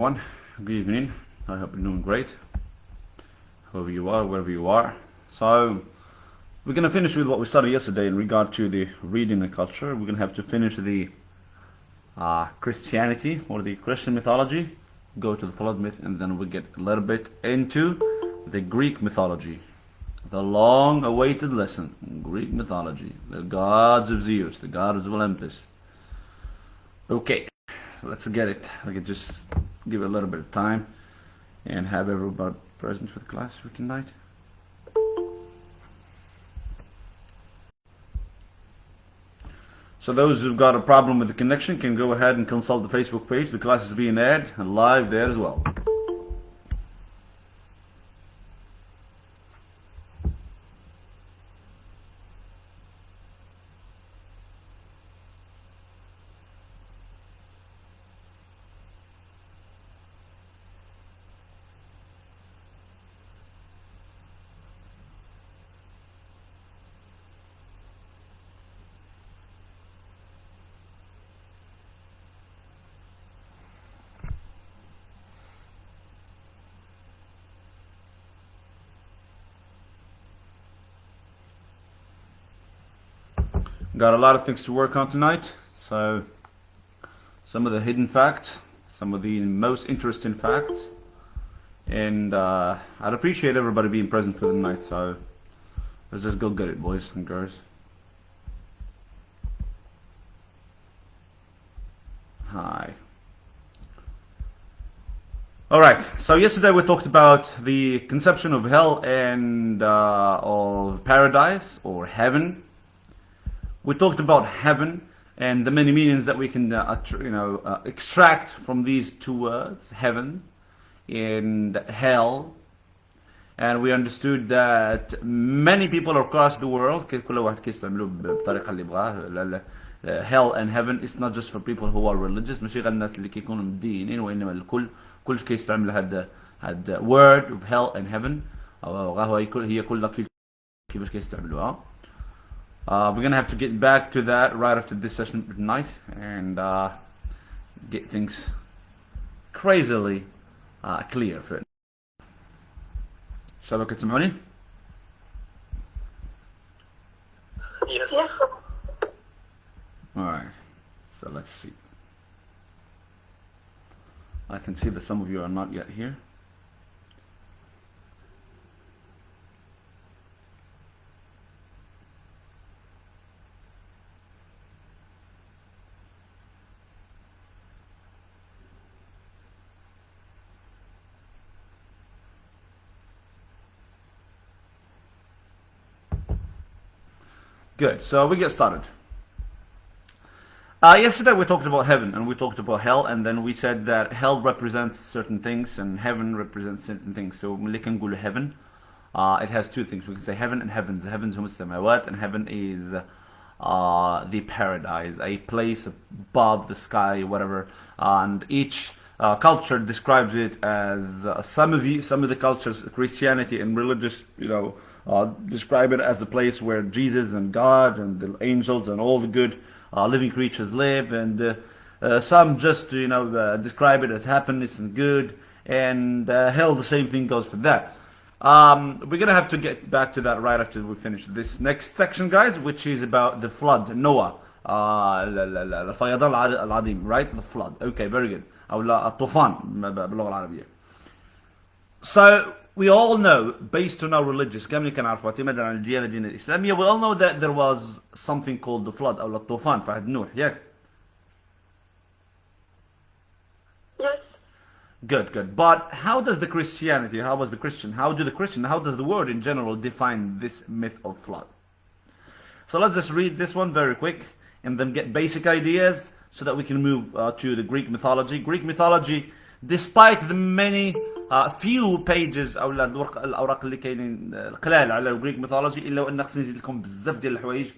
Everyone, good evening. I hope you're doing great, whoever you are, wherever you are. So, we're going to finish with what we started yesterday in regard to the reading and culture. We're going to have to finish the Christianity or the Christian mythology, go to the flood myth, and then we get a little bit into the Greek mythology. The long-awaited lesson, Greek mythology, the gods of Zeus, the gods of Olympus. Okay, let's get it. I can just give it a little bit of time and have everybody present for the class for tonight. So those who've got a problem with the connection can go ahead and consult the Facebook page. The class is being aired and live there as well. Got a lot of things to work on tonight, so some of the hidden facts, some of the most interesting facts, and I'd appreciate everybody being present for the night, so let's just go get it, boys and girls. Hi. Alright, so yesterday we talked about the conception of hell and of paradise or heaven. We talked about heaven and the many meanings that we can, extract from these two words, heaven and hell. And we understood that many people across the world, hell and heaven is not just for people who are religious. مش غير الناس اللي كيكونوا مدينين وإنما الكل كلش كيستعمل هاد word of hell and heaven. هي كلها كيفاش كيستعملوها. We're going to have to get back to that right after this session tonight and get things crazily clear for it. شبكة تسمعوني؟ Yes. Alright, so let's see. I can see that some of you are not yet here. Good, so we get started. Yesterday we talked about heaven and we talked about hell, and then we said that hell represents certain things and heaven represents certain things. So when we can go to heaven, it has two things. We can say heaven and heavens. The heavens hum samawat, and heaven is the paradise, a place above the sky, whatever. And each culture describes it as some of the cultures, Christianity and religious, describe it as the place where Jesus and God and the angels and all the good living creatures live, and some just describe it as happiness and good, and hell, the same thing goes for that. We're gonna have to get back to that right after we finish this next section, guys, which is about the flood, Noah, الفيضان العظيم, right? The flood. Okay, very good. أو الطوفان باللغة العربية. So we all know, based on our religious, كم كان عارفوا اعتمادا على الدين الإسلامية, we all know that there was something called the flood أو الطوفان في عهد نوح. Yeah. Yes. Good. But how does the Christianity, how does the word in general define this myth of flood? So let's just read this one very quick and then get basic ideas so that we can move to the Greek mythology. Greek mythology, despite the many few pages او الاوراق اللي كاينين القلال على الجريك ميثولوجي، الا وان خصني نزيد لكم بزاف ديال الحوايج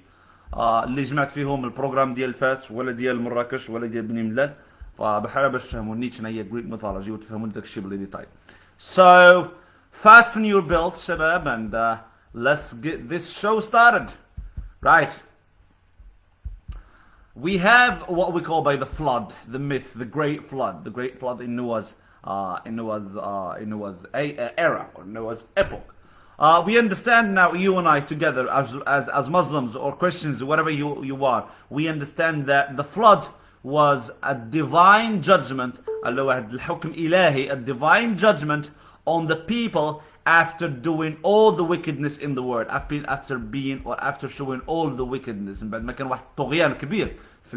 اللي جمعت فيهم البروغرام ديال فاس ولا ديال مراكش ولا ديال بني ملال، فبحال باش تفهموني شنو هي الجريك ميثولوجي وتفهمون داك الشيء باللي ديتاي. So fasten your belts شباب and let's get this show started. Right. We have what we call by the flood, the myth, the great flood in Noah's in Noah's era, or Noah's epoch. We understand now, you and I together, as Muslims or Christians, whatever you are, we understand that the flood was a divine judgment, الحكم إلهي, a divine judgment on the people after doing all the wickedness in the world, after showing all the wickedness. بعد ما كان واحد طغيان كبير في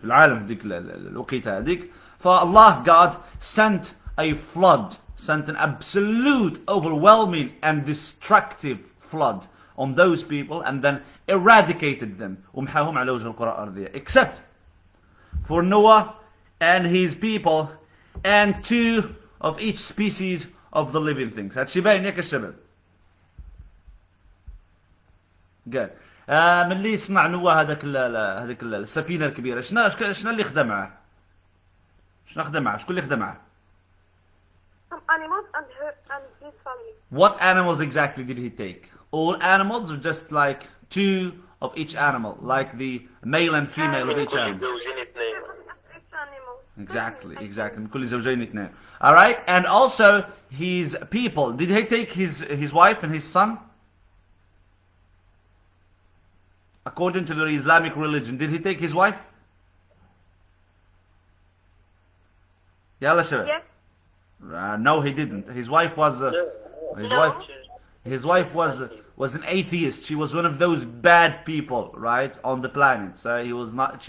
العالم ذيك الوقيت هذيك. فالله, God sent a flood, sent an absolute, overwhelming and destructive flood on those people, and then eradicated them ومحاهم على وجه الكرة الأرضية, except for Noah and his people and 2 of each species of the living things. هادشي باين ياك الشباب؟ قال من اللي يصنع نوح هذاك السفينة الكبيرة، شنو اللي خدا معاه؟ شنو خدا معاه؟ شكون اللي خدا معاه؟ Some animals and his family. What animals exactly did he take? All animals, or just like 2 of each animal, like the male and female of each animal? Exactly. من كل زوجين اثنين. All right, and also his people. Did he take his wife and his son? According to the Islamic religion, did he take his wife? يلا شباب. Yes. No, he didn't. His wife was was an atheist. She was one of those bad people, right, on the planet. So she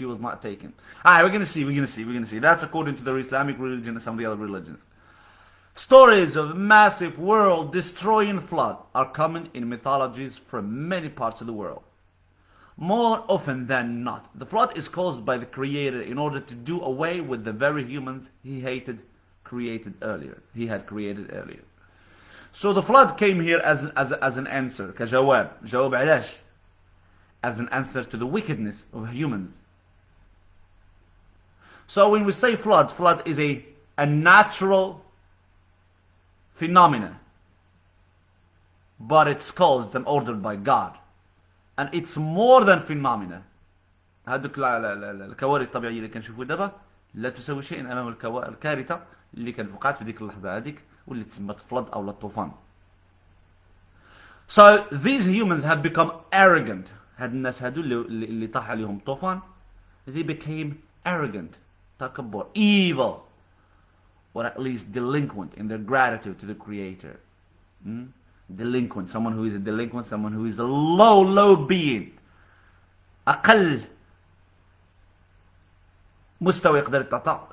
was not taken. Alright, we're gonna see. That's according to the Islamic religion and some of the other religions. Stories of massive world-destroying flood are common in mythologies from many parts of the world. More often than not, the flood is caused by the Creator in order to do away with the very humans he had created earlier. So the flood came here as an answer, كجواب. جواب علاش? As an answer to the wickedness of humans. So when we say flood is a natural phenomena, but it's caused and ordered by God. And it's more than phenomena. هذوك الكوارث الطبيعية اللي كنشوفوا دابا لا تساوي شيء أمام الكارثة اللي كانت وقعت في ديك اللحظة هذيك واللي تسمت flood أو الطوفان. So these humans have become arrogant. هاد الناس هادو اللي طاح عليهم طوفان, they became arrogant, تكبر, evil, or at least delinquent in their gratitude to the Creator. Delinquent, someone who is a delinquent, someone who is a low being, أقل مستوى يقدر يتعطى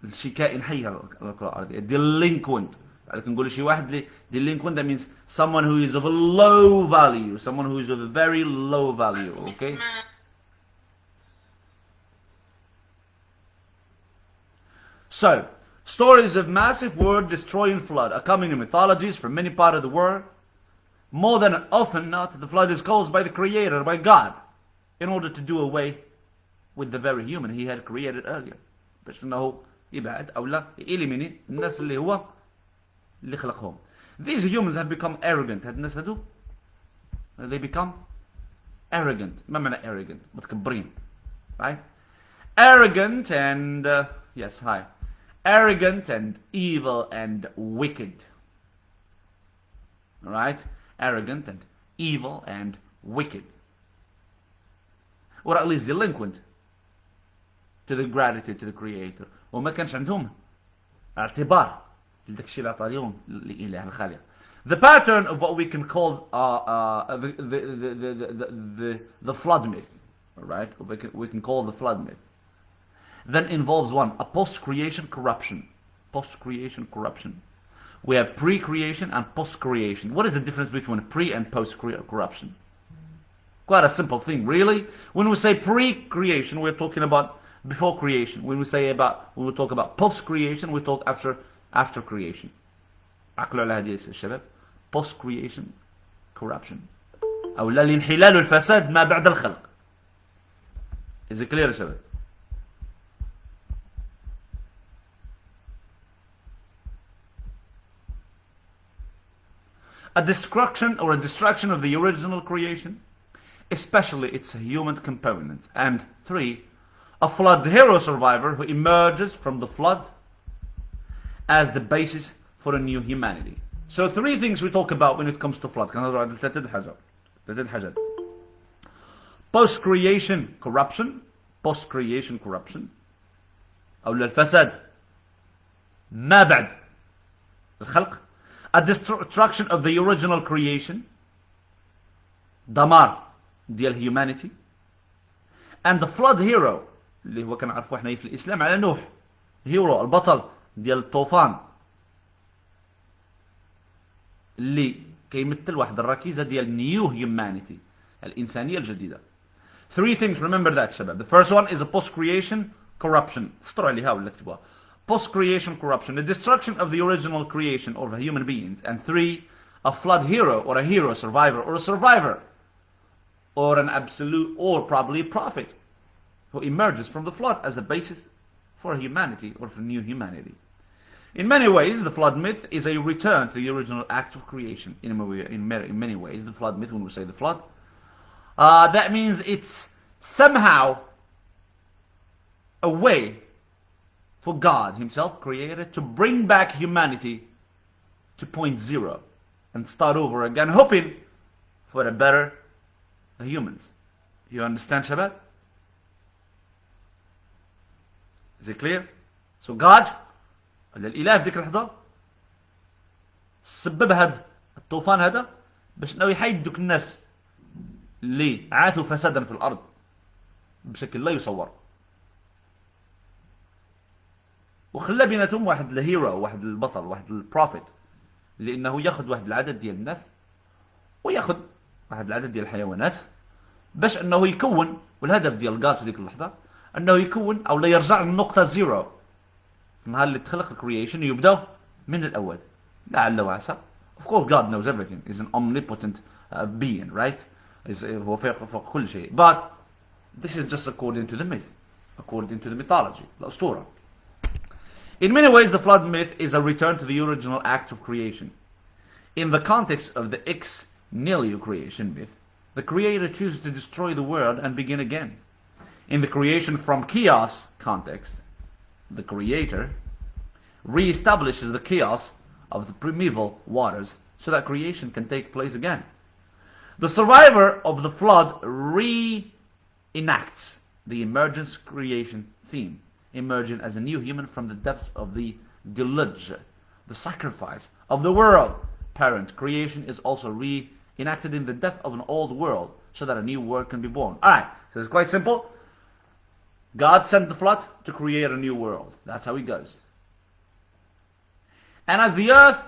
لشي كائن حي على الكرة الأرضية. delinquent, لكن نقول شي واحد اللي delinquent, that means someone who is of a low value, someone who is of a very low value, okay? So, stories of massive world-destroying flood are common in mythologies from many parts of the world. More than often not, the flood is caused by the Creator, by God, in order to do away with the very human he had created earlier. باش انه يبعد او لا يإليميني الناس اللي خلقهم. These humans have become arrogant. هاد الناس هادو they become arrogant. ما معنى arrogant؟ متكبرين, right? Arrogant and yes, hi. Arrogant and evil and wicked. Right? Arrogant and evil and wicked. Or at least delinquent to the gratitude to the Creator. وما كانش عندهم اعتبار لداك الشيء اللي عطا لهم الإله الخالق. The pattern of what we can call the flood myth, right? We can call the flood myth. Then involves one, a post-creation corruption. Post-creation corruption. We have pre-creation and post-creation. What is the difference between pre and post-corruption? Quite a simple thing, really. When we say pre-creation, we're talking about before creation. When we talk about post-creation, we talk after creation. عقلوا على هذه الشباب. Post-creation corruption. أو لا الانحلال والفساد ما بعد الخلق. Is it clear, شباب? A destruction of the original creation, especially its human components. And 3, a flood hero survivor who emerges from the flood as the basis for a new humanity. So three things we talk about when it comes to flood. Post-creation corruption, post-creation corruption, أو الفساد ما بعد الخلق, a destruction of the original creation, دمار ديال humanity, and the flood hero اللي هو كان عرفوه احنا في الإسلام على نوح, hero البطل ديال الطوفان اللي كيمثل واحد الركيزة ديال new humanity, الإنسانية الجديدة. Three things, remember that شباب. The first one is a post-creation corruption. سطروا عليها ولا اكتبوها. Post-creation corruption, the destruction of the original creation of human beings. And three, a flood hero, or a hero, survivor, or a survivor, or an absolute, or probably a prophet who emerges from the flood as the basis for humanity, or for new humanity. In many ways, the flood myth is a return to the original act of creation. In many ways, the flood myth, when we say the flood, that means it's somehow a way for God himself, creator, to bring back humanity to point zero and start over again, hoping for a better humans. You understand, Shabbat? Is it clear? So God, الإله في ذيك اللحظة سبب هذا الطوفان هذا باش انه يحيد دوك الناس اللي عاثوا فسادا في الأرض بشكل لا يصور, وخلى بيناتهم واحد الهيرو, واحد البطل, واحد البروفيت, لانه ياخذ واحد العدد ديال الناس وياخذ واحد العدد ديال الحيوانات باش انه يكون, والهدف ديال جاد في ديك اللحظه انه يكون او لا يرجع للنقطه زيرو, النهار اللي تخلق الكرييشن يبدا من الاول لعل وعسى. Of course God knows everything, is an omnipotent being, right? هو فوق كل شيء. But this is just according to the myth, according to the mythology, الأسطورة. In many ways, the flood myth is a return to the original act of creation. In the context of the ex nihilo creation myth, the creator chooses to destroy the world and begin again. In the creation from chaos context, the creator re-establishes the chaos of the primeval waters so that creation can take place again. The survivor of the flood reenacts the emergence creation theme, emerging as a new human from the depths of the deluge, the sacrifice of the world parent. Creation is also reenacted in the death of an old world so that a new world can be born. Alright, so it's quite simple. God sent the flood to create a new world. That's how it goes. And as the earth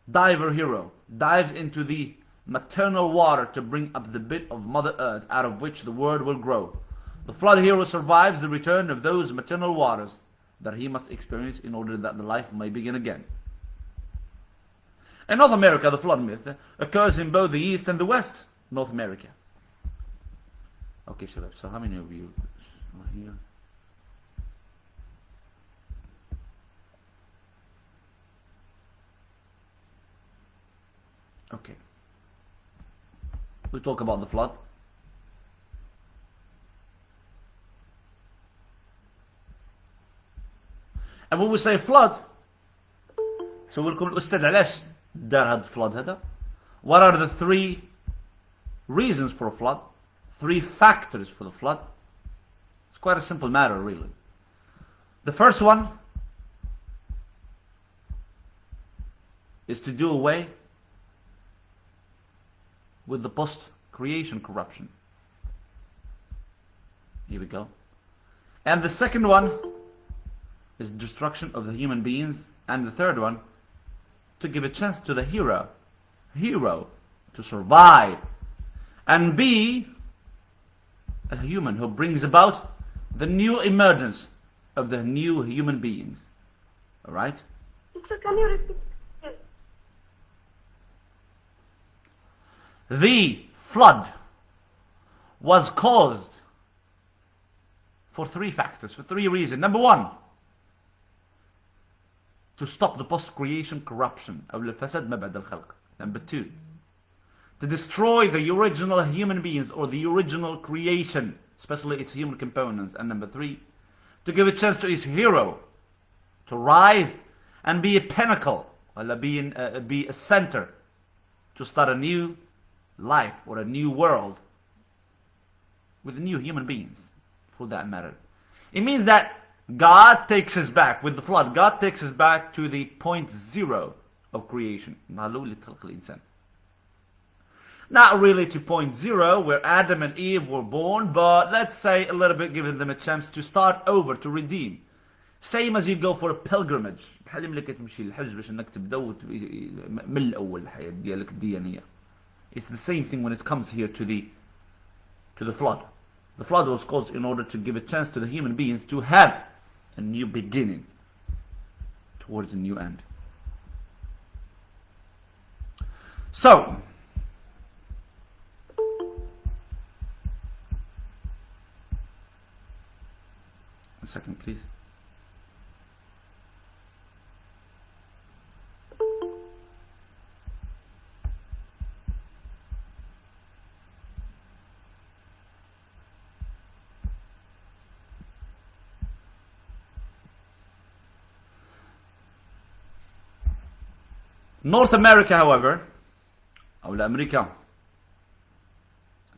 diver hero dives into the maternal water to bring up the bit of Mother Earth out of which the world will grow, the flood hero survives the return of those maternal waters that he must experience in order that the life may begin again. In North America, the flood myth occurs in both the East and the West. North America. Okay, so how many of you are here? Okay. We talk about the flood. And when we say flood, so we'll come الأستاذ علاش دار هذا الفلود هذا. What are the three reasons for a flood? Three factors for the flood. It's quite a simple matter, really. The first one is to do away with the post-creation corruption. Here we go. And the second one is destruction of the human beings. And the third one, to give a chance to the hero to survive and be a human who brings about the new emergence of the new human beings. Alright? So can you repeat this? The flood was caused for three factors, for three reasons. Number one, to stop the post-creation corruption أو الفساد ما بعد الخلق. Number two, to destroy the original human beings or the original creation, especially its human components. And number three, to give a chance to his hero to rise and be a pinnacle, be a center to start a new life or a new world with new human beings, for that matter. It means that God takes us back with the flood. God takes us back to the point zero of creation. Not really to point zero where Adam and Eve were born, but let's say a little bit, giving them a chance to start over, to redeem. Same as you go for a pilgrimage. بحال ملي كتمشي للحج باش انك تبدا من الاول الحياه ديالك الديانيه. It's the same thing when it comes here to the flood. The flood was caused in order to give a chance to the human beings to have a new beginning towards a new end. So, a second please. North America, however, أو لأمريكا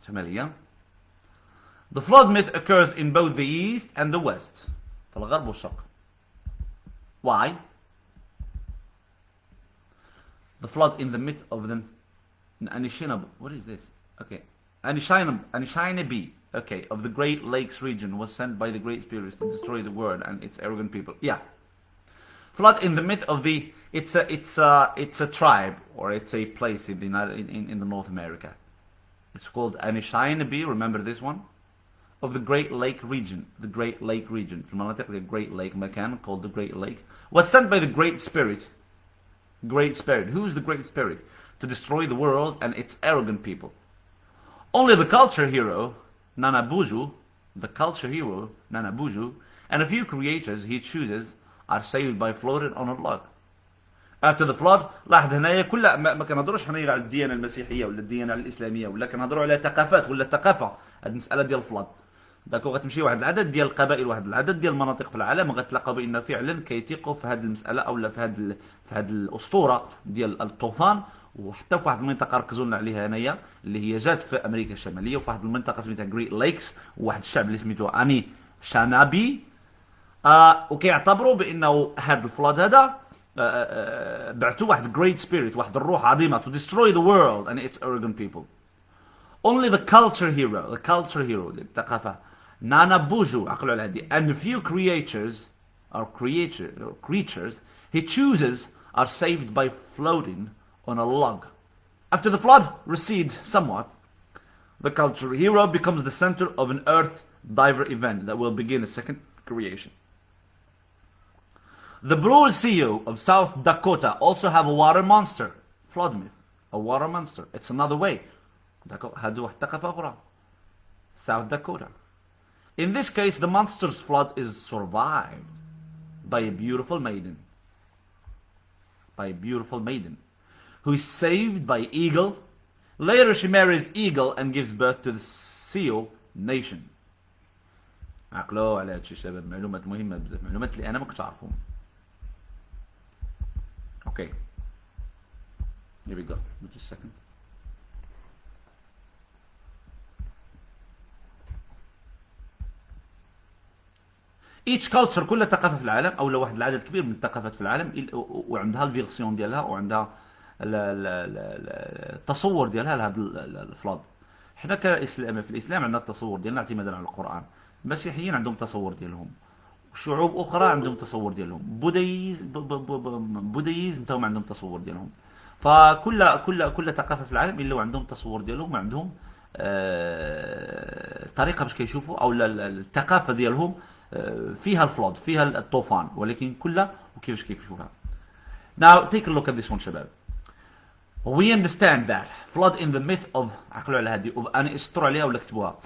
شمالية, the flood myth occurs in both the east and the west. في الغرب والشرق. Why? The flood in the myth of the Anishinaabe. What is this? Okay, Anishinaabe. Okay, of the Great Lakes region was sent by the Great Spirits to destroy the world and its arrogant people. Yeah. Flood in the myth of the it's a tribe, or it's a place in the North America. It's called Anishinaabe. Remember this one? Of the Great Lake region. The Great Lake region. في المناطق the Great Lake مكان called the Great Lake was sent by the Great Spirit. Great Spirit. Who is the Great Spirit? To destroy the world and its arrogant people. Only the culture hero Nanabuju, and a few creators he chooses are saved by floating on a log. After the flood, لاحظ هنايا كلها ما كنهضروش هنايا على الديانه المسيحيه ولا الديانه الاسلاميه ولا كنهضروا على ثقافات ولا الثقافه. هذه المساله ديال الفلاد. داكو غتمشي واحد العدد ديال القبائل واحد العدد ديال المناطق في العالم وغتلقاو بان فعلا كيثيقوا في هذه المساله او في هذه الاسطوره ديال الطوفان. وحتى في واحد المنطقه ركزوا لنا عليها هنايا اللي هي جات في امريكا الشماليه وفي واحد المنطقه سميتها جريت ليكس وواحد الشعب اللي سميتو اني شانابي. وكيعتبروا بانه هذا الفلاد هذا بعثوا واحد great spirit, واحد الروح عظيمه to destroy the world and its arrogant people. Only the culture hero الثقافه Nanabuju, عقلوا على هذه, and a few creatures he chooses are saved by floating on a log. After the flood recedes somewhat, the culture hero becomes the center of an earth diver event that will begin a second creation. The Brule CEO of South Dakota also have a water monster. Flood myth. A water monster. It's another way. South Dakota. In this case, the monster's flood is survived by a beautiful maiden. Who is saved by eagle. Later she marries eagle and gives birth to the Seal nation. عقلوا على هادشي الشباب, معلومات مهمة بزاف, معلومات اللي أنا ما كنتش عارفهم. Okay, here we go. Just a second. Each culture, كل ثقافة في العالم أو لو واحد العدد كبير من الثقافات في العالم وعندها الفيرسيون ديالها وعندها التصور ديالها لهذا الفلاد. حنا كإسلام في الإسلام عندنا التصور ديالنا اعتمادا على القرآن. المسيحيين عندهم تصور ديالهم. شعوب أخرى عندهم تصور ديالهم. بودايزم تاهم عندهم تصور ديالهم. فكل ثقافة في العالم إلا وعندهم تصور ديالهم وعندهم طريقة باش كيشوفوا أو الثقافة ديالهم فيها الفلود فيها الطوفان ولكن كلها وكيفاش كيشوفها. Now take a look at this one شباب. We understand that flood in the myth of عقلوا على هذه أنا استروا عليها ولا كتبوها.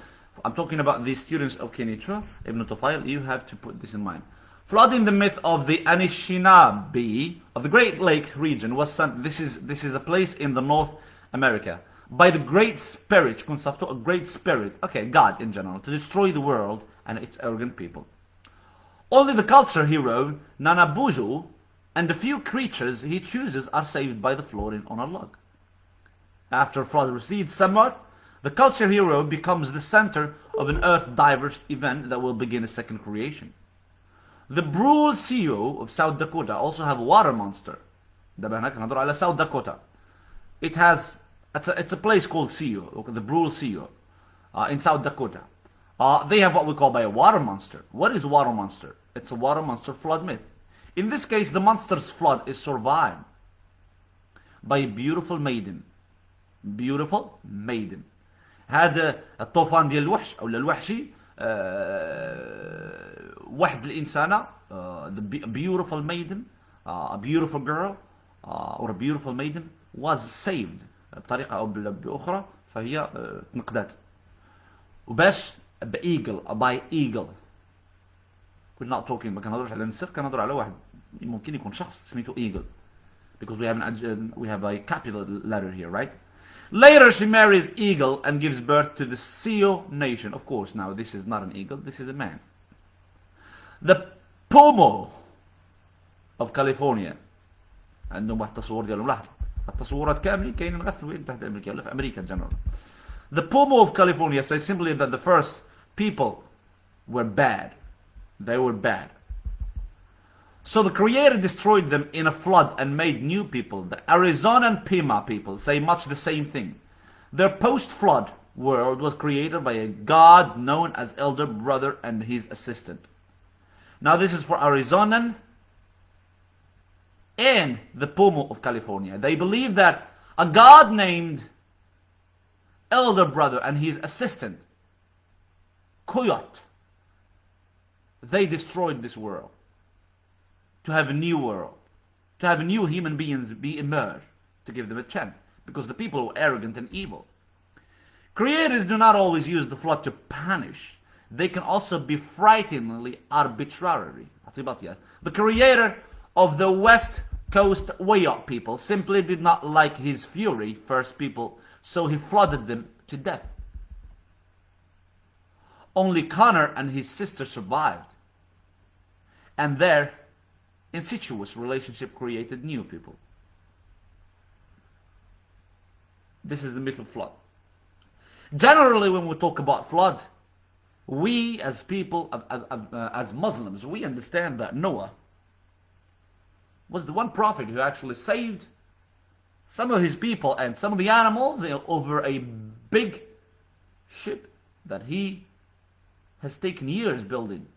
I'm talking about the students of Kenitra, Ibn Tufayl. You have to put this in mind. Flood in the myth of the Anishinaabe of the Great Lake region was sent. This is a place in the North America by the Great Spirit, a Great Spirit, okay, God in general, to destroy the world and its arrogant people. Only the culture hero Nanabuju and the few creatures he chooses are saved by the floating on a log. After flood recedes somewhat, the culture hero becomes the center of an earth diverse event that will begin a second creation. The Brule CEO of South Dakota also have a water monster. ده هناك هندور على South Dakota. It's a place called CEO, the Brule CEO, in South Dakota. They have what we call by a water monster. What is a water monster? It's a water monster flood myth. In this case, the monster's flood is survived by a beautiful maiden. Beautiful maiden. هذا الطوفان ديال الوحش او الوحشي وحد الانسانه the beautiful maiden, a beautiful girl or a beautiful maiden was saved بطريقه او باخرى, فهي تنقذت وباش بايجل by eagle. we're not talking, ما كنهضروش على نسر, كنهضروا على واحد ممكن يكون شخص سميتو eagle, because we have a capital letter here, right? Later she marries eagle and gives birth to the Sioux nation. Of course, now this is not an eagle, this is a man. The Pomo of California. عندهم واحد تصور ديالهم, لحظة التصورات كاملين كاينين غير في الولايات المتحدة الأمريكية ولا في أمريكا in general. The Pomo of California says simply that the first people were bad. They were bad. So the Creator destroyed them in a flood and made new people. The Arizona and Pima people say much the same thing. Their post-flood world was created by a God known as Elder Brother and his assistant. Now this is for Arizonan and the Pomo of California. They believe that a God named Elder Brother and his assistant, Coyote, they destroyed this world. To have a new world, to have new human beings be emerged, to give them a chance, because the people were arrogant and evil. Creators do not always use the flood to punish. They can also be frighteningly arbitrary. The Creator of the West Coast Wayot people simply did not like his fury, first people, so he flooded them to death. Only Connor and his sister survived, and their incestuous relationship created new people. This is the myth of flood. Generally, when we talk about flood, we as people, as Muslims, we understand that Noah was the one prophet who actually saved some of his people and some of the animals over a big ship that he has taken years building.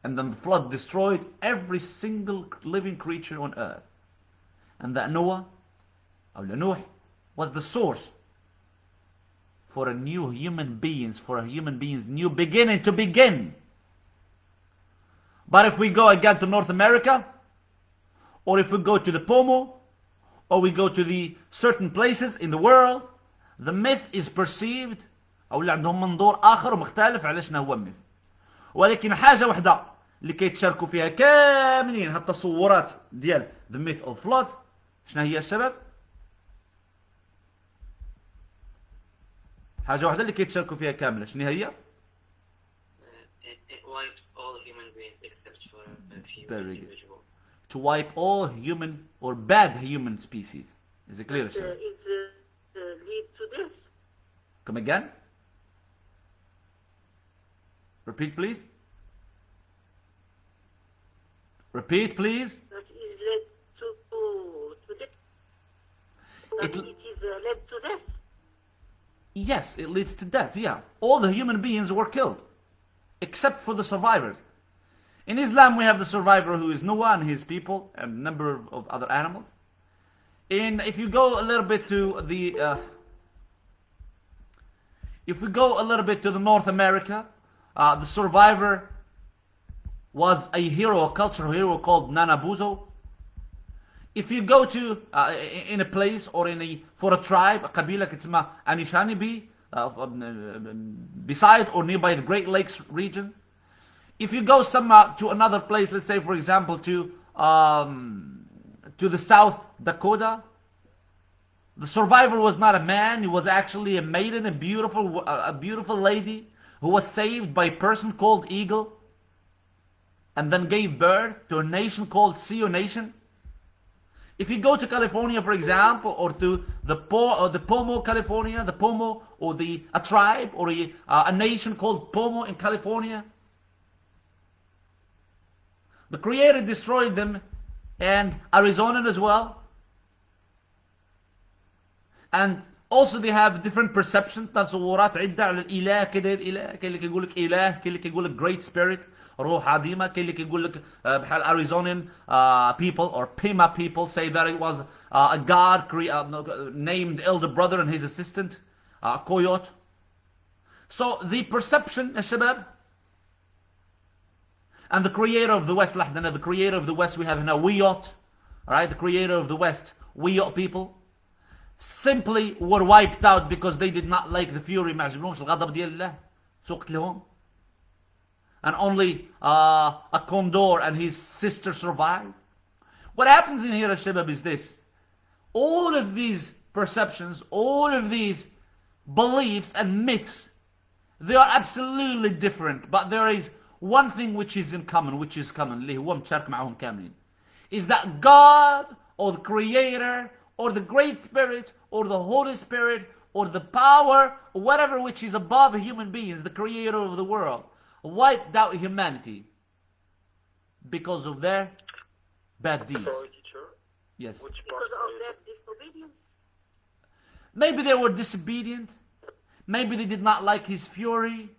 And then the flood destroyed every single living creature on earth. And that Noah, or Nuh, was the source for a new human beings, for a human being's new beginning to begin. But if we go again to North America, or if we go to the Pomo, or we go to the certain places in the world, the myth is perceived أو اللي عندهم منظور آخر ومختلف على شنو هو الmyth. ولكن حاجة وحدة اللي كيتشاركوا فيها كاملين هالتصورات ديال the myth of flood, شنو هي الشباب؟ حاجة واحدة اللي كيتشاركوا فيها كاملة شنو هي؟ It wipes all human beings except for a few individuals. To wipe all human or bad human species. Is it clear? It lead to death. Come again? Repeat, please. Repeat, please. That is led to death. That it is led to death. Yes, it leads to death, yeah. All the human beings were killed, except for the survivors. In Islam, we have the survivor who is Noah and his people, and a number of other animals. If you go a little bit to the... if we go a little bit to the North America, the survivor was a hero, a cultural hero called Nanabuzo. If you go to in a place or for a tribe, a kabila كتسمى Anishinaabe, beside or nearby the Great Lakes region. If you go to another place, let's say for example to the South Dakota, the survivor was not a man; he was actually a maiden, a beautiful lady who was saved by a person called Eagle. and then gave birth to a nation called Sioux Nation. If you go to California, for example, or to the Pomo, California, the Pomo, or a tribe, or a nation called Pomo in California, the Creator destroyed them, and Arizona as well. And also they have different perceptions. تصورات عدة على الإله كده. الإله كل اللي يقول لك إله، كل اللي يقول لك great spirit روح عظيمة، كل اللي يقول لك بحال Arizonian people or Pima people say that it was a god named elder brother and his assistant coyote. So the perception يا شباب, and the creator of the West, the creator of the West we have now Wiyot, alright, the creator of the West, Wiyot people, simply were wiped out because they did not like the fury. ما عجبهمش الغضب ديال الله سوقت لهم. And only a condor and his sister survived. What happens in here, Shabab, is this: all of these perceptions, all of these beliefs and myths, they are absolutely different, but there is one thing which is in common, which is common, اللي هو متشارك معهم كاملين, is that God or the Creator or the Great Spirit or the Holy Spirit or the power or whatever which is above human beings, the Creator of the world, wiped out humanity because of their bad deeds. Sorry, teacher. Yes. Which Because part? of their disobedience. Maybe they were disobedient. Maybe they did not like his fury.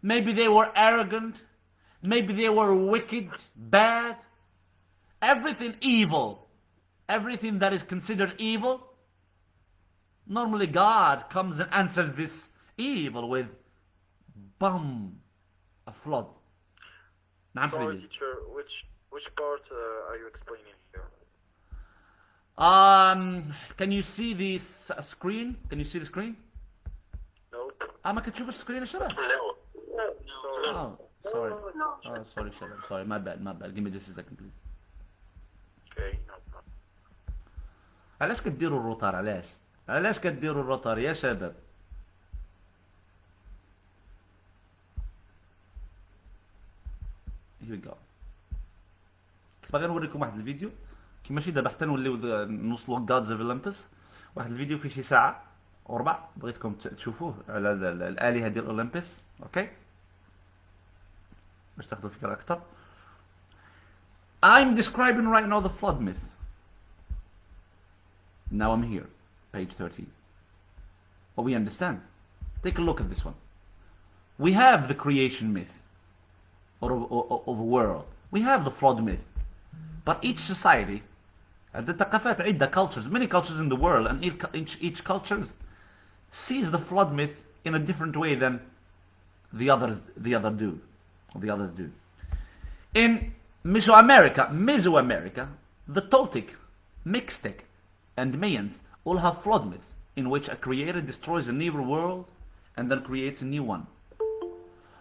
Maybe they were arrogant. Maybe they were wicked, bad. Everything evil. Everything that is considered evil. Normally God comes and answers this evil with a flood. Sorry, teacher. Which part are you explaining here? Can you see the screen? Can you see the screen? Nope. ما كتشوف السكرين يا شباب؟ No. Oh, sorry. Oh, sorry, شباب. Sorry, my bad. Give me just a second, please. Okay, no problem. علاش كديروا الروتار؟ علاش كديروا الروتار يا شباب؟ Here we go. باغي نوريكم واحد الفيديو كيما شي دابا حتى نوليو نوصلوا Gods of Olympus. واحد الفيديو فيه شي ساعة وربع، بغيتكم تشوفوه على الآلهة ديال أولمبس، اوكي؟ باش تاخذوا فكرة أكثر. I'm describing right now the flood myth. Now I'm here, page 13. What we understand. Take a look at this one. We have the creation myth of a world. We have the flood myth. But each society, the ثقافات عدة, cultures, many cultures in the world, and each culture sees the flood myth in a different way than the others do. In Mesoamerica, the Toltec, Mixtec, and Mayans all have flood myths in which a creator destroys an evil world and then creates a new one.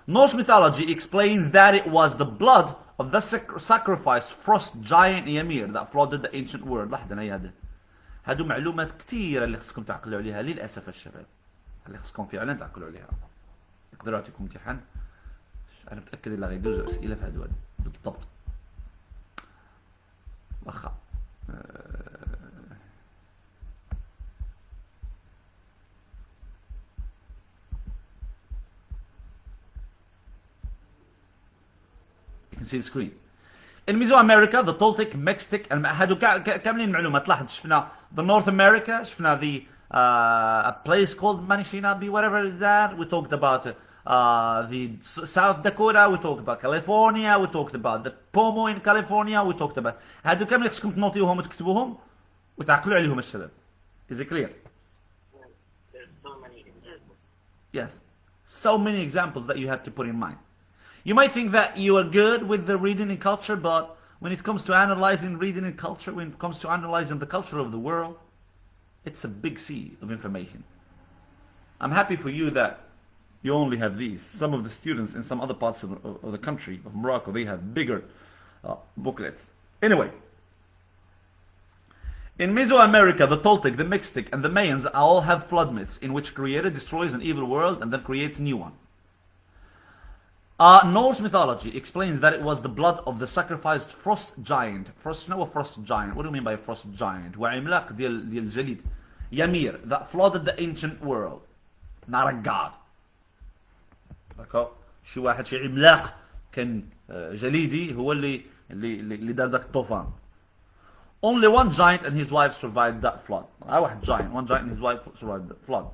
Norse mythology explains that it was the blood of the sacrificed frost giant Ymir that flooded the ancient world. لحظة أنا هادو معلومات كثيرة اللي خصكم تعقلوا عليها للأسف الشباب، اللي خصكم فعلا تعقلوا عليها. يقدروا يعطيكم امتحان، أنا متأكد إلا غيدوزوا أسئلة في هادو بالضبط. واخا You can see the screen. In Mesoamerica, the Toltec, Mixtec, and هادو كاملين معلومات. لاحظ شفنا the North America, شفنا the a place called Manishinabe, whatever is that. We talked about the South Dakota. We talked about California. We talked about the Pomo in California. We talked about هادو كاملين خصكم تنوطيوهم وتكتبوهم وتعقلوا عليهم الشباب. Is it clear? There's so many examples. Yes, so many examples that you have to put in mind. You might think that you are good with the reading and culture, but when it comes to analyzing reading and culture, when it comes to analyzing the culture of the world, it's a big sea of information. I'm happy for you that you only have these. Some of the students in some other parts of the country, of Morocco, they have bigger booklets. Anyway, in Mesoamerica, the Toltec, the Mixtec, and the Mayans all have flood myths in which Creator destroys an evil world and then creates a new one. Norse mythology explains that it was the blood of the sacrificed frost giant. Frost, شنو هو frost giant? What do you mean by frost giant? هو عملاق ديال الجليد. Ymir, that flooded the ancient world. Not a god. شي واحد شي عملاق كان جليدي هو اللي دار ذاك الطوفان. Only one giant and his wife survived that flood. واحد giant, one giant and his wife survived the flood.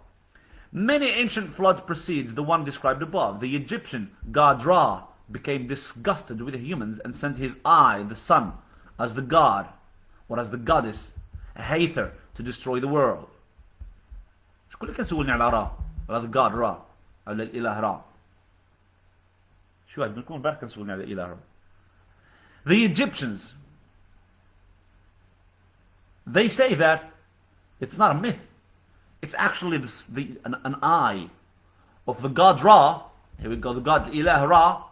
Many ancient floods precede the one described above. The Egyptian god Ra became disgusted with the humans and sent his eye, the sun, as the god, or as the goddess, Hathor, to destroy the world. شكون اللي كنسولني على را؟ على the god Ra, على الإله را. شو واحد منكم امبارح كنسولني على الإله را. The Egyptians, they say that it's not a myth. It's actually an eye of the god Ra. Here we go, the god Ilah Ra.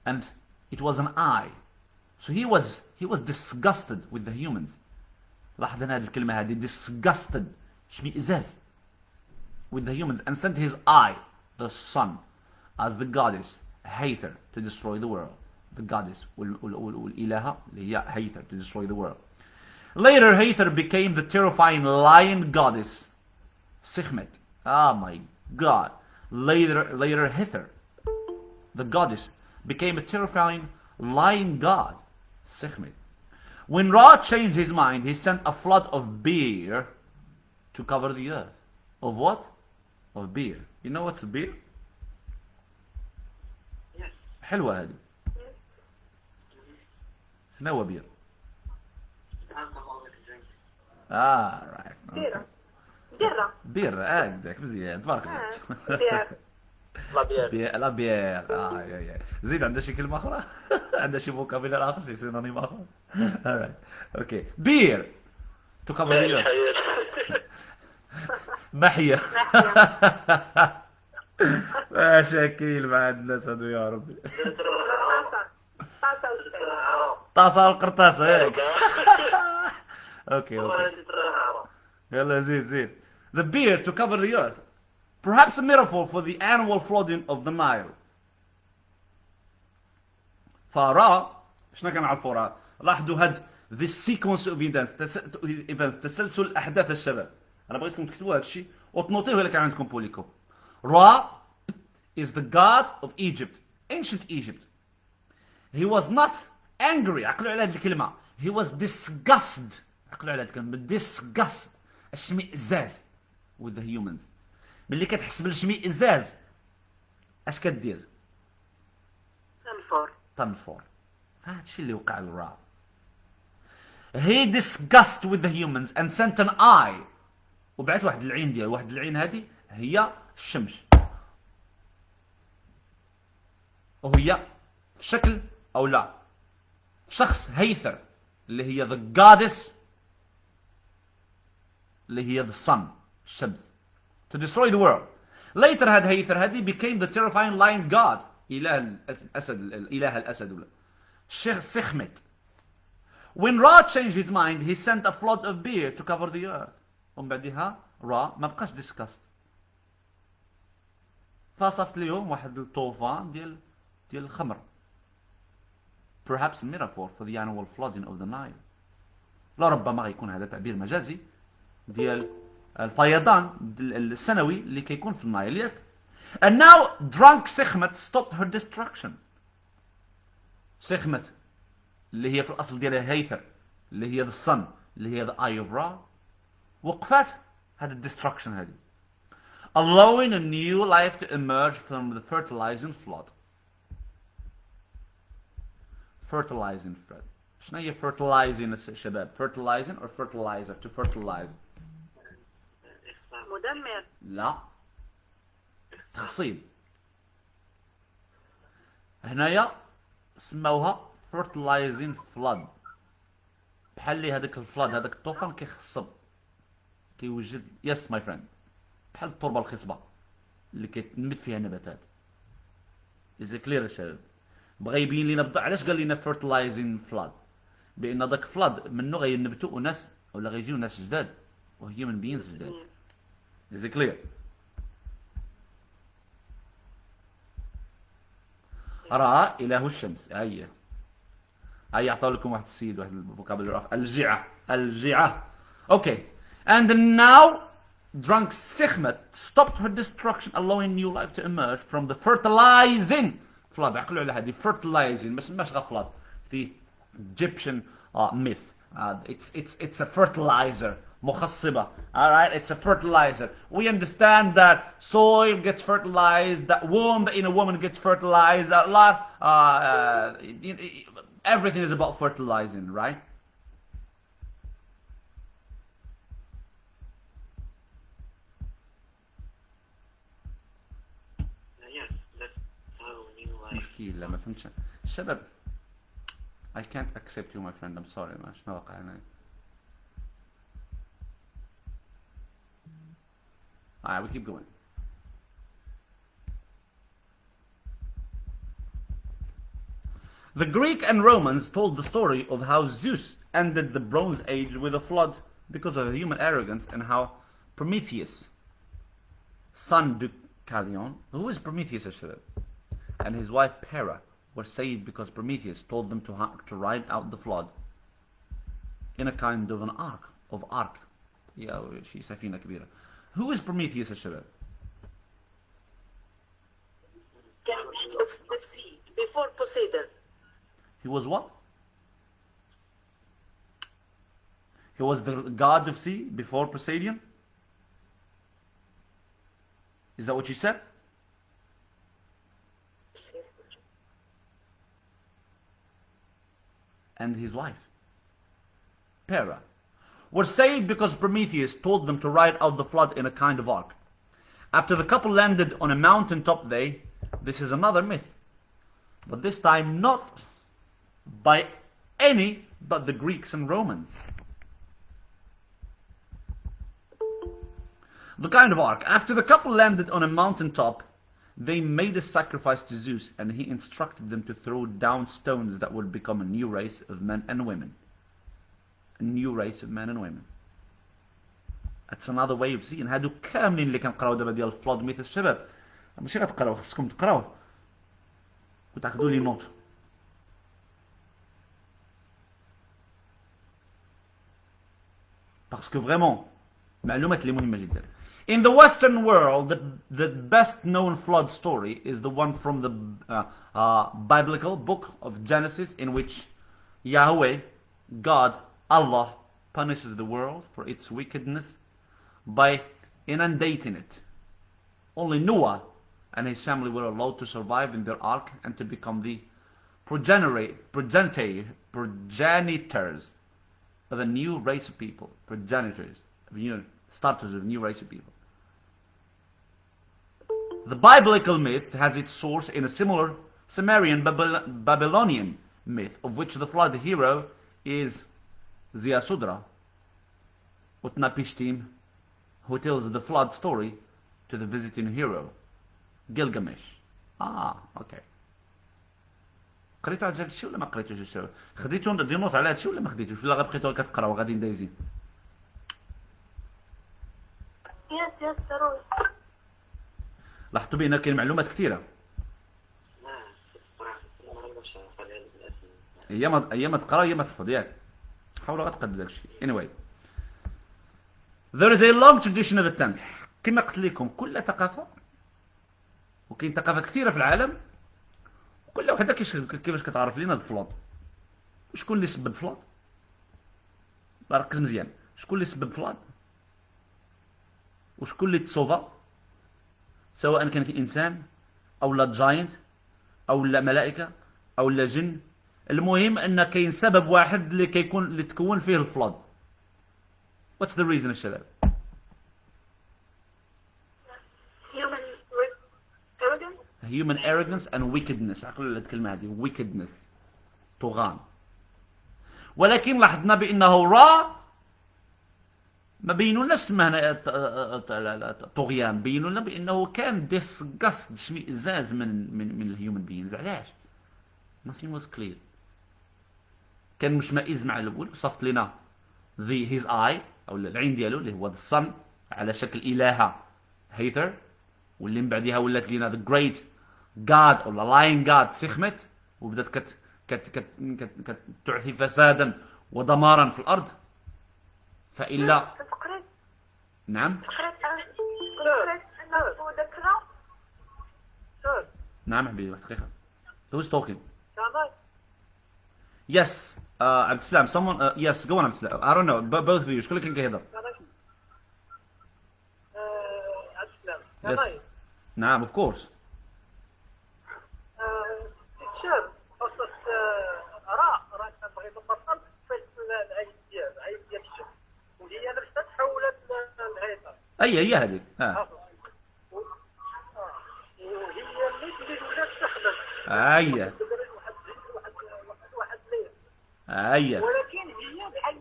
And it was an eye. So he was disgusted with the humans. لاحظ هذه الكلمة هذه, disgusted, اشمئزاز, with the humans, and sent his eye, the sun, as the goddess Hathor, to destroy the world. The goddess والإلهة اللي هي Hathor, to destroy the world. Later, Hathor became the terrifying lion goddess Sekhmet. Oh my god. Later Hathor, the goddess, became a terrifying lion god Sekhmet. When Ra changed his mind, he sent a flood of beer to cover the earth. Of what? Of beer. You know what's beer? Yes. حلوة هذه. Yes. شنو هو بير؟ Alcoholic drink. right. بيرة. بيرة. بير هكذاك مزيان تبارك الله. بير. لا بير. يا زيد عندها شي كلمة أخرى؟ عندها شي فوكابيلر آخر، شي سينونيم آخر؟ alright. Okay. Beer to cover the earth. محية. مشاكل مع الناس هادو يا ربي. طاسة وسكر. طاسة القرطاسة هيك. اوكي. يلا زيد. The beer to cover the earth. Perhaps a metaphor for the annual flooding of the Nile. فرا شنو كنعرفوا راه؟ لاحظوا هاد this sequence of events تسلسل احداث الشباب. انا بغيتكم تكتبوا هاد الشيء وتنوطيوه الا كان عندكم بوليكو. Ra is the god of Egypt, ancient Egypt. He was not angry. عقلوا على هاد الكلمة. He was disgusted. عقلوا على هاد الكلمة. disgust. اشمئزاز with the humans. ملي كتحس بالاشمئزاز اش كدير؟ تنفر. هاد الشيء اللي وقع للرا. He disgusted with the humans and sent an eye. وبعث واحد العين ديالو، واحد العين هذه هي الشمس. وهي في شكل او لا شخص هيثر اللي هي the goddess اللي هي the sun الشمس to destroy the world. Later هاد هيثر هذه became the terrifying lion god إله الأسد الإله الأسد ولا Sekhmet. When Ra changed his mind, he sent a flood of beer to cover the earth. ومن بعدها Ra ما بقاش disgust. فصفت لهم واحد الطوفان ديال الخمر. Perhaps a metaphor for the annual flooding of the Nile. لربما غيكون هذا تعبير مجازي ديال الفيضان السنوي اللي كيكون في النايل ياك. And now drunk Sekhmet stopped her destruction. Sekhmet اللي هي في الأصل ديالها هيثر اللي هي the sun اللي هي the eye of Ra وقفت هذا destruction هذه. Allowing a new life to emerge from the fertilizing flood. Fertilizing flood. شنو هي fertilizing الشباب؟ fertilizing or fertilizer to fertilize؟ مدمر. لا. تخصيب. هنايا سموها fertilizing flood. بحال اللي هذاك الفلاد هذاك الطوفان كيخصب كيوجد يس ماي فريند بحال التربه الخصبه اللي كتنبت فيها النباتات. از كلير الشباب. بغى يبين لينا علاش قال لنا fertilizing flood، بان داك فلاد منه غينبتوا ناس ولا غيجيو ناس جداد وهي من بينز جداد. از كلير. را إله الشمس. هيا أعطوا لكم واحد السيد واحد الفوكابولري آخر. الجعة. Okay. And now drunk Sekhmet stopped her destruction, allowing new life to emerge from the fertilizing flood. عقلوا على هذه fertilizing بس مش غفلات. The Egyptian myth. It's a fertilizer. مخصبة. Alright, it's a fertilizer. We understand that soil gets fertilized, that womb in a woman gets fertilized, a lot, everything is about fertilizing, right? Yes, that's how new life. مشكلة ما فهمتش. الشباب I can't accept you my friend, I'm sorry ما وقع أنا. Alright, we keep going. The Greek and Romans told the story of how Zeus ended the Bronze Age with a flood because of human arrogance, and how Prometheus, son Deucalion, who is Prometheus and his wife Hera were saved because Prometheus told them to ride out the flood in a kind of an ark. Yeah, شيء سفينة كبيرة. Who is Prometheus الشباب? Captain of the sea before Poseidon. He was what? He was the god of sea before Poseidon? Is that what you said? And his wife, Hera, were saved because Prometheus told them to ride out the flood in a kind of ark. After the couple landed on a mountaintop, this is another myth, but this time not by any but the Greeks and Romans. The kind of ark. After the couple landed on a mountaintop, they made a sacrifice to Zeus, and he instructed them to throw down stones that would become a new race of men and women. A new race of men and women. That's another way of seeing. هادو كاملين اللي كنقراو دابا ديال الفلود ميث الشباب ماشي غتقراو، خصكم تقراو وتاخذوا لي نوت. باسكو فريمون معلومات اللي مهمة جدا. In the Western world, the best known flood story is the one from the biblical book of Genesis, in which Yahweh, God, Allah, punishes the world for its wickedness by inundating it. Only Noah and his family were allowed to survive in their ark and to become the progenitors of a new race of people. Starters of a new race of people. The biblical myth has its source in a similar Sumerian Babylonian myth, of which the flood hero is Ziasudra, Utnapishtim, who tells the flood story to the visiting hero, Gilgamesh. Okay. قريتوا على هذا الشيء ولا ما قريتوش الشباب؟ خديتوا دي نوت على هذا الشيء ولا ما خديتوش؟ ولا غير بقيتوا كتقراو غاديين دايزين؟ Yes, ضروري. لاحظتوا بان كاين معلومات كثيره. لا صراحة ما نقدرش نعرف على الاسم. ايام تقرا ايام تحفظ ياك. حاول غتقد داك الشيء. Anyway. There is a long tradition of التمح. كما قلت لكم كل ثقافه وكاين ثقافات كثيره في العالم وكل وحده كيفاش كتعرف لينا الفلوط. شكون اللي سبب فلوط؟ ركز مزيان. شكون اللي سبب فلوط؟ وشكون اللي تصوفا؟ سواء كان انسان او لا جاينت او لا ملائكه او لا جن. المهم ان كاين سبب واحد اللي تكون فيه الفلود. What's the reason الشباب؟ Human arrogance and wickedness. عقلوا الكلمه هذه wickedness. طغان. ولكن لاحظنا بانه ما بينولناش معنى طغيان، بينوا لنا بانه كان disgust اشمئزاز من الهيومن بينز. علاش؟ nothing was clear. كان مشمئز مع الاول، صفت لنا his eye او العين ديالو اللي هو the sun على شكل الهه هيثر، واللي من بعدها ولات لنا the great God ولا lying God سخمت وبدات تعثي فسادا ودمارا في الأرض، فإلا نعم نعم حبيبي واحد دقيقة. Who's talking? Yes, عبد السلام. Someone yes, go on عبد السلام. I don't know. Both of you. شكون اللي كان كيهضر؟ عبد السلام. Yes. نعم of course. تيتشر خصص راه كان بغيت نبطل في العيد ديال الشمس، وهي نفسها تحولت للهيثم. هي هذيك. وهي اللي ولات تخدم. هي ولكن هي بحال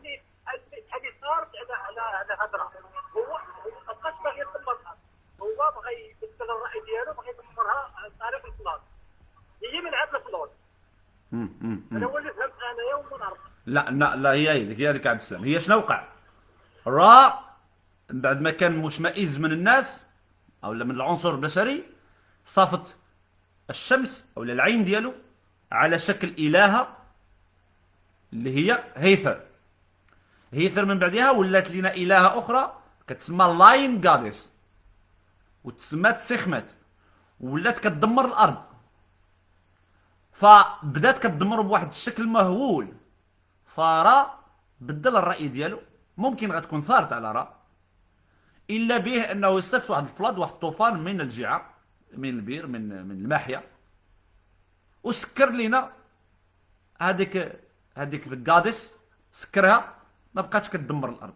اللي صارت على هضره. هو ما بقاش باغي يدمرها، هو بغى يبدل الراي ديالو، بغى يدمرها عن طريق الفلان. هي من عاد الفلان. انا هو اللي فهمت انايا وما نعرف. لا هي هذيك عبد السلام. هي شنو وقع؟ را بعد ما كان مشمئز من الناس او من العنصر البشري، صافت الشمس او العين ديالو على شكل الهه اللي هي هيثر. من بعدها ولات لنا الهه اخرى كتسمى لاين جاديس، وتسمات سخمت، ولات كتدمر الارض. فبدات كتدمر بواحد الشكل مهول. فرا بدل الراي ديالو، ممكن غتكون ثارت على را، الا به انه يصيفط واحد الفلاد، واحد الطوفان من الجعه، من البير، من الماحيه، وسكر لينا هذيك القادس، سكرها ما بقاتش كتدمر الارض.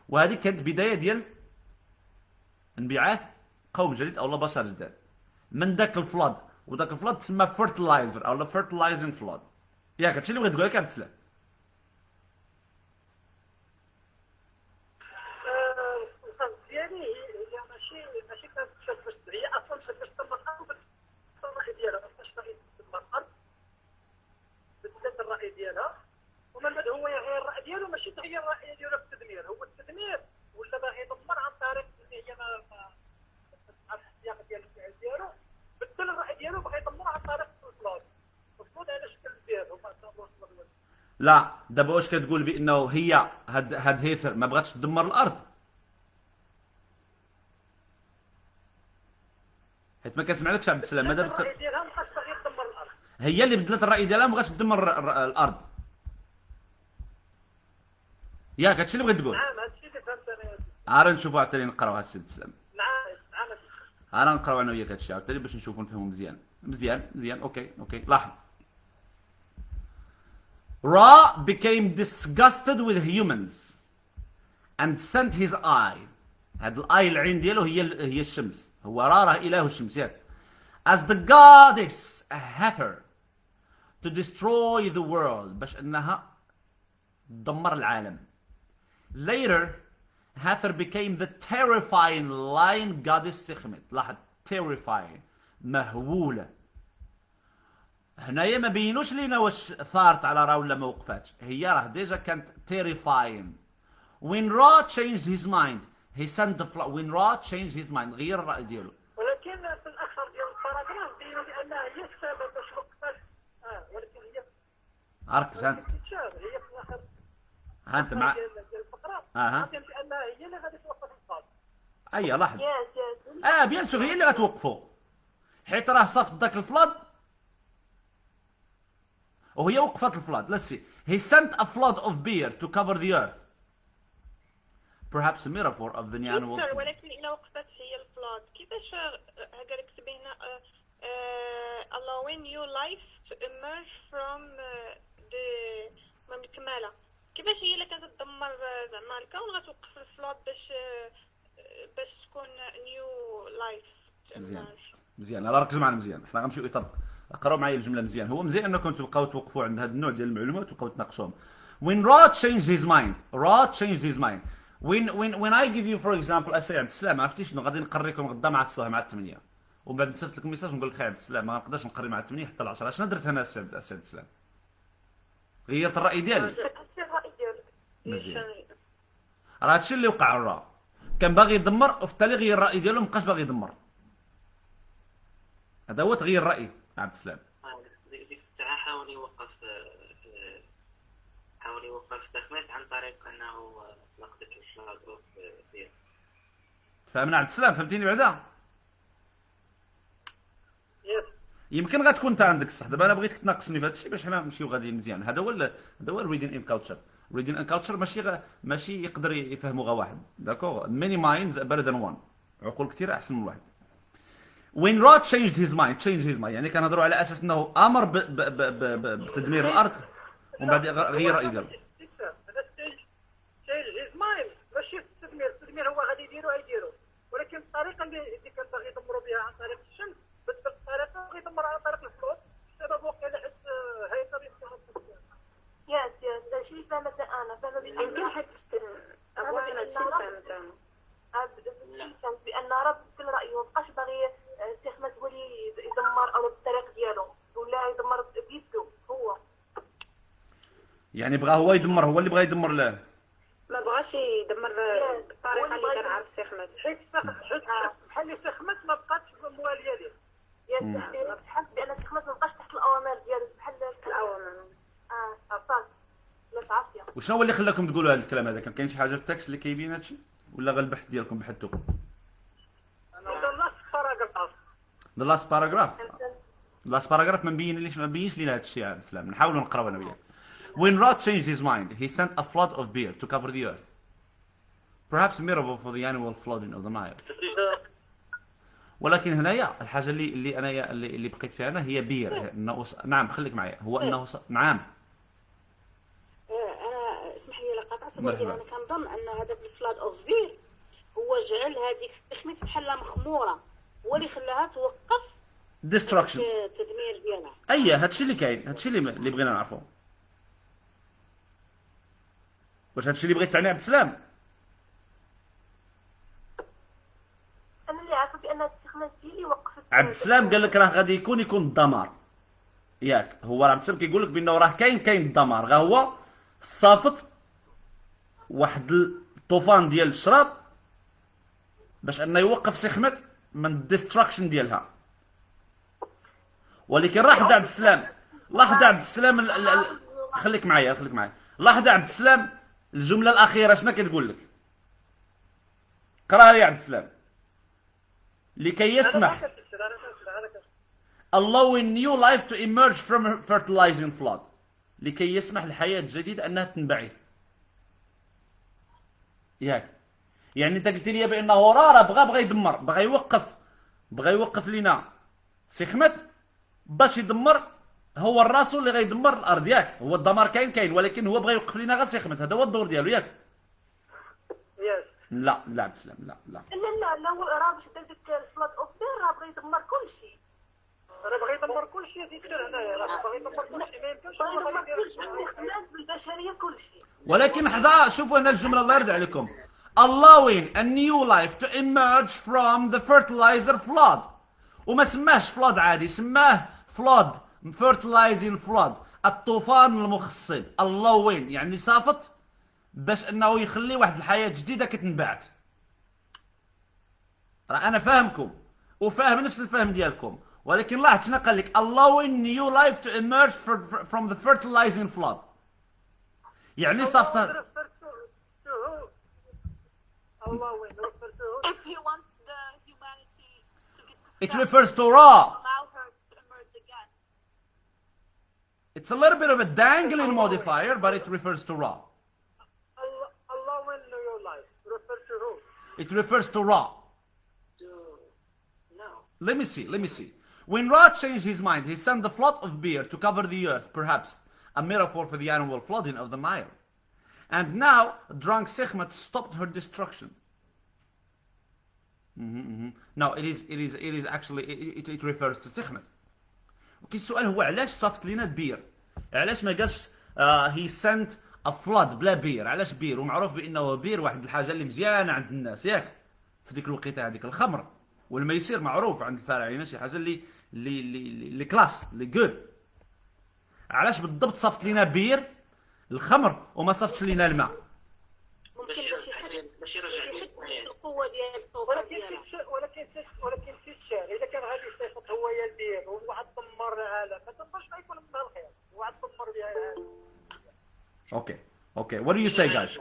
وهذه كانت بدايه ديال انبعاث قوم جديد او بشر جداد من ذاك الفلاد. وذاك الفلاد تسمى فيرتلايزر او فيرتلايزين فلاد. ياك هادشي اللي بغيت نقول لك عبد السلام. ديالي هي ماشي كانت باش هي اصلا باش تدمر الارض، الراي ديالها ما بقاش باغي تدمر الارض، بدلت الراي ديالها. ومن بعد هو يغير الراي ديالو، ماشي تغير الراي ديالو في التدمير، هو التدمير ولا باغي يدمر عن طريق اللي هي ما السياق ديال الفعل ديالو. بدل الراي ديالو بغى يدمر عن طريق الفلاد. الفلاد على شكل البير هما صابوا. لا دابا واش كتقول بانه هي هاد هيثر ما بغاتش تدمر الارض؟ حيت ما كنسمعلكش عبد السلام. مادام الراي ديالها ما بقاش باغي تدمر الارض، هي اللي بدلت الراي ديالها، ما بغاتش تدمر الارض. ياك هادشي اللي بغيت تقول. نعم هادشي اللي فهمت انا. عاد نشوفوا عاوتاني نقراو هاد السيد السلام. نعم انا نقراو انا وياك هادشي عاوتاني باش نشوفوا نفهموا مزيان. اوكي لاحظ. Ra became disgusted with humans and sent his eye. هاد الاي العين ديالو هي الشمس. هو راه اله الشمس ياك. As the goddess Hathor to destroy the world، باش انها تدمر العالم. Later Hathor became the terrifying lion goddess سخمت. لاحظ terrifying، مهولة. هنايا ما بينوش لينا واش ثارت على را ولا ما وقفاتش. هي راه ديجا كانت terrifying. When Ra changed his mind he sent the flood. When Ra changed his mind غير الرأي ديالو. ولكن في الاخر ديال الباراغراف بينوا بانها هي السبب باش وقفات. ولكن هي ركز انت. هي في الاخر انت مع ديال الفقره كانت بانها هي اللي غادي توقف الفاض. لاحظ. يس بيان سور هي اللي غتوقفو، حيت راه صافت داك الفلاد وهي وقفت الفلاد. Let's see. He sent a flood of beer to cover the earth. Perhaps a metaphor of the animal. ولكن إلا وقفت هي الفلاد كيفاش هكا كتب هنا allowing new life to emerge from the ما مكملة. كيفاش هي اللي كانت تدمر زعما الكون غتوقف الفلاد باش تكون new life to emerge. مزيان راه ركزوا معنا مزيان. حنا غنمشيو اطار، قراو معايا الجمله مزيان. هو مزيان انكم تبقاو توقفوا عند هذا النوع ديال المعلومات وتبقاو تناقشوهم. When Ra changed his mind. When I give you for example اسي عبد السلام، عرفتي شنو غادي نقريكم غدا مع الصباح مع 8، ومن بعد نصيفط لكم ميساج نقول لك عبد السلام ما نقدرش نقري مع 8 حتى ل 10. شنو درت انا السي عبد السلام؟ غيرت الراي ديالي. مزيان. راه هادشي اللي وقع. الرا كان باغي يدمر وفي التالي غير الراي ديالو، مابقاش باغي يدمر. هذا هو تغيير الرأي عبد السلام. ديك الساعة حاول يوقف سخمت عن طريق أنه لقطة الفلاغ أوف بير. فهمنا عبد السلام؟ فهمتيني بعدا؟ يس يمكن غتكون انت عندك الصح. دابا انا بغيتك تناقشني في هذا الشيء باش حنا نمشيو غاديين مزيان. هذا هو الريدين ان كالتشر. ريدين ان كالتشر ماشي يقدر يفهموا غير واحد. داكوغ ماني مايندز better than one. عقول كثيره احسن من واحد. وين رود changed his mind يعني كنهضروا على اساس انه امر بتدمير الارض ومن بعد غير رايه ديالو. هذا ستيج هيز مايند ماشي التدمير هو غادي يديرو ولكن الطريقه اللي كان باغي يدمروا بها عن طريق الشمس بدل الطريقه غادي يدمر عن طريق الفلوس بسبب وقيله حيت هاي طريقه. يس هادشي اللي فهمت انا فهمت يمكن حيت ابغينا هادشي اللي فهمت انا فهمت بان راه بدل رايه مابقاش باغي سي احمد هو اللي يدمر او بالطريق ديالو ولا يدمر بيدو هو يعني بغى هو يدمر، هو اللي بغى يدمر له. ما بغاش يدمر بالطريقه اللي كان عارف سي احمد حيت بحال اللي سخمت ما بقاتش مواليه ليه. يس بحال بان سي احمد ما بقاش تحت الاوامر ديالو بحال الاوامر عرفات لا تعافيه. وشنو هو اللي خلاكم تقولوا هذا الكلام هذا؟ كاين شي حاجه في التكست اللي كيبين هذا الشيء ولا غير البحث ديالكم بحثتوا؟ The last paragraph ما مبينش لينا هذا الشيء يا اسلام. نحاولوا نقراو انا وياك. When Rod changed his mind, he sent a flood of beer to cover the earth. Perhaps a miracle for the annual flooding of the Nile. ولكن هنايا الحاجه اللي انا اللي بقيت فيها انا هي بير. نعم خليك معايا. هو انه نعم. انا اسمح لي لقطعت ولكن انا كنظن ان هذاك الفلاد اوف بير هو جعل هذيك السخميت بحال مخموره، هو اللي خلاها توقف ديستراكشن التدمير ديالها. اييه هادشي اللي كاين، هادشي اللي بغينا نعرفو. واش هادشي اللي بغيت تعني عبد السلام؟ انا اللي عارفه بان السخمه هي اللي وقفت عبد السلام قال لك راه غادي يكون الدمار ياك. هو عبد السلام كيقول لك بانه راه كاين الدمار، غا هو صافط واحد الطوفان ديال الشراب باش انه يوقف سخمت من الديستراكشن ديالها. ولكن لاحظ عبد السلام خليك معايا لاحظ عبد السلام الجمله الاخيره شنو كتقول لك؟ قراها لي عبد السلام. لكي يسمح allowing new life to emerge from fertilizing flood. لكي يسمح للحياه الجديده انها تنبعث. ياك يعني انت قلت لي بانه راه بغى يدمر، بغى يوقف لينا سخمت باش يدمر. هو الراسو اللي غيدمر الارض ياك. هو الدمار كاين ولكن هو بغى يوقف لينا غير سخمت. هذا هو الدور ديالو ياك. لا عبد السلام لا لا هو راه باش دار ديك الفلاد اوف بير راه بغى يدمر كلشي. راه بغى يدمر كلشي يا دكتور هنايا. راه بغى يدمر كلشي ما يمكنش الناس بالبشريه كلشي. ولكن حدا شوفوا هنا الجمله الله يرضي عليكم. allowing a new life to emerge from the fertilizer flood. وما سماهش flood عادي، سماه flood fertilizing flood الطوفان المخصب. allowing يعني صافط باش انه يخلي واحد الحياه جديده كتنبعث. راه انا فاهمكم وفاهم نفس الفهم ديالكم، ولكن لاحظ شنو قال لك allowing new life to emerge from the fertilizing flood. يعني صافط If he wants the humanity to get it refers to Ra. allow her to emerge again. It's a little bit of a dangling modifier, but it refers to Ra. allowing your life refer to who? It refers to Ra. No. Let me see. When Ra changed his mind, he sent the flood of beer to cover the earth, perhaps a metaphor for the annual flooding of the Nile. And now, drunk Sekhmet stopped her destruction. No, it is actually it refers to Sekhmet. وكي السؤال هو علاش صافت لينا البير؟ علاش ما قالش he sent a flood بلا بير؟ علاش بير؟ ومعروف بانه بير واحد الحاجه اللي مزيانه عند الناس ياك في ديك الوقيته هذيك. الخمر والميسير معروف عند الفراعنه شي حاجه اللي كلاس اللي جود. علاش بالضبط صافت لينا بير الخمر وما صافتش لينا الماء؟ ممكن باش يحد القوه ديال الطوفان ديالها. ولكن في الشعر اذا كان غادي يصيفط هو يا البير وواحد دمر العالم ما تنظنش غيكون منها الخير، واحد دمر بها العالم. Okay, what do you say, guys?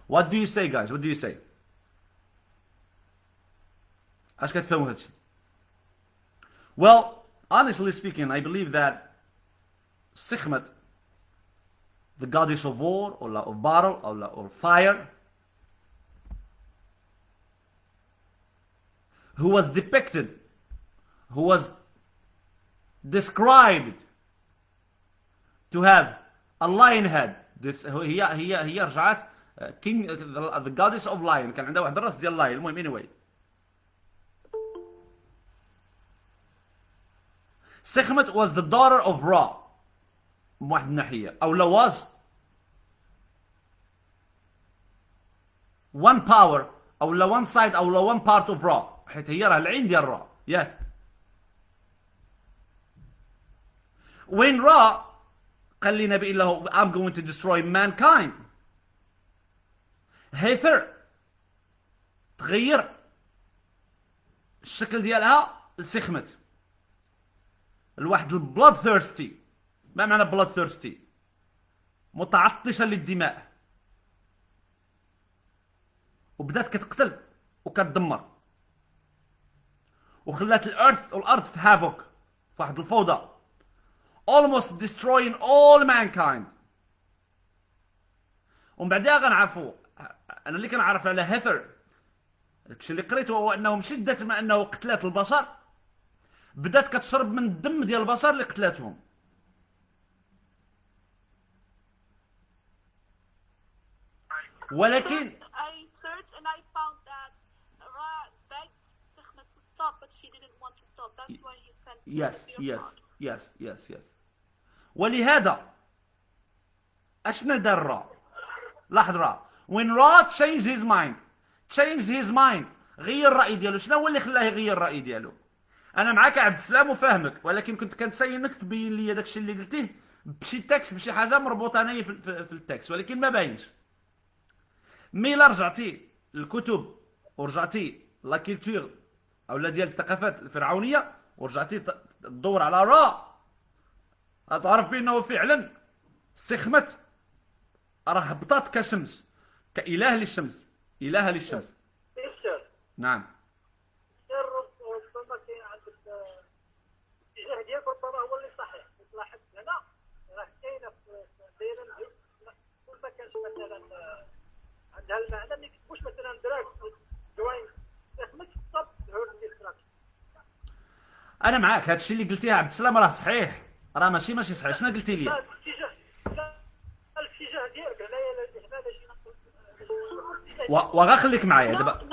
What do you say, guys? What do you say? اش كتفهموا هادشي؟ Well, honestly speaking, I believe that Sekhmet, the goddess of war or of battle or fire, who was depicted, who was described to have a lion head. This هي رجعت king, the goddess of lion. كان عندها واحد الراس ديال lion. المهم anyway. Sekhmet was the daughter of Ra. من واحد الناحية أو لو was one power أو لا one side أو لا one part of Ra، حيت هي راه العين ديال Ra. ياك when Ra قال لنا بأنه I'm going to destroy mankind، هيثر تغير الشكل ديالها لسخمت، الواحد البلاد ثيرستي. ما معنى بلاد ثيرستي؟ متعطشة للدماء، وبدات كتقتل وكتدمر، وخلات الارض في هافوك، في واحد الفوضى، almost destroying all mankind. ومن بعدها غنعرفوا، انا اللي كنعرف على هيثر داكشي اللي قريته هو انه من شدة ما انه قتلات البشر بدات كتشرب من الدم ديال البشر اللي قتلاتهم. ولكن I searched and I found that Ra begged Sekhmet to stop, but she didn't want to stop. That's why he sent yes. ولهذا اشنا دار را؟ لاحظ را when Ra changed his mind غير الرأي ديالو. شنو هو اللي خلاه يغير الرأي ديالو؟ انا معاك عبد السلام وفاهمك، ولكن كنت كنتسينك تبين لي داكشي اللي قلتيه بشي تكست، بشي حاجه مربوطه انايا في التكست، ولكن ما باينش. مي لا رجعتي للكتب ورجعتي لا كولتور اولا ديال الثقافات الفرعونيه ورجعتي تدور على را، غتعرف بانه فعلا سخمت راه هبطت كشمس، كاله للشمس، الهه للشمس. نعم. ربما كاين عندك الاتجاه ديالك ربما هو اللي صحيح. لاحظ هنا راه كاينه دايره كل ما كانش مثلا عندها المعنى ما يكتبوش مثلا دراج جوين تخمت ستوب هيرد ديستراكشن. انا معاك، هادشي اللي قلتيه عبد السلام راه صحيح، راه ماشي صحيح. شنو قلتي لي؟ الاتجاه ديالك هنايا هنا جينا وغا خليك معايا دابا.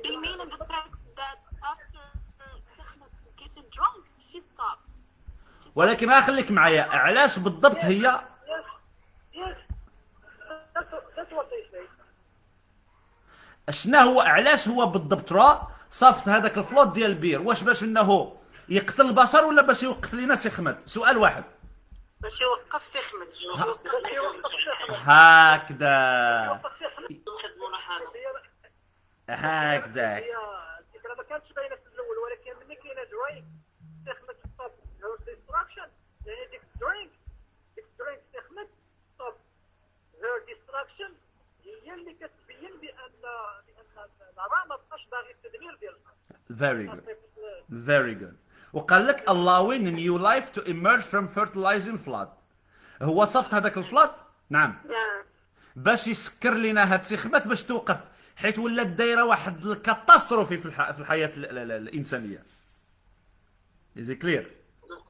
they mean in the text that after Sekhmet getting drunk she stopped. ولكن غا خليك معايا، علاش بالضبط هي شنو هو علاش هو بالضبط راه صافت هذاك الفلوت ديال البير؟ واش باش انه يقتل البشر ولا باش يوقف لينا سخمت؟ سؤال واحد. باش يوقف سخمت. هكذا هي الفكره ما كانتش باينه في الاول، ولكن ملي كاينه درينك سخمت ستوب هير ديستراكشن، يعني ديك درينك سخمت ستوب هير ديستراكشن هي اللي كتبين بان العرا ما بقاش باغي التدمير ديال الارض. very good. وقال لك allowing new life to emerge from fertilizing flood. هو صفت هذاك الفلاد. نعم. باش يسكر لنا هاد سخمت باش توقف، حيت ولات دايره واحد الكاتاستروفي في الحياه الانسانيه. Is it clear؟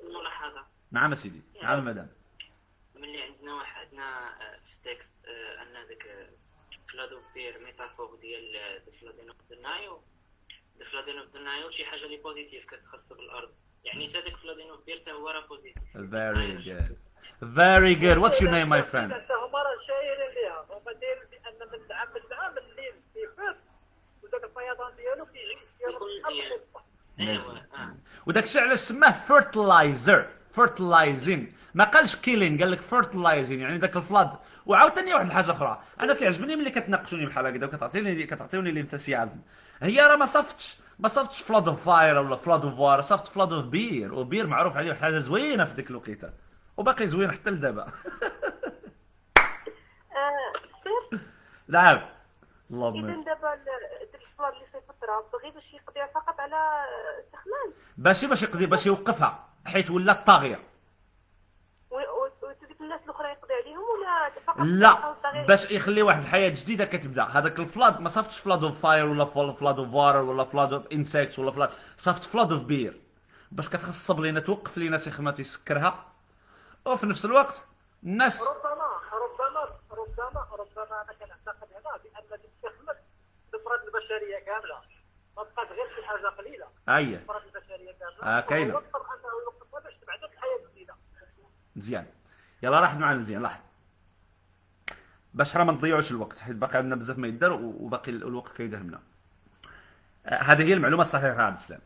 ملاحظه. نعم سيدي. نعم مدام. ملي عندنا في التكست ان ذاك فلاد اوف بير ميتافور ديال ذا فلادين اوف ذا نايل، ذا فلادين اوف ذا نايل شي حاجه لي بوزيتيف كتخص بالارض، يعني حتى ذاك فلادين اوف بير هو راه بوزيتيف. Very good. What's your name, my friend? هما راه شايرين ليها، هما دايرين بان من عام الليل كيفاش وداك الفيضان ديالو كيجي ايوا وداك الشيء علاش سماه fertilizer fertilizing ما قالش كيلين، قال لك فيرتلايزين، يعني ذاك الفلاد. وعاوتاني واحد الحاجه اخرى، انا كيعجبني ملي كتناقشوني بحال هكذا وكتعطيوني الانثوسيازم. هي راه ما صفتش فلاد اوف فاير ولا فلاد اوف وار، صفت فلاد اوف بير، وبير معروف عليه حاجه زوينه في ديك الوقيته، وباقي زوين حتى لدابا. سير نعم. اللهم اذا دابا ديك الفلاد اللي صيفطها بغي باش يقضيها فقط على سخمان، باش يقضي، باش يوقفها حيت ولات طاغيه. وديك الناس الاخرى يقضي عليهم ولا فقط لا، باش يخلي واحد الحياه جديده كتبدا. هذاك الفلاد ما صافتش فلاد اوف فاير ولا فلاد اوف واتر ولا فلاد اوف انسكتس ولا فلاد، صافت فلاد اوف بير، باش كتخصب لينا، توقف لينا سخمات يسكرها، وفي نفس الوقت الناس. ربما انا كنعتقد هنا بان السخمه تفرض البشريه كامله، ما بقاش غير شي حاجه قليله. اييه تفرض البشريه كامله. كاينه. ويضطر انه يوقفها باش تبعث الحياه الجديده. مزيان. يلا راح معنا مزيان، لاحظ باش حنا ما نضيعوش الوقت، حيت باقي عندنا بزاف ما يدار وباقي الوقت كيدهمنا. هذه هي المعلومه الصحيحه عن الاسلام.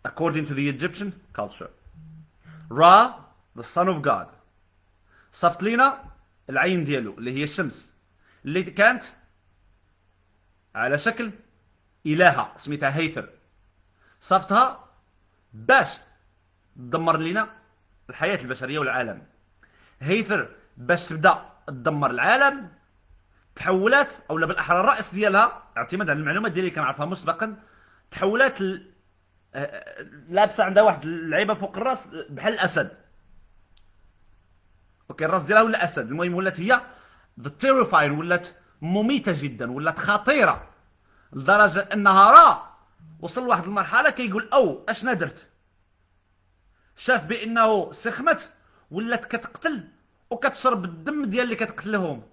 According to the Egyptian culture, Ra, the son of God, صفت لينا العين ديالو اللي هي الشمس، اللي كانت على شكل إلهة سميتها هيثر، صفتها باش تدمر لينا الحياة البشرية والعالم. هيثر باش تبدا تدمر العالم تحولات، اولا بالاحرى الراس ديالها اعتمادا على المعلومات ديالي كنعرفها مسبقا، تحولات لابسه عندها واحد اللعيبه فوق الراس بحال الاسد. اوكي، الراس ديالها ولا اسد، المهم ولات هي ذا تيريفاين، ولات مميته جدا، ولات خطيره لدرجه انها راه وصل لواحد المرحله كيقول او اش درت، شاف بانه سخمت ولات كتقتل وكتشرب الدم ديال اللي كتقتلهم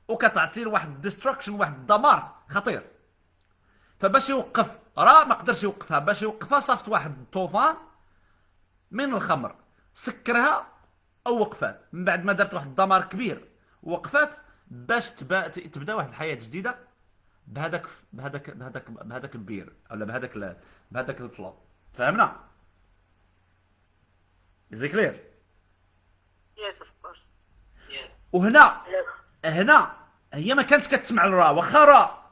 وكتعطي واحد الديستركشن، واحد الدمار خطير. فباش يوقف راه ما قدرش يوقفها، باش يوقفها صافت واحد الطوفان من الخمر سكرها او وقفات، من بعد ما دارت واحد الدمار كبير وقفات باش تبدا واحد الحياه جديده بهذاك البير ولا بهذاك الفلوت. فهمنا؟ Is it clear؟ Yes of course. وهنا هي ما كانتش كتسمع لرا، واخا راه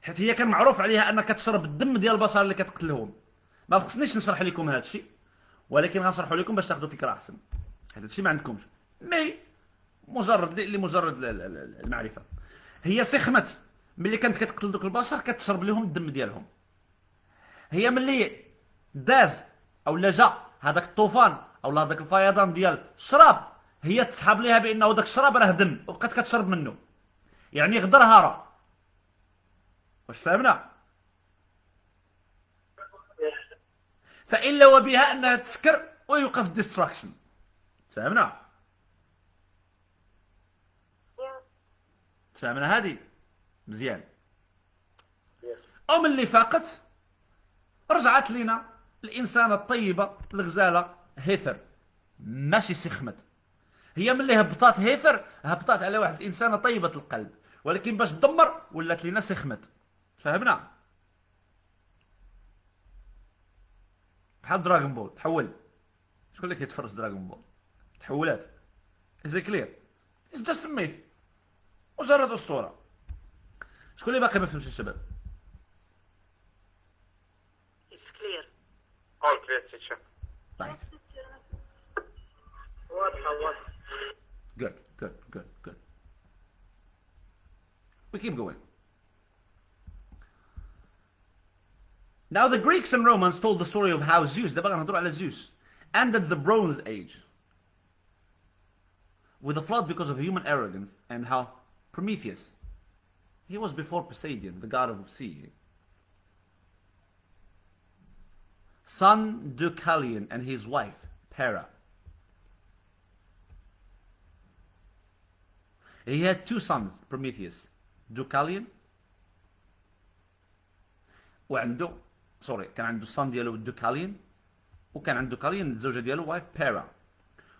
حيت هي كان معروف عليها انها كتشرب الدم ديال البشر اللي كتقتلهم. ما خصنيش نشرح لكم هذا الشيء، ولكن غنشرحه لكم باش تاخذوا فكره احسن، حيت هذا الشيء ما عندكمش، مي مجرد المعرفه. هي سخمت ملي كانت كتقتل دوك البشر كتشرب لهم الدم ديالهم. هي ملي داز او جا هذاك الطوفان او هذاك الفيضان ديال الشراب، هي تسحب ليها بانه داك الشراب راه دم وبقات كتشرب منه، يعني غدرها راه. واش فهمنا؟ فإلا وبها انها تسكر ويوقف الديستراكشن. فهمنا؟ فهمنا هذه مزيان. او من اللي فاقت رجعت لينا الانسانه الطيبه الغزاله هيثر، ماشي سخمت. هي ملي هبطات هيثر هبطات على واحد الانسانه طيبه القلب، ولكن باش تدمر ولات لينا سخمت. فهمنا؟ بحال دراغون بول تحول. شكون اللي كيتفرج دراغون بول؟ تحولات. از كلير؟ از جاست ميث، مجرد اسطوره. شكون اللي باقي ما فهمش الشباب؟ It's clear. All clear, teacher. Nice. واضحه. Good. We keep going. Now the Greeks and Romans told the story of how Zeus, دابا غنهضروا على Zeus, ended the Bronze Age with a flood because of human arrogance, and how Prometheus, he was before Poseidon, the god of the sea, son Deucalion and his wife Hera. He had two sons, Prometheus, Deucalion, وعنده كان عنده الصن ديالو Deucalion، وكان عنده Deucalion الزوجة ديالو wife Hera.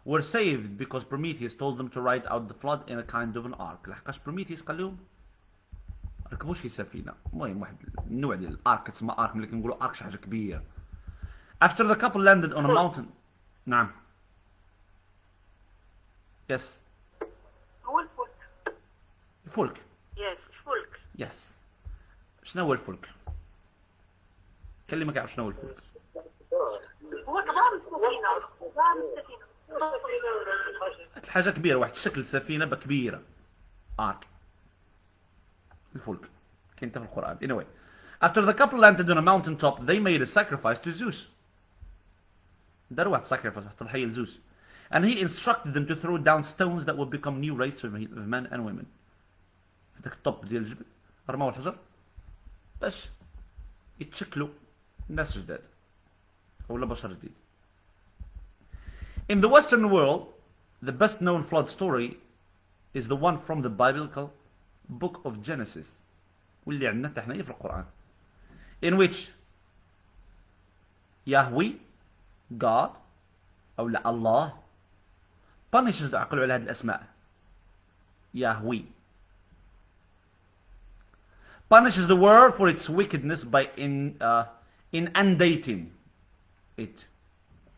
Were saved because Prometheus told them to ride out the flood in a kind of an ark. لحقاش Prometheus قال لهم ركبوا شي سفينة، المهم واحد النوع ديال الارك كتسمى ارك، ملي كنقولوا ارك شي حاجة كبيرة. After the couple landed on a mountain. نعم. Yes. هو الفلك. الفلك. يس الفلك. Yes. شنو هو الفلك؟ كلمك يعرف شنو هو الفلك. هو كبار السفينة. كبار السفينة. حاجة كبيرة، واحد شكل سفينة كبيرة. آرك. الفلك. كاين في القرآن. Anyway. After the couple landed on a mountain top, they made a sacrifice to Zeus. داروا واحد sacrifice، واحد تضحية لزوس. And he instructed them to throw down stones that would become new race of men and women. في ذاك الطب ديال الجبل رماو الحجر باش يتشكلوا ناس جداد ولا بشر جديد. In the Western world, the best known flood story is the one from the biblical book of Genesis, واللي عندنا حتى حنايا في القرآن, in which Yahweh, God, أو لا الله, punishes, عقلوا على هذه الأسماء, Yahweh punishes the world for its wickedness by inundating it.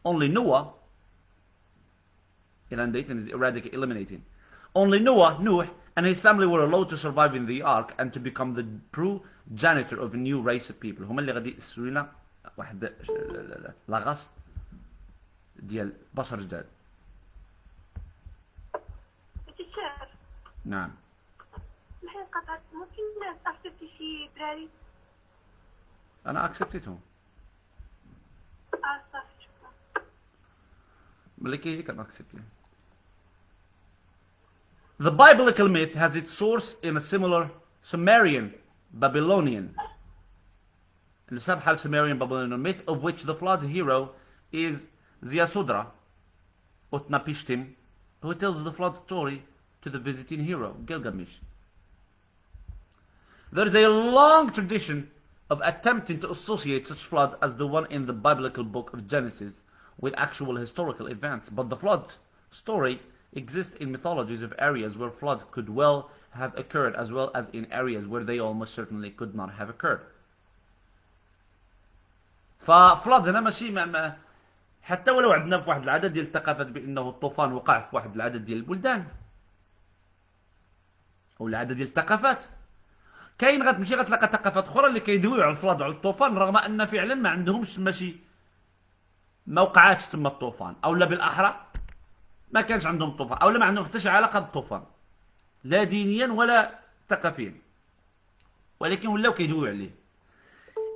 Only Noah, inundating is eradicating, eliminating. Only Noah, and his family were allowed to survive in the ark and to become the progenitor of a new race of people. هما اللي غادي يسوي لنا واحد لاغاس ديال بشر جداد. نعم. الحين قطعت ممكن أكسبتي شي دراري؟ أنا أكسبتيتهم. صافي شكرا. ملي كيجيك أنا أكسبتي. The biblical myth has its source in a similar Sumerian Babylonian. In the subhal Sumerian Babylonian myth, of which the flood hero is Ziasudra Utnapishtim, who tells the flood story to the visiting hero Gilgamesh. There is a long tradition of attempting to associate such flood as the one in the biblical book of Genesis with actual historical events, but the flood story exists in mythologies of areas where flood could well have occurred, as well as in areas where they almost certainly could not have occurred. ففلاد هنا ماشي حتى ولو عندنا في واحد العدد ديال الثقافات بانه الطوفان وقع في واحد العدد ديال البلدان او العدد ديال الثقافات، كاين غتمشي غتلقى ثقافات اخرى اللي كيدويو على الفلاد وعلى الطوفان رغم ان فعلا ما عندهمش ماشي ما وقعاتش تما الطوفان، او لا بالاحرى ما كانش عندهم طوفان، او لا ما عندهم حتى شي علاقه بالطوفان لا دينيا ولا ثقافيا، ولكن ولاو كيدويو عليه.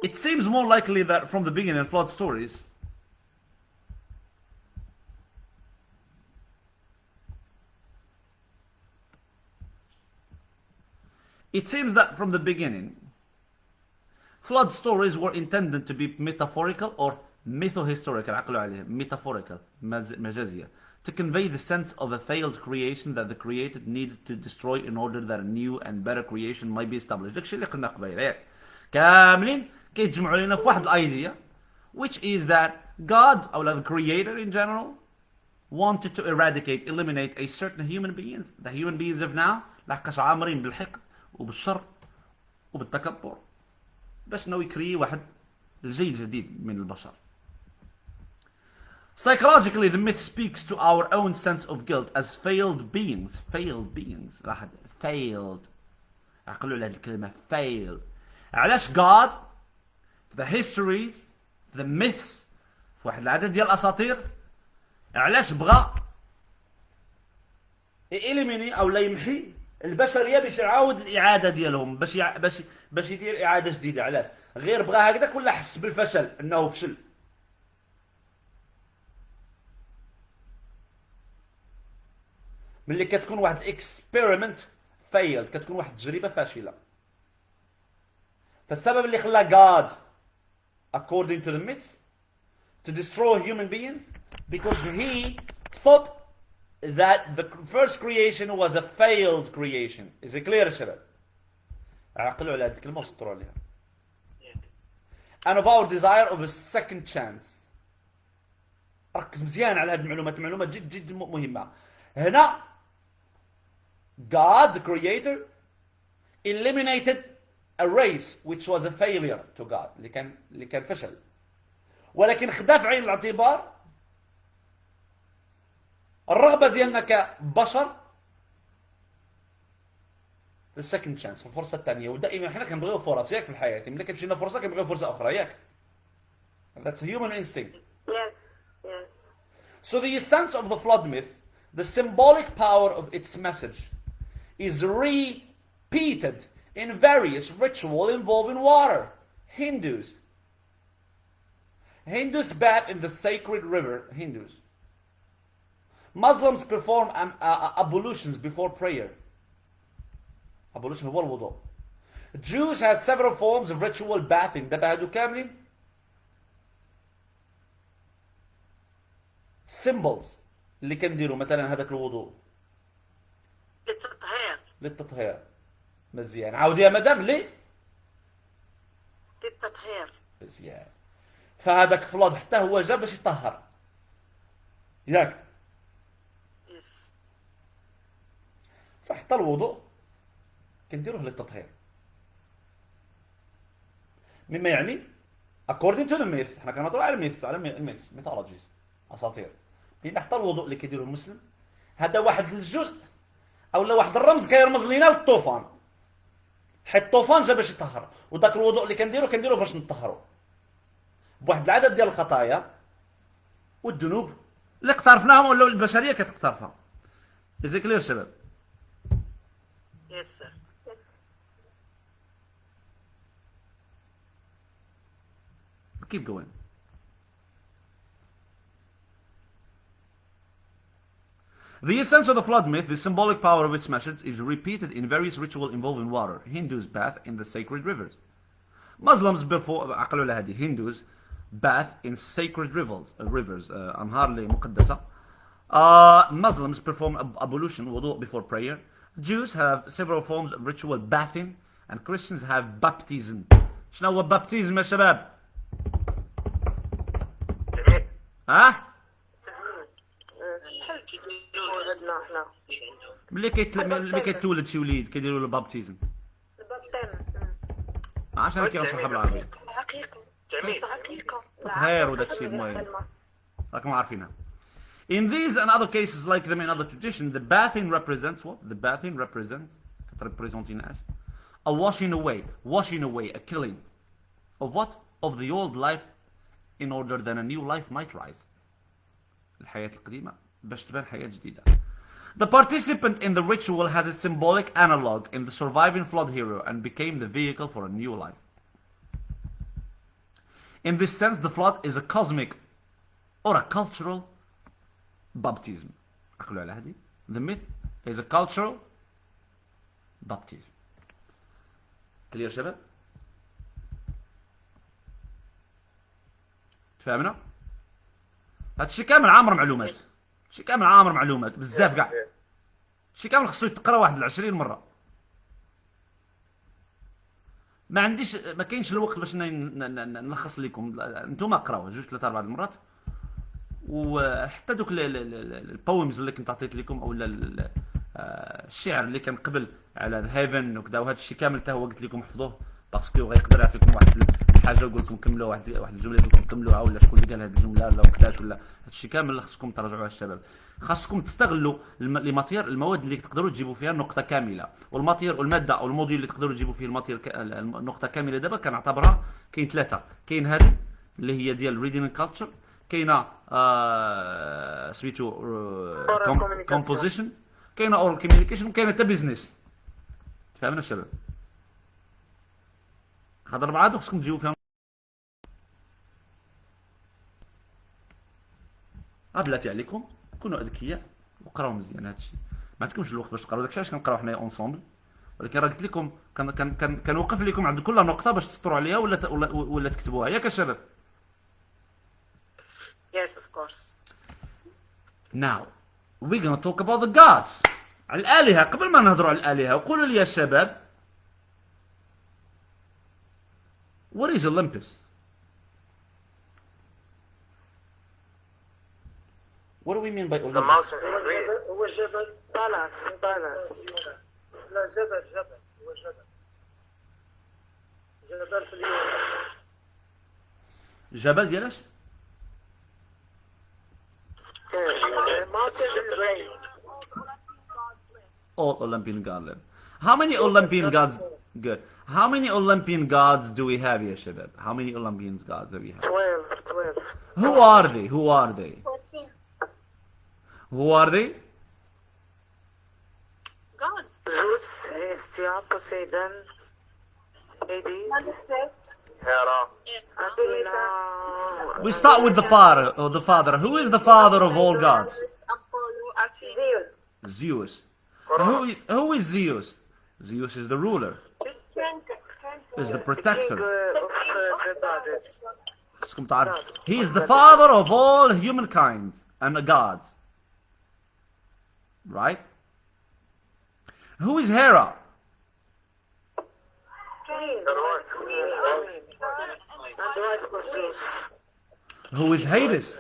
It seems more likely that from the beginning flood stories flood stories were intended to be metaphorical or mytho-historical, عقلوا عليها, metaphorical, مجازية, to convey the sense of a failed creation that the created needed to destroy in order that a new and better creation might be established. داكشي اللي قلنا قبيله كاملين كيتجمعوا لنا في واحد الايديا which is that God or the creator in general wanted to eliminate a certain human beings, the human beings of now, لحقاش عامرين بالحقد وبالشر وبالتكبر باش انه يكري واحد الجيل جديد من البشر. Psychologically, the myth speaks to our own sense of guilt as failed beings. راح failed. عقلوا على هذه الكلمة failed. علاش God the histories the myths في واحد العدد ديال الاساطير علاش بغى يإليميني او لا يمحي البشريه باش يعاود الاعاده ديالهم باش يدير اعاده جديده. علاش غير بغى هكذاك ولا حس بالفشل انه فشل؟ ملي كتكون واحد اكسبيرمنت فايل كتكون واحد التجربه فاشله. فالسبب اللي خلى God according to the myth to destroy human beings because he thought that the first creation was a failed creation. Is it clear يا شباب؟ عقلوا على هذه الكلمه وسطروا عليها. And of our desire of a second chance. ركز مزيان على هذه المعلومات، معلومات جد جد مهمه. هنا God the creator eliminated a race which was a failure to God اللي كان فشل، ولكن خدا في عين الاعتبار الرغبة ديالنا كبشر السكند شانس، الفرصة الثانية. ودائما حنا كنبغيو فرص ياك في الحياة، ملي كتجينا فرصة كنبغيو فرصة أخرى ياك. That's a human instinct. Yes, yes. So the essence of the flood myth, the symbolic power of its message, is repeated in various rituals involving water. Hindus bathe in the sacred river. Muslims perform ablutions before prayer. Ablution هو الوضوء. Jews have several forms of ritual bathing. دابا هادو كاملين symbols اللي كنديروا مثلا هذاك الوضوء للتطهير. مزيان، عاودي يا مدام. ليه؟ للتطهير. مزيان. فهذاك فلاد حتى هو جا باش يطهر ياك. فحتى الوضوء كنديروه للتطهير، مما يعني according to the myth. حنا كنهضروا على الميث، على mythologies، اساطير. بين حتى الوضوء اللي كيديروه المسلم هذا واحد الجزء او لا واحد الرمز كيرمز لينا للطوفان، حيت الطوفان جا باش يطهر، وداك الوضوء اللي كنديرو باش نطهروا بواحد العدد ديال الخطايا والذنوب اللي اقترفناهم ولا البشريه كتقترفها. ازيك ليه شباب؟ Yes, sir. Yes. Keep going. The essence of the flood myth, the symbolic power of its message, is repeated in various rituals involving water. Hindus bath in the sacred rivers. Muslims Hindus bath in sacred rivers. أنهار مقدسة. Muslims perform ablution wudu before prayer. Jews have several forms of ritual bathing, and Christians have baptism. شنو هو baptism يا شباب؟ ها؟ ملي كيتولد شي وليد كيديروا له بابتيزم. عشان كيشرحها بالعربية. تطهير وداك الشيء المهم. راكم عارفينها. In these and other cases like them in other traditions, the bathing represents what? The bathing represents a washing away, a killing of what? Of the old life in order that a new life might rise. الحياة القديمة باش تبان حياة جديدة. The participant in the ritual has a symbolic analog in the surviving flood hero and became the vehicle for a new life. In this sense, the flood is a cosmic or a cultural baptism. The myth is a cultural baptism. كلير شباب؟ تفهمنا؟ هادشي كامل عامر معلومات، بزاف كاع. هادشي كامل خصو يتقرا واحد 20 مرة. ما كاينش الوقت باش نلخص لكم. نتوما قراوه 2 3 4 مرات، وحتى دوك البويمز اللي كنت عطيت لكم او الشعر اللي كان قبل على الهيفن وكذا، وهذا الشيء كامل حتى هو قلت لكم حفظوه باسكو غيقدر يعطيكم واحد الحاجه ويقول لكم كملوا واحد الجمله يقول لكم كملوها، ولا شكون اللي قال هذه الجمله ولا وقتاش، ولا هذا الشيء كامل خصكم تراجعوها الشباب. خاصكم تستغلوا المواد اللي تقدروا تجيبوا فيها النقطه كامله، والماده او الموديل اللي تقدروا تجيبوا فيه النقطه كامله. دابا كنعتبرها كاين 3، كاين هذه اللي هي ديال ريدين اند كالتشر، كاينه سميتو كومبوزيشن، كاينه اورال كوميونيكيشن، كاينه حتى بيزنس. تفهمنا الشباب؟ هاد 4 خصكم تجيو فيهم. بلاتي عليكم كونوا اذكياء وقراو مزيان. هادشي ما عندكمش الوقت باش تقراو، داكشي علاش كنقراو حنايا اونصومبل، ولكن راه قلت لكم كنوقف لكم عند كل نقطه باش تسطروا عليها ولا تكتبوها ياك الشباب. Yes, of course. Now we're gonna talk about the gods. على الآلهة. قبل ما نهضروا على الآلهة قولوا لي يا شباب، what is Olympus? What do we mean by Olympus? هو جبل Balance. لا جبل هو جبل في اليوم. جبل ديالاش؟ mountain rain. All Olympian gods live. How many Olympian gods? Good. How many Olympian gods do we have, ya shabab? How many Olympian gods do we have? 12. Who are they? Who are they? Who are they? God. Zeus, Hestia, Poseidon, Hades, Hera. Athena. We start with the father. Who is the father of all gods? Zeus. Zeus. Who is Zeus? Zeus is the ruler. Is the protector. Of the goddess. He is the father of all humankind and the gods. Right? Who is Hera? Who is Hades?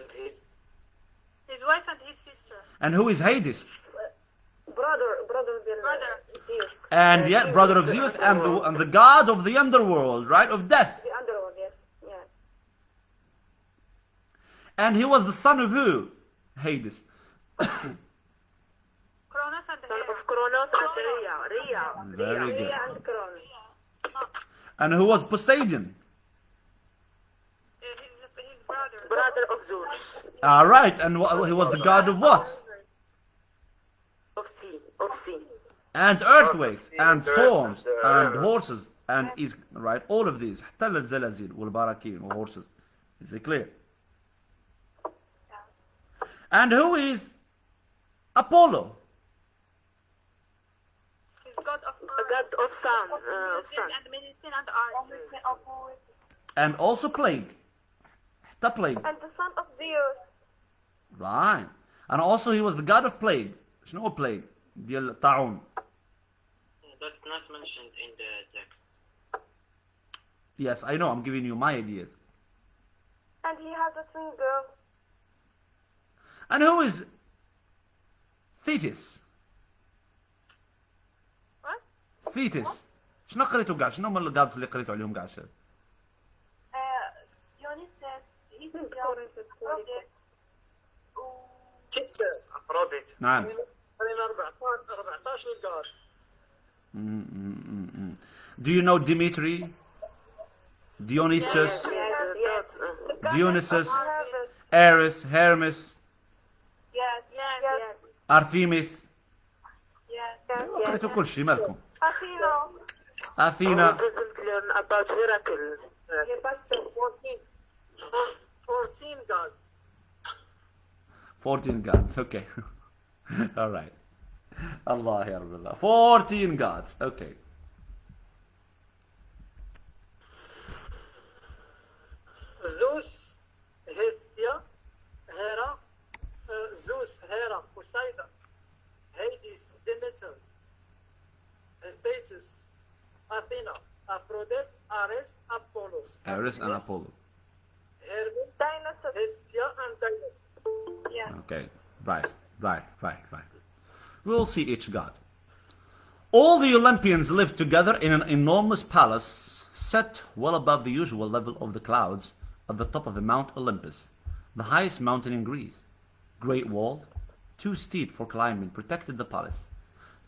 His wife and his sister. And who is Hades? Brother Brother. Zeus. And yet, brother of Zeus and the god of the underworld, right? Of death. The underworld, yes. And he was the son of who? Hades. Cronus and Son Hera. of Kronos and Rhea. Very good. Rhea and Cronus. And who was Poseidon? His brother. Brother of Zeus. Right. And he was the god of what? Of sea. And earthquakes and storms and horses and is right. All of these. حتى الزلازل والبراكين horses. Is it clear? And who is Apollo? He's god of A god of sun. and medicine and art. And also plague. حتى plague. And the son of Zeus. Right. And also he was the god of plague. شنو هو plague؟ ديال الطاعون. That's not mentioned in the text. Yes, I know. I'm giving you my ideas. And he has a twin girl. And who is Thetis? What? Thetis. شنو قريتوا كاع؟ شنو هما الجادز اللي قريتوا عليهم كاع الشباب؟ Dionysus. He's a god. أفروديت. نعم. علينا 14 قاش. Do you know Dimitri? Dionysus? Yes. Dionysus? Eris? Hermes? Yes. Artemis? Yes. قريتوا كل شيء مالكم؟ Athena. Athena? We didn't learn about miracle. He passed 14 قاش. 14 gods. Okay. All right. Allah ya Rabbi. 14 gods. Okay. زوس هيستيا هيرا زوس هيرا بوسايدون هيديس ديمتر ثيتس أثينا أفروديت أريس أبولو Eris and Apollo. هيرمس Dionysus. هيستيا and Dionysus. Yeah. Okay. Right. We'll see each god. All the Olympians lived together in an enormous palace set well above the usual level of the clouds at the top of the Mount Olympus, the highest mountain in Greece. Great wall, too steep for climbing, protected the palace.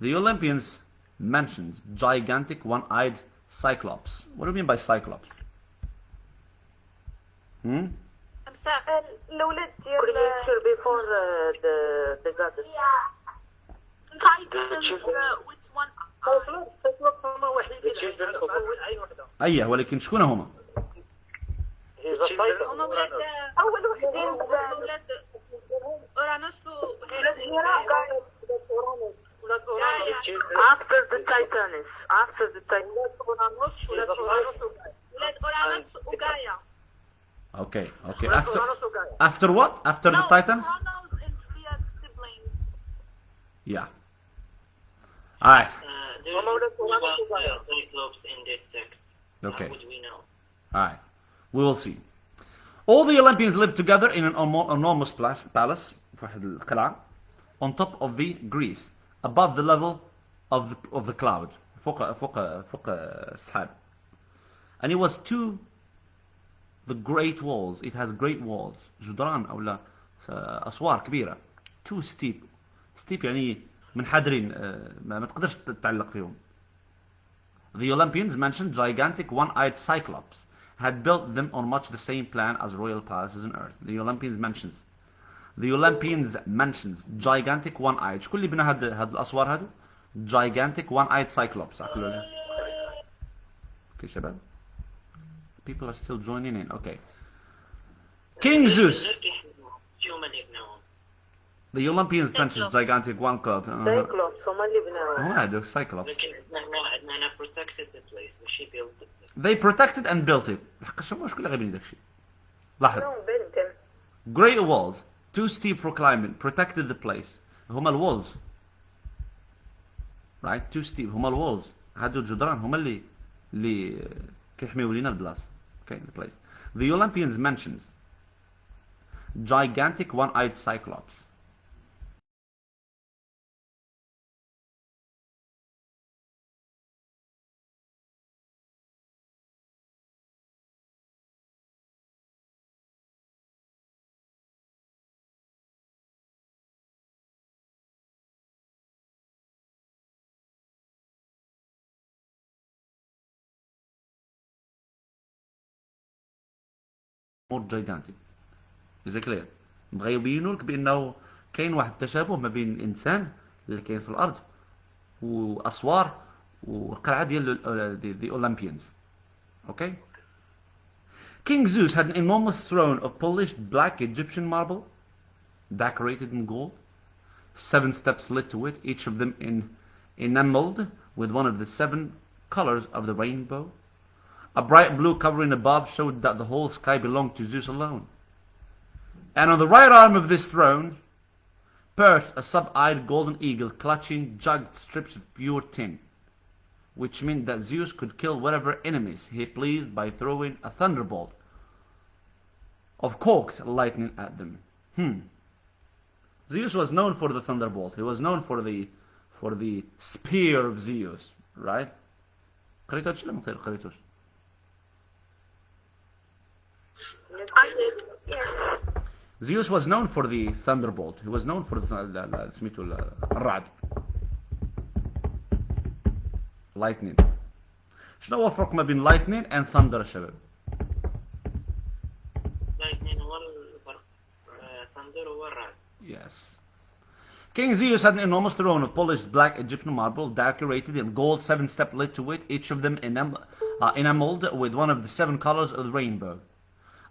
The Olympians mentions gigantic one-eyed cyclops. What do you mean by cyclops? الأولاد ديال Creature before the goddess. With one سيكلوبس هما وحيدين عين واحدة. أيه ولكن شكون هما؟ هما ولاد أول وحدين ولاد أورانوس ولاد أورانوس. After the Titans. ولاد أورانوس وغايا. Okay. ولاد أورانوس وغايا. After what? After the Titans? Kronos and Rhea's siblings. Yeah. Alright. There's no about Cyclops in this text. Okay. How would we know? Alright. We will see. All the Olympians lived together in an enormous palace on top of the Greece, above the level of the cloud. فوق السحاب. And it was the great walls. It has great walls. جدران أو لا اسوار كبيره. تو ستيب. ستيب يعني منحدرين، ما تقدرش تتعلق فيهم. The Olympians mentioned gigantic one-eyed cyclops had built them on much the same plan as royal palaces on earth. The Olympians mentions gigantic one-eyed. شكون اللي بنى هاد الاسوار هادو؟ gigantic one-eyed cyclops. عقلوا لها. اوكي شباب. People are still joining in. Okay. King Zeus. The Olympians mentions gigantic one club. سايكلوبس هما اللي بناوها. هما هادو cyclops. لكن عندنا protected the place ماشي built the place. They protected and built it. لحقاش هما شكون اللي غيبني داكشي؟ لاحظ. Great walls, too steep for climbing, protected the place. هما الwalls. Right? Too steep. هما الwalls. هادو الجدران هما اللي كيحميو لينا البلاصة. Okay, the place. The Olympians mentions gigantic one-eyed cyclops. more gigantic. Is it clear؟ بغا يبينوا لك بانه كاين واحد التشابه ما بين الانسان اللي كاين في الارض واسوار والقلعه ديال the Olympians. Okay? King Zeus had an enormous throne of polished black Egyptian marble decorated in gold. 7 steps led to it, each of them enameled with one of the 7 colors of the rainbow. A bright blue covering above showed that the whole sky belonged to Zeus alone. And on the right arm of this throne perched a sub-eyed golden eagle clutching jagged strips of pure tin, which meant that Zeus could kill whatever enemies he pleased by throwing a thunderbolt of corked lightning at them. Zeus was known for the thunderbolt. He was known for the spear of Zeus, right? قريتوا هادشي ولا ما قريتوش؟ Zeus was known for the thunderbolt. He was known for the سميتو الرعد. Lightning. شنو هو الفرق ما بين lightning and thunder يا شباب؟ lightning هو الفرق. thunder هو الرعد. Yes. King Zeus had an enormous throne of polished black Egyptian marble decorated in gold. 7 steps led to it, each of them enameled with one of the 7 colors of the rainbow.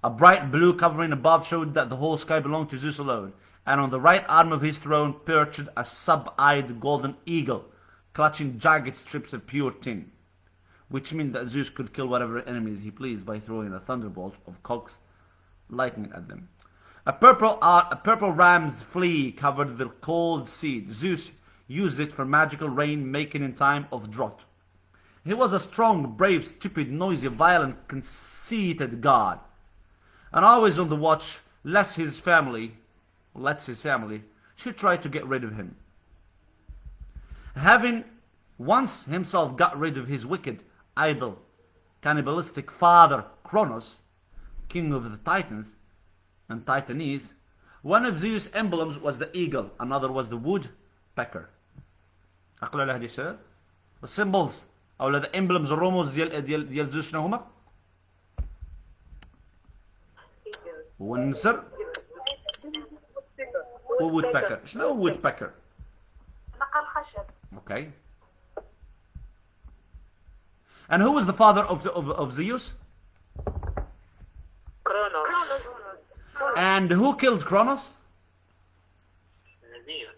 A bright blue covering above showed that the whole sky belonged to Zeus alone. And on the right arm of his throne perched a sub-eyed golden eagle, clutching jagged strips of pure tin, which meant that Zeus could kill whatever enemies he pleased by throwing a thunderbolt of cocked lightning at them. A purple ram's flea covered the cold seed. Zeus used it for magical rain making in time of drought. He was a strong, brave, stupid, noisy, violent, conceited god, and always on the watch lest his family should try to get rid of him. Having once himself got rid of his wicked, idle, cannibalistic father Kronos, king of the Titans and Titanese, one of Zeus' emblems was the eagle, another was the woodpecker. عقلوا على هذه الشباب. السيمبلز او the emblems الرموز ديال زيوس شنو هما؟ هو النسر وwoodpecker. شنو هو woodpecker؟ نقر خشب. Okay. And who was the father of Zeus? Kronos. And who killed Kronos? Zeus.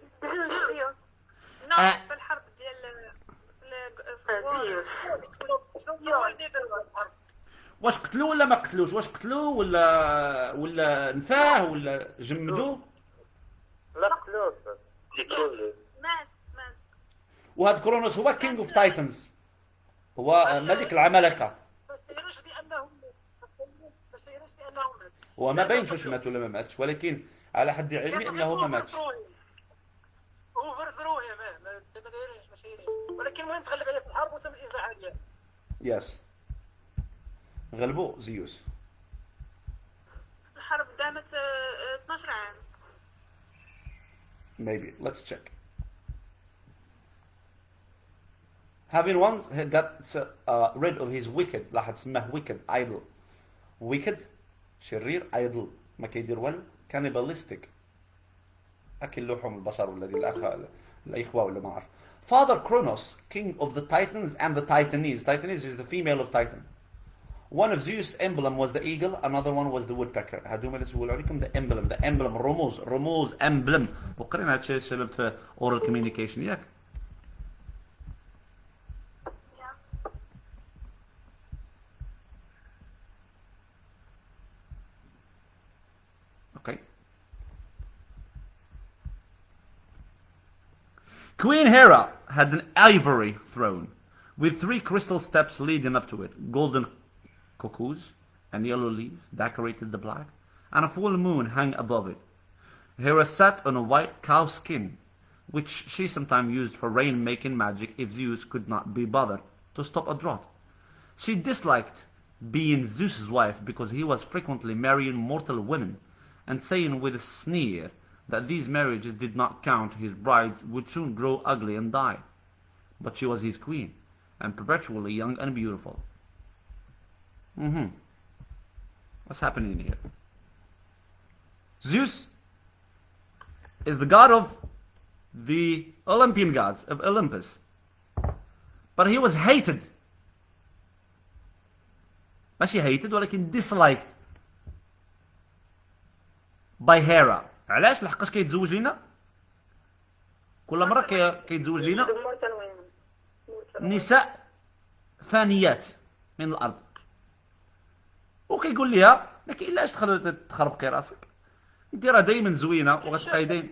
نعم في الحرب ديال واش قتلوه ولا ما قتلوش؟ واش قتلوه ولا نفاه ولا جمدوه؟ لا قتلوه. مات. وهذا كرونوس هو كينج اوف تايتنز، هو ملك العمالقه. هو ما باينش واش مات ولا ما ماتش، ولكن على حد علمي انه ما ماتش. هو فرثروه ما دايرينش ماشي، ولكن المهم تغلب عليه في الحرب وتم الازاحه ديالو. يس. غلبوا زيوس. الحرب دامت 12 عام. maybe. Let's check. Having once he got rid of his wicked. لاحظ سماه wicked idol. wicked شرير idol ما كيدير والو cannibalistic أكل لحوم البشر ولا دي الإخوة ولا ما أعرف. Father Kronos, king of the Titans and the Titanese. Titanese is the female of Titan. One of Zeus' emblem was the eagle, another one was the woodpecker. هادوما اللي سولوا عليكم the emblem رموز emblem. وقرينا هادشي الشباب في oral communication ياك؟ Okay. Queen Hera had an ivory throne with 3 crystal steps leading up to it. Golden cuckoos and yellow leaves decorated the black, and a full moon hung above it. Hera sat on a white cow skin, which she sometimes used for rain-making magic if Zeus could not be bothered to stop a drought. She disliked being Zeus's wife because he was frequently marrying mortal women, and saying with a sneer that these marriages did not count, his brides would soon grow ugly and die. But she was his queen, and perpetually young and beautiful. What's happening here? Zeus is the god of the Olympian gods of Olympus. But he was hated. ماشي hated ولكن disliked by Hera. علاش؟ لحقاش كيتزوج لينا كل مرة كيتزوج لينا نساء فانيات من الأرض، وكيقول ليها ما كاينلاش تخربقي راسك، انت راه دايما زوينة وغتبقاي دايما.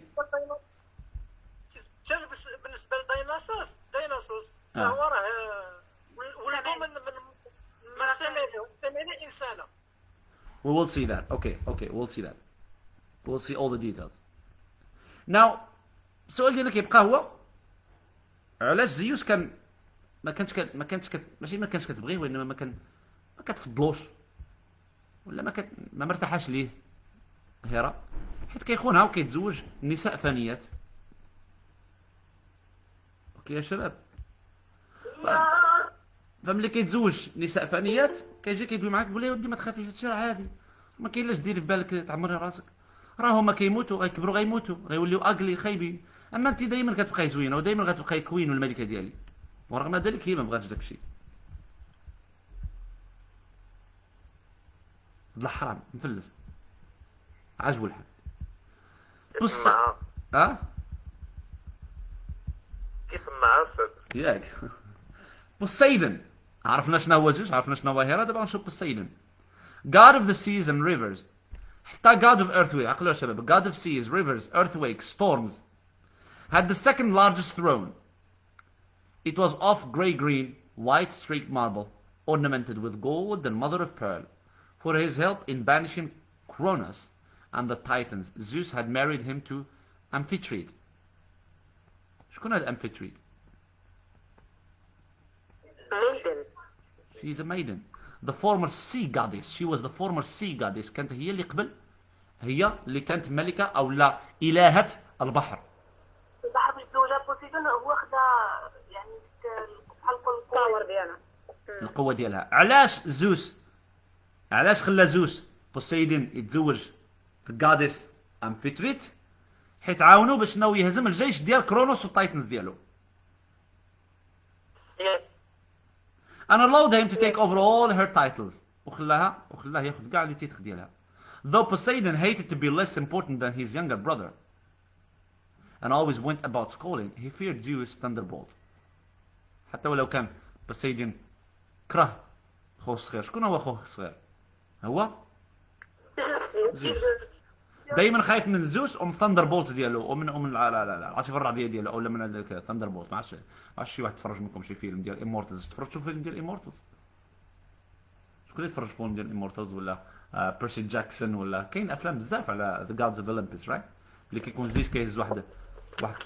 بالنسبة لديناصوس فهو راه ولدو من ثمانية إنسانة. We will see that. Okay, we'll see that. We'll see all the details. Now, السؤال ديالنا كيبقى هو علاش زيوس كان ما كانتش ماشي ما كانش كتبغيه، وانما ما كتفضلوش ولا ما مرتاحاش ليه هيرا، حيت كيخونها وكيتزوج نساء فانيات. اوكي يا شباب، فملي كيتزوج نساء فانيات كيجي كيدوي معاك يقول لي ودي ما تخافيش هادشي راه عادي، ما كاين لاش ديري في بالك تعمري راسك، راه هما كيموتوا غيكبروا غيموتوا غيوليو اغلي خايبين، اما انت دائما كتبقاي زوينه ودائما غتبقاي كوين والملكه ديالي، ورغم ذلك هي ما بغاتش داكشي. هاد الحرام مفلس عاجبو الحال. بص كيف معصب ياك. بوسيدن عرفنا شنو هو زوس، عرفنا شنو هو هيرا، دابا نشوف بوسيدن. God of the seas and rivers. حتى God of earthquake، عقلوا يا شباب، God of seas, rivers, earthquakes, storms, had the second largest throne. It was of grey-green, white streaked marble, ornamented with gold and mother of pearl. For his help in banishing Kronos and the Titans, Zeus had married him to Amphitrite. شكون هاد Amphitrite؟ Maiden. She's a maiden. The former sea goddess. She was the former sea goddess. كانت هي اللي قبل، هي اللي كانت ملكة أو لا إلهة البحر. البحر باش تزوجها بوسيدون هو خدا يعني بحال القوة ديالها. القوة ديالها. علاش زوس؟ علاش خلى زوس بوسيدون يتزوج في الجادس أمفيتريت؟ حيت عاونوا باش انه يهزم الجيش ديال كرونوس والتايتنز ديالو. Yes. And allowed him to take over all her titles. وخلاه ياخذ كاع لي تيتر ديالها. Though Poseidon hated to be less important than his younger brother and always went about scolding, he feared Zeus' thunderbolt. حتى ولو كان Poseidon كره خوه الصغير. شكون هو خوه الصغير؟ هو زوس. دائما خايف من زوس ومن ثاندربولت ديالو ومن العاصفه الرعديه ديالو ولا من الثاندربولت. ما عرفتش شي واحد تفرج منكم شي فيلم ديال ايمورتالز؟ تفرجتوا فيلم ديال ايمورتالز؟ شكون اللي تفرج فيلم ديال ايمورتالز ولا بيرسي جاكسون ولا كاين افلام بزاف على ذا جادز اوف اولمبس رايت اللي كيكون زيس كيهز واحد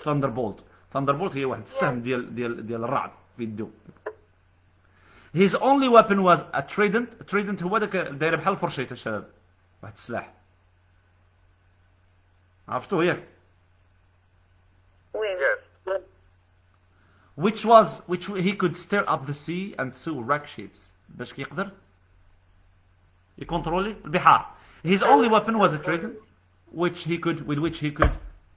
ثاندربولت هي واحد السهم ديال الرعد في يدو. His only weapon was a trident هو داك داير بحال الفرشيط الشباب، واحد السلاح عرفتوه ياك؟ وين Yes. which he could stir up the sea and sew wreck ships. باش كيقدر يكونترولي البحار. His only weapon was a trident with which he could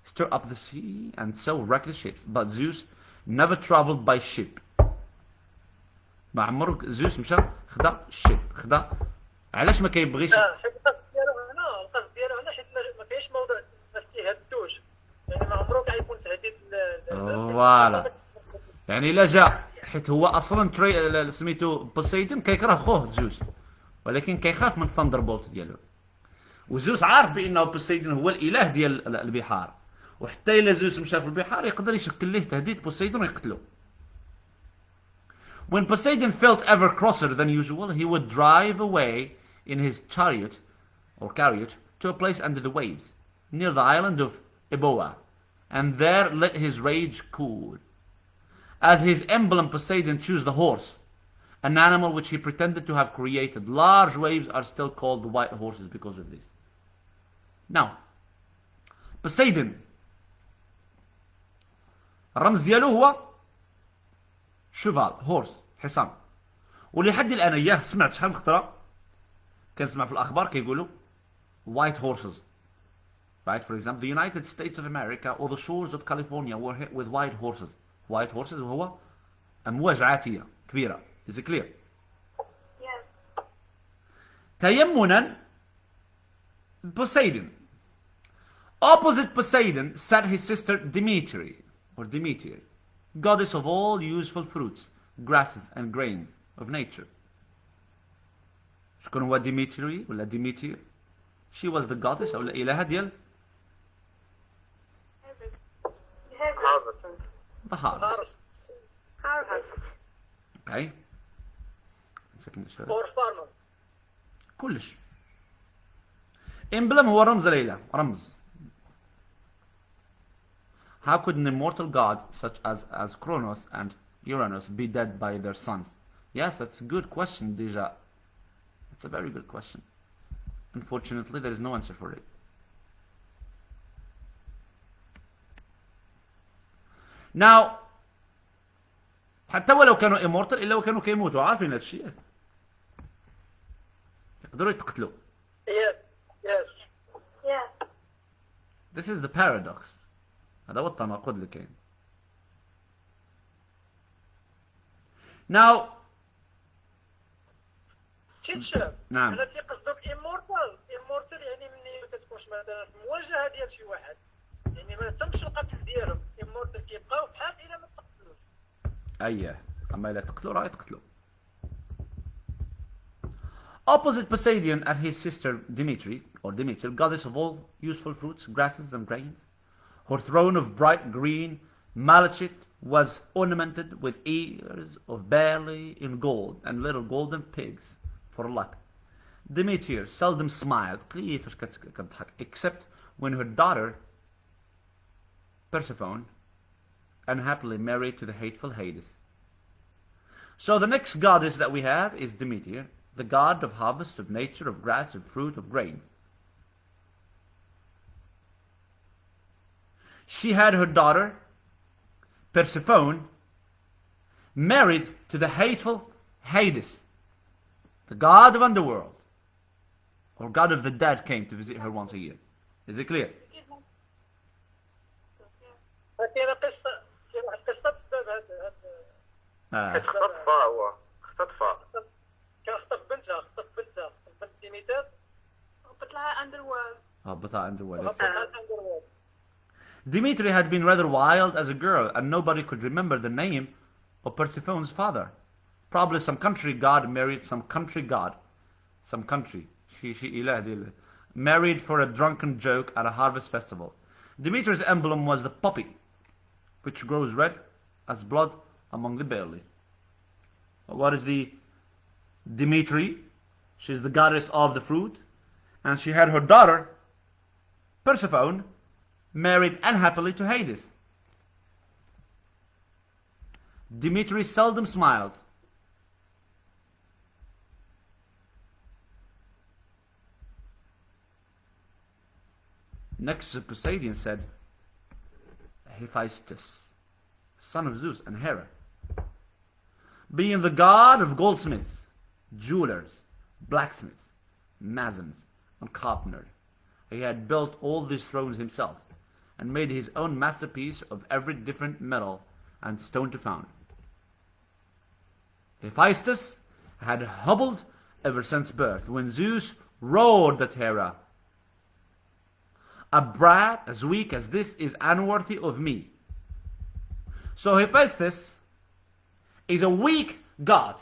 stir up the sea and sew wreck the ships. But Zeus never traveled by ship. ما عمرو زيوس مشى خدا شيب، خدا. علاش ما كيبغيش؟ حيت القصد ديالو هنا حيت ما كاينش موضوع ما تيهدوش، يعني ما عمرو كيكون تهديد فوالا. يعني الا جا، حيت هو اصلا سميتو بوسيدون كيكره خوه زيوس، ولكن كيخاف من الثاندر بولت ديالو. وزيوس عارف بانه بوسيدون هو الاله ديال البحار، وحتى الا زيوس مشى في البحار يقدر يشكل ليه تهديد بوسيدون ويقتلو. When Poseidon felt ever crosser than usual, he would drive away in his chariot to a place under the waves, near the island of Eboa, and there let his rage cool. As his emblem, Poseidon chose the horse, an animal which he pretended to have created. Large waves are still called the white horses because of this. Now, Poseidon, الرمز ديالو هو شوفال، هورس، حصان. ولحد الان اياه سمعت شحال من خطره كنسمع في الاخبار كيقولوا white horses, right? For example, the United States of America or the shores of California were hit with white horses. White horses وهو امواج عاتيه كبيره. Is it clear? Yes. تيمنا Poseidon. Opposite Poseidon sat his sister Dimitri, or Demeter, goddess of all useful fruits, grasses and grains of nature. شكون هو ديميتري ولا ديميتر؟ She was the goddess أو الإلهة ديال the harvest. Okay. اور فارمر. كلش. emblem هو رمز الإله، رمز. How could an immortal god such as Kronos and Uranus be dead by their sons? Yes, that's a good question, Deja. It's a very good question. Unfortunately, there is no answer for it. Now, حتى ولو كانوا immortal إلا وكانوا كيموتوا، عارفين هذا الشيء. يقدروا يتقتلوا. Yes. Yes. Yes. This is the paradox. هذا هو التناقض اللي كاين. Now تيتشر. نعم. انا تيقصدوا بإيمورتال، إيمورتال يعني ملي ما كتكونش مثلا في مواجهة ديال شي واحد، يعني ما تمش القتل ديالهم، إيمورتال كيبقاو بحال إلا ما تقتلوش. أيه، أما إلا تقتلوا راه يتقتلوا. Opposite Poseidon and his sister Dimitri, or Demeter, goddess of all useful fruits, grasses and grains, her throne of bright green malachite was ornamented with ears of barley in gold and little golden pigs for luck. Demeter seldom smiled, except when her daughter Persephone unhappily married to the hateful Hades. So the next goddess that we have is Demeter, the god of harvest, of nature, of grass, of fruit, of grains. She had her daughter Persephone married to the hateful Hades, the god of underworld, or god of the dead, came to visit her once a year. Is it clear? كاينه قصه، كاين واحد القصه بسبب هذا حيت خطفها هو، خطفها. كان خطف بنتها، بنت ديميتر وبطلعها underworld. underworld. Dimitri had been rather wild as a girl, and nobody could remember the name of Persephone's father. Probably some country god married some country god. Some country. She إله ديال married for a drunken joke at a harvest festival. Dimitri's emblem was the poppy, which grows red as blood among the barley. What is the Dimitri? She's the goddess of the fruit, and she had her daughter Persephone married unhappily to Hades. Dimitri seldom smiled. Next, Poseidon said, Hephaestus, son of Zeus and Hera, being the god of goldsmiths, jewelers, blacksmiths, masons, and carpenters, he had built all these thrones himself, and made his own masterpiece of every different metal and stone to found. Hephaestus had hobbled ever since birth, when Zeus roared at Hera, "A brat as weak as this is unworthy of me." So Hephaestus is a weak god.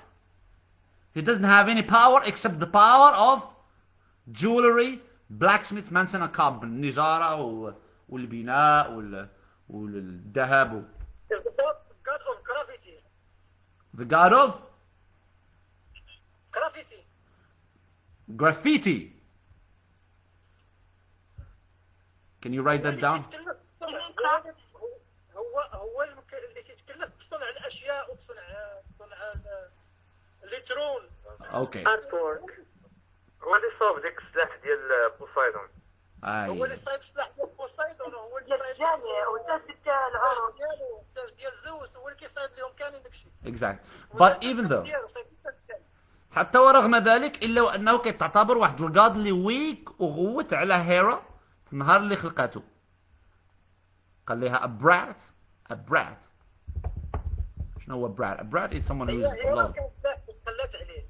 He doesn't have any power except the power of jewelry, blacksmith, mason, and carpenter, النجارة والبناء والذهب. Is the god of gravity. The god of Gravity. graffiti. Can you write that down? هو اللي تيتكلم بصنع الاشياء وبصنع الالكترون. Okay. artwork. هو اللي صاب ديك السلاح ديال بوسايدون. هو اللي صايب سلاح ديال بوسايدون، هو اللي صايب الجاني والتاج ديال العروض ديالو، التاج ديال زوس، هو اللي كيصايب لهم كاملين داكشي. Exactly. But even though, حتى ورغم ذلك إلا وأنه كتعتبر واحد القاد اللي ويك وغوت على هيرا في النهار اللي خلقاته. قال لها a brat. شنو هو brat? A brat is someone who is low. خلات عليه.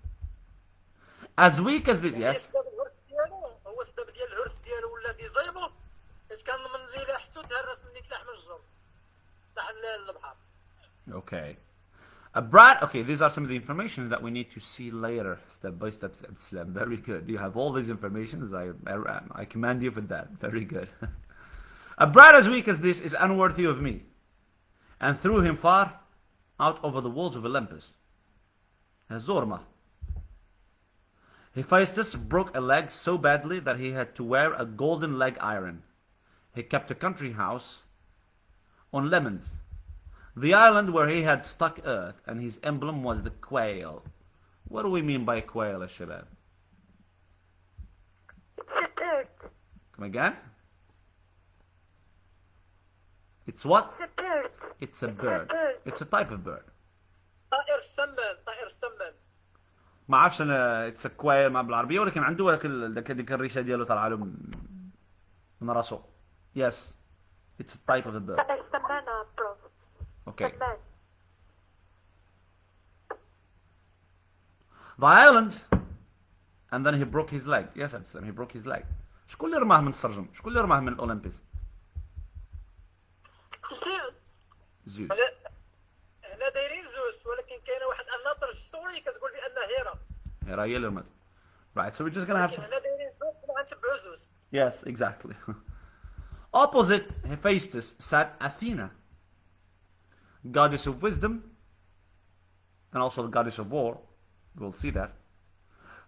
As weak as this, yes. هو السبب ديال الهرس ديالو ولا ديزاينو، حيت كان من اللي لاحتو تهرس ملي تلاح من الجر تاع البحر. Okay. A brat, okay, these are some of the information that we need to see later, step by step. Very good. You have all these informations. I commend you for that. Very good. A brat as weak as this is unworthy of me, and threw him far out over the walls of Olympus. Zorma. Hephaestus broke a leg so badly that he had to wear a golden leg iron. He kept a country house on Lemons, the island where he had stuck earth, and his emblem was the quail. What do we mean by quail, Shabab? It's a bird. Come again? It's what? It's a bird. It's a bird. It's a type of bird. طائر السمان. ما عرفش انا it's a quail ما بالعربيه، ولكن عنده ديك الريشه ديالو طالعه له من راسو. Yes. It's a type of a bird. طائر السمانة bro. Okay. سمان. The island, and then he broke his leg. Yes, he broke his leg. شكون اللي رماه من السرجم؟ شكون اللي رماه من الأولمبيس؟ زوس. هنا دايرين زوس، ولكن كاينه واحد الناطر سوري كتقول بان هيرا. هيرا هي اللي رمته. Right, so we're just gonna have to... هنا دايرين زوس وغنتبعوا زوس. Yes, exactly. Opposite Hephaestus sat Athena, goddess of wisdom, and also the goddess of war. We'll see that.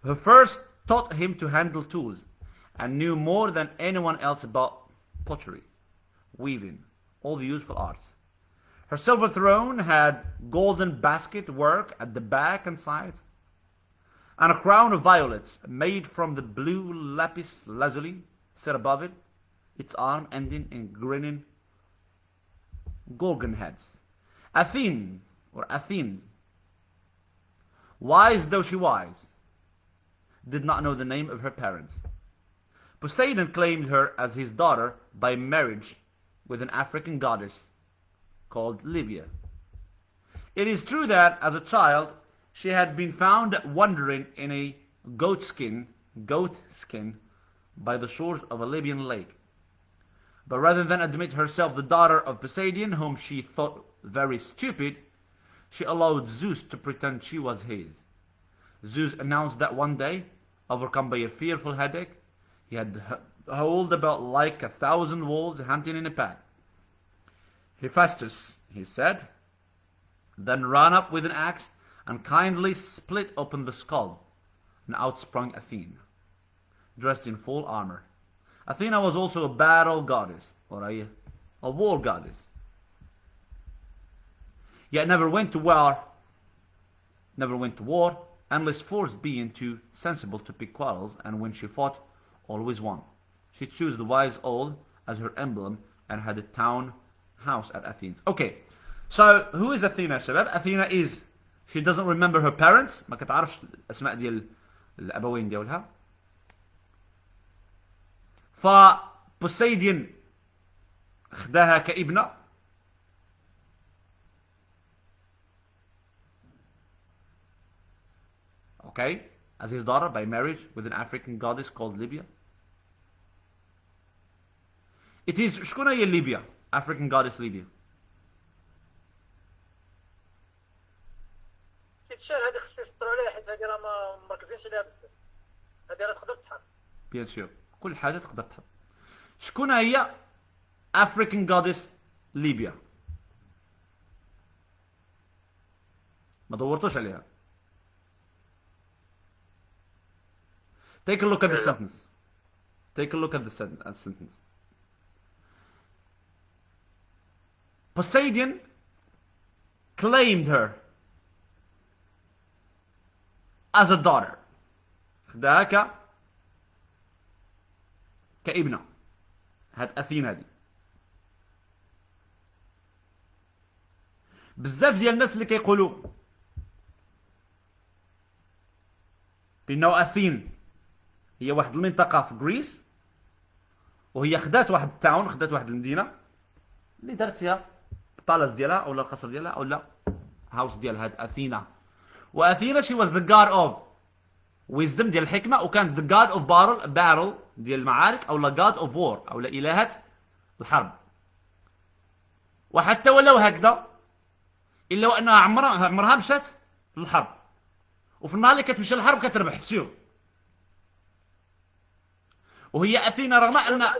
Who first taught him to handle tools, and knew more than anyone else about pottery, weaving, all the useful arts. Her silver throne had golden basket work at the back and sides, and a crown of violets made from the blue lapis lazuli set above it, its arm ending in grinning gorgon heads. Athene, wise though she was, did not know the name of her parents. Poseidon claimed her as his daughter by marriage with an African goddess called Libya. It is true that, as a child, she had been found wandering in a goat skin by the shores of a Libyan lake. But rather than admit herself the daughter of Poseidon, whom she thought very stupid, she allowed Zeus to pretend she was his. Zeus announced that one day, overcome by a fearful headache, he had howled about like 1,000 wolves hunting in a pack. Hephaestus, he said, then ran up with an axe and kindly split open the skull, and out sprung Athena, dressed in full armor. Athena was also a battle goddess, or a war goddess, yet never went to war, unless forced being too sensible to pick quarrels, and when she fought, always won. She chose the wise owl as her emblem, and had a town house at Athens. Okay, so who is Athena شباب? Athena is, she doesn't remember her parents, ما كتعرفش الأسماء ديال الأبوين ديالها. ف بوسيديون خداها كابنة. Okay, as his daughter by marriage with an African goddess called Libya. It is شكون هي ليبيا؟ African goddess Libya. تيتشال هذه خصني نسطروا عليها حيت هذه راه ما مركزينش عليها بزاف. هذه راه تقدر تحط. Bien sûr. كل حاجة تقدر تحط. شكون هي African goddess Libya؟ ما دورتوش عليها. Take a look at the sentence. Take a look at the sentence. Poseidon claimed her as a daughter. خداها كابنة. هاد أثينا دي. بزاف ديال الناس اللي كيقولوا بأنه أثين هي واحد المنطقة في غريس وهي خدات واحد التاون، خدات واحد المدينة اللي دارت فيها البالاس ديالها أو القصر ديالها أو لا هاوس ديالها. هاد أثينا، وأثينا she was the god of wisdom ديال الحكمة، وكانت the god of battle ديال المعارك أو لا god of war أو لا إلهة الحرب. وحتى ولو هكذا إلا وأنها عمرها مشات للحرب، وفي النهار اللي كتمشي للحرب كتربح تشوف. وهي أثينا رغم أن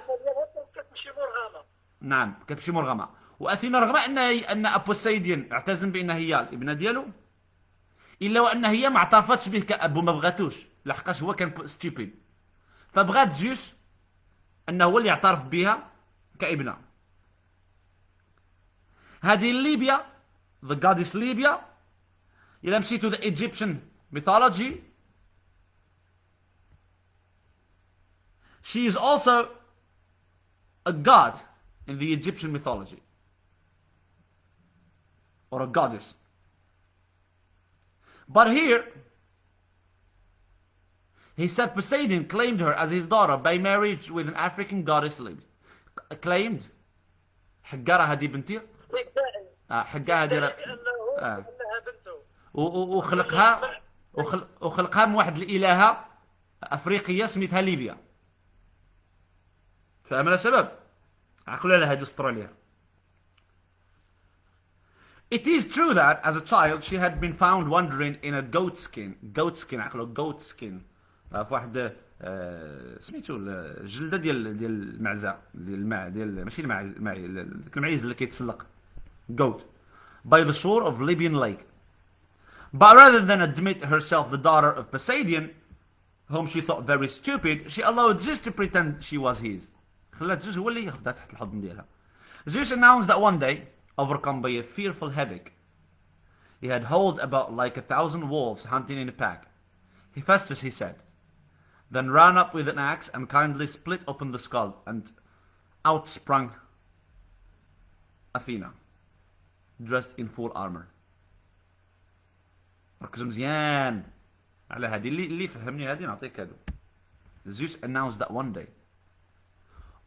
كتمشي مرغمة. نعم كتمشي مرغمة. وأثينا رغم أن أبوسيديون اعتزم بأن هي الابنة ديالو، إلا وأن هي ما اعترفتش به كأب وما بغاتوش لحقاش هو كان ستوبيد، فبغات زيوس أنه هو اللي يعترف بها كابنة. هذه ليبيا the goddess ليبيا إلا مشيتو the Egyptian mythology she is also a god in the Egyptian mythology or a goddess. But here he said Poseidon claimed her as his daughter by marriage with an African goddess Libya. Claimed حقرها هذه بنتي حقها هذه انها بنته وخلقها من واحد الإلهة أفريقية سميتها ليبيا. فاهم يا شباب؟ عقلوا على هذه استراليا. It is true that as a child she had been found wandering in a goat skin عقلوا goat skin في واحد سميتو الجلده ديال المعزه ديال ماشي المعيز اللي كيتسلق goat by the shore of Libyan lake. But rather than admit herself the daughter of Poseidon, whom she thought very stupid, she allowed Zeus to pretend she was his. خلات زوس هو اللي ياخذها تحت الحضن ديالها. Zeus announced that one day, overcome by a fearful headache, he had howled about like 1,000 wolves hunting in a pack. Hephaestus, he said, then ran up with an axe and kindly split open the skull, and out sprang Athena, dressed in full armor. ركزوا مزيان على هذه اللي فهمني هذه نعطيك هذا. Zeus announced that one day,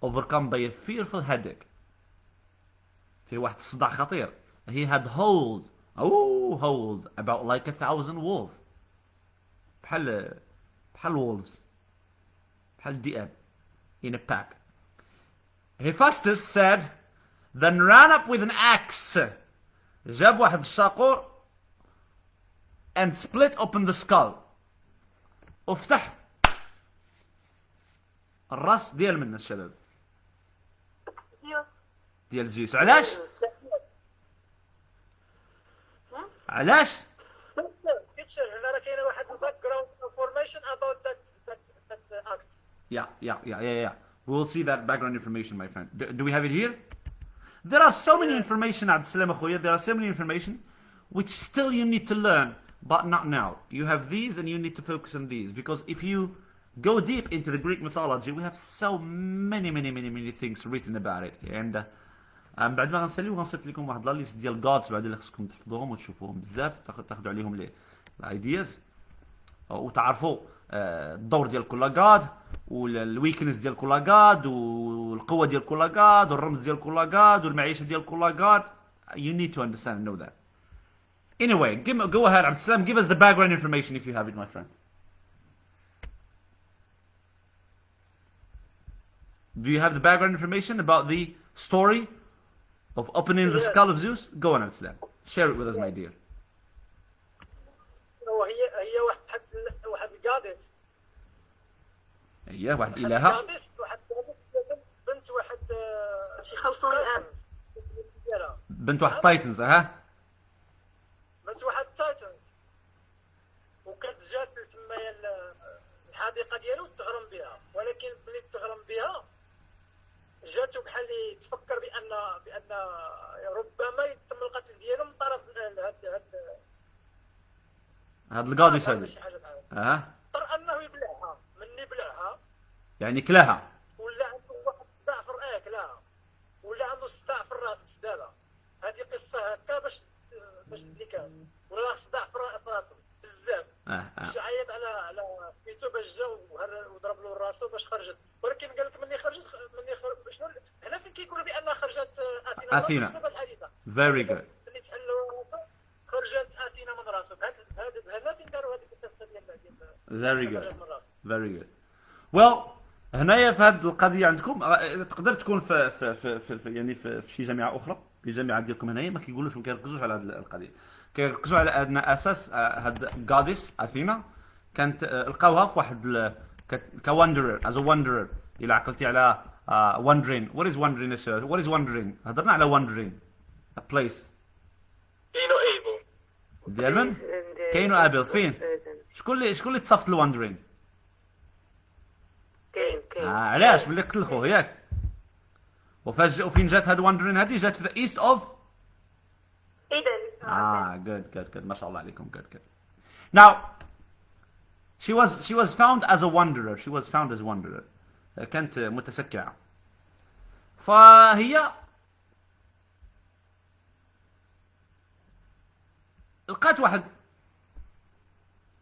overcome by a fearful headache, في واحد الصداع خطير, he had howled about like 1,000 wolves, بحال wolves, بحال الذئاب, in a pack. Hephaestus said, then ran up with an axe, جاب واحد الشاقور, and split open the skull, وفتح الراس ديال من الشباب ديال زيوس. علاش؟ علاش؟ teacher هنا راه كاينه واحد background information about that act. Yeah. We will see that background information, my friend. Do we have it here? There are so many information, عبد السلام أخويا. There are so many information which still you need to learn, but not now. You have these and you need to focus on these, because if you go deep into the Greek mythology, we have so many things written about it. And من بعد ما غنساليو غنصيفط لكم واحد لا ليست ديال جادز بعد اللي خصكم تحفظوهم وتشوفوهم بزاف تاخذوا عليهم لي الايدياز وتعرفوا الدور ديال كل جاد والويكنس ديال كل جاد والقوه ديال كل جاد والرمز ديال كل جاد والمعيشه ديال كل جاد. You need to understand and know that. Anyway, go ahead, Abdeslam, give us the background information if you have it, my friend. Do you have the background information about the story of opening the skull of Zeus? Go on, Abdeslam. Share it with us, my dear. هي واحد القادس. هي واحد إلهة. واحد بنت واحد شي خلصوني الآن. بنت واحد تايتنز ها؟ بنت واحد تايتنز. وكانت جات تمايا الحديقة ديالو تغرم بها، ولكن ملي تغرم بها جاتو بحال تفكر بأن ربما يتم القتل ديالو من طرف هاد القادس هذا. اضطر انه يبلعها، مني بلعها يعني كلاها. ولا عنده واحد الصداع في كلاها، ولا عنده صداع في الراس سدالها. هذه قصه هكا باش كان ولا صداع في راسه بزاف. باش عيط على سميتو باش جا وضرب له راسه باش خرجت، ولكن قال لك مني خرجت شنو هنا فين كيقولوا بان خرجت اثينا شنو الحادثه. Very good. اللي تحلوا خرجت اثينا من راسه. هذا فين داروا هذيك القصه ديال Very good. Very good. Well, هنايا في هذه القضيه عندكم تقدر تكون في يعني في شي جامعه اخرى، في جامعه ديالكم هنايا ما كيقولوش ما كيركزوش على هذه القضيه، كيركزوا على ان اساس هاد جاديس اثينا كانت لقاوها في واحد كواندرر از واندرر. الا عقلتي على wandering. What is wandering? What is wandering? هضرنا على wandering a place. كاينو ايبل ديال من؟ كاينو ابل فين؟ شكون اللي تصفت الواندرين؟ كاين علاش ملي قتل خوه ياك؟ وفين جات هاد واندرين هادي؟ جات في ايست اوف ايدن. good ما شاء الله عليكم good. Now she was found as a wanderer. She was found as a wanderer. كانت متسكعة. فهي لقات واحد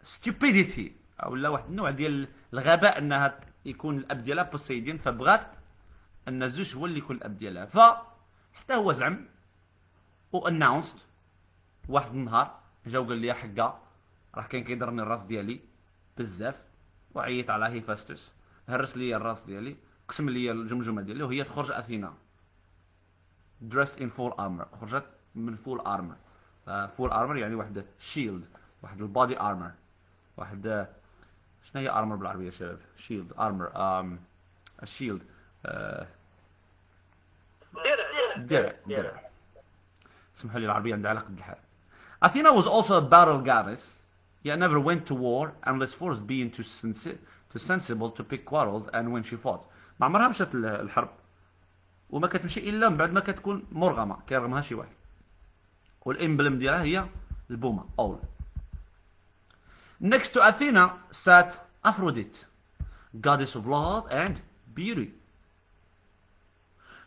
stupidity او لا واحد النوع ديال الغباء انها يكون الاب ديالها بوسيدين، فبغات ان زوج هو اللي يكون الاب ديالها. فحتى هو زعم واناونست واحد النهار جا وقال لي يا حقا راه كان كيضرني الراس ديالي بزاف، وعيط على هيفاستوس هرس لي الراس ديالي، قسم لي الجمجمه ديالي، وهي تخرج اثينا dressed in full armor. خرجت من full armor. full armor يعني واحد شيلد، واحد البادي ارمر، واحد شنو هي ارمر بالعربيه يا شباب؟ شيلد ارمر الشيلد درع. اسمحوا لي العربيه عندها على قد الحال. Athena was also a battle goddess, yet never went to war unless forced being too sensible to pick quarrels and when she fought. ما عمرها مشات الحرب وما كتمشي الا من بعد ما كتكون مرغمه كيرغمها شي واحد، والامبلم ديالها هي البومه اول. Next to Athena sat Aphrodite, goddess of love and beauty.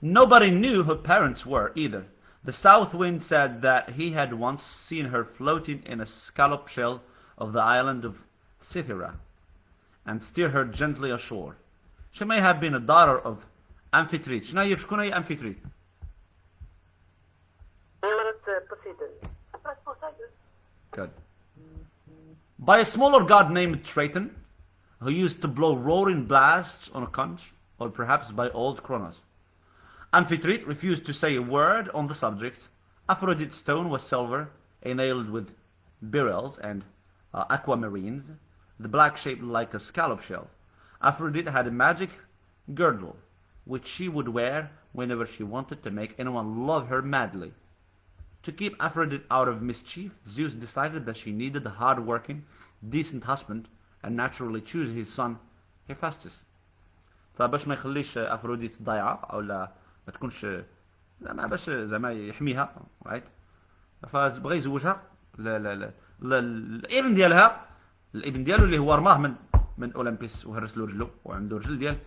Nobody knew who her parents were either. The south wind said that he had once seen her floating in a scallop shell of the island of Cythera and steer her gently ashore. She may have been a daughter of Amphitrite. شكون هي Amphitrite؟ مرات بوسيدون. Good. By a smaller god named Triton, who used to blow roaring blasts on a conch, or perhaps by old Kronos. Amphitrite refused to say a word on the subject. Aphrodite's stone was silver, enailed with beryls and aquamarines, the black shaped like a scallop shell. Aphrodite had a magic girdle, which she would wear whenever she wanted to make anyone love her madly. To keep Aphrodite out of mischief, Zeus decided that she needed a hard-working, decent husband and naturally chose his son Hephaestus. فباش ما يخليش أفروديت ضايعة أو لا ما تكونش زعما باش زعما يحميها رايت، فبغى يزوجها الابن ديالها، الابن ديالو اللي هو رماه من اولمبيس وهرس له رجلو وعنده رجل ديال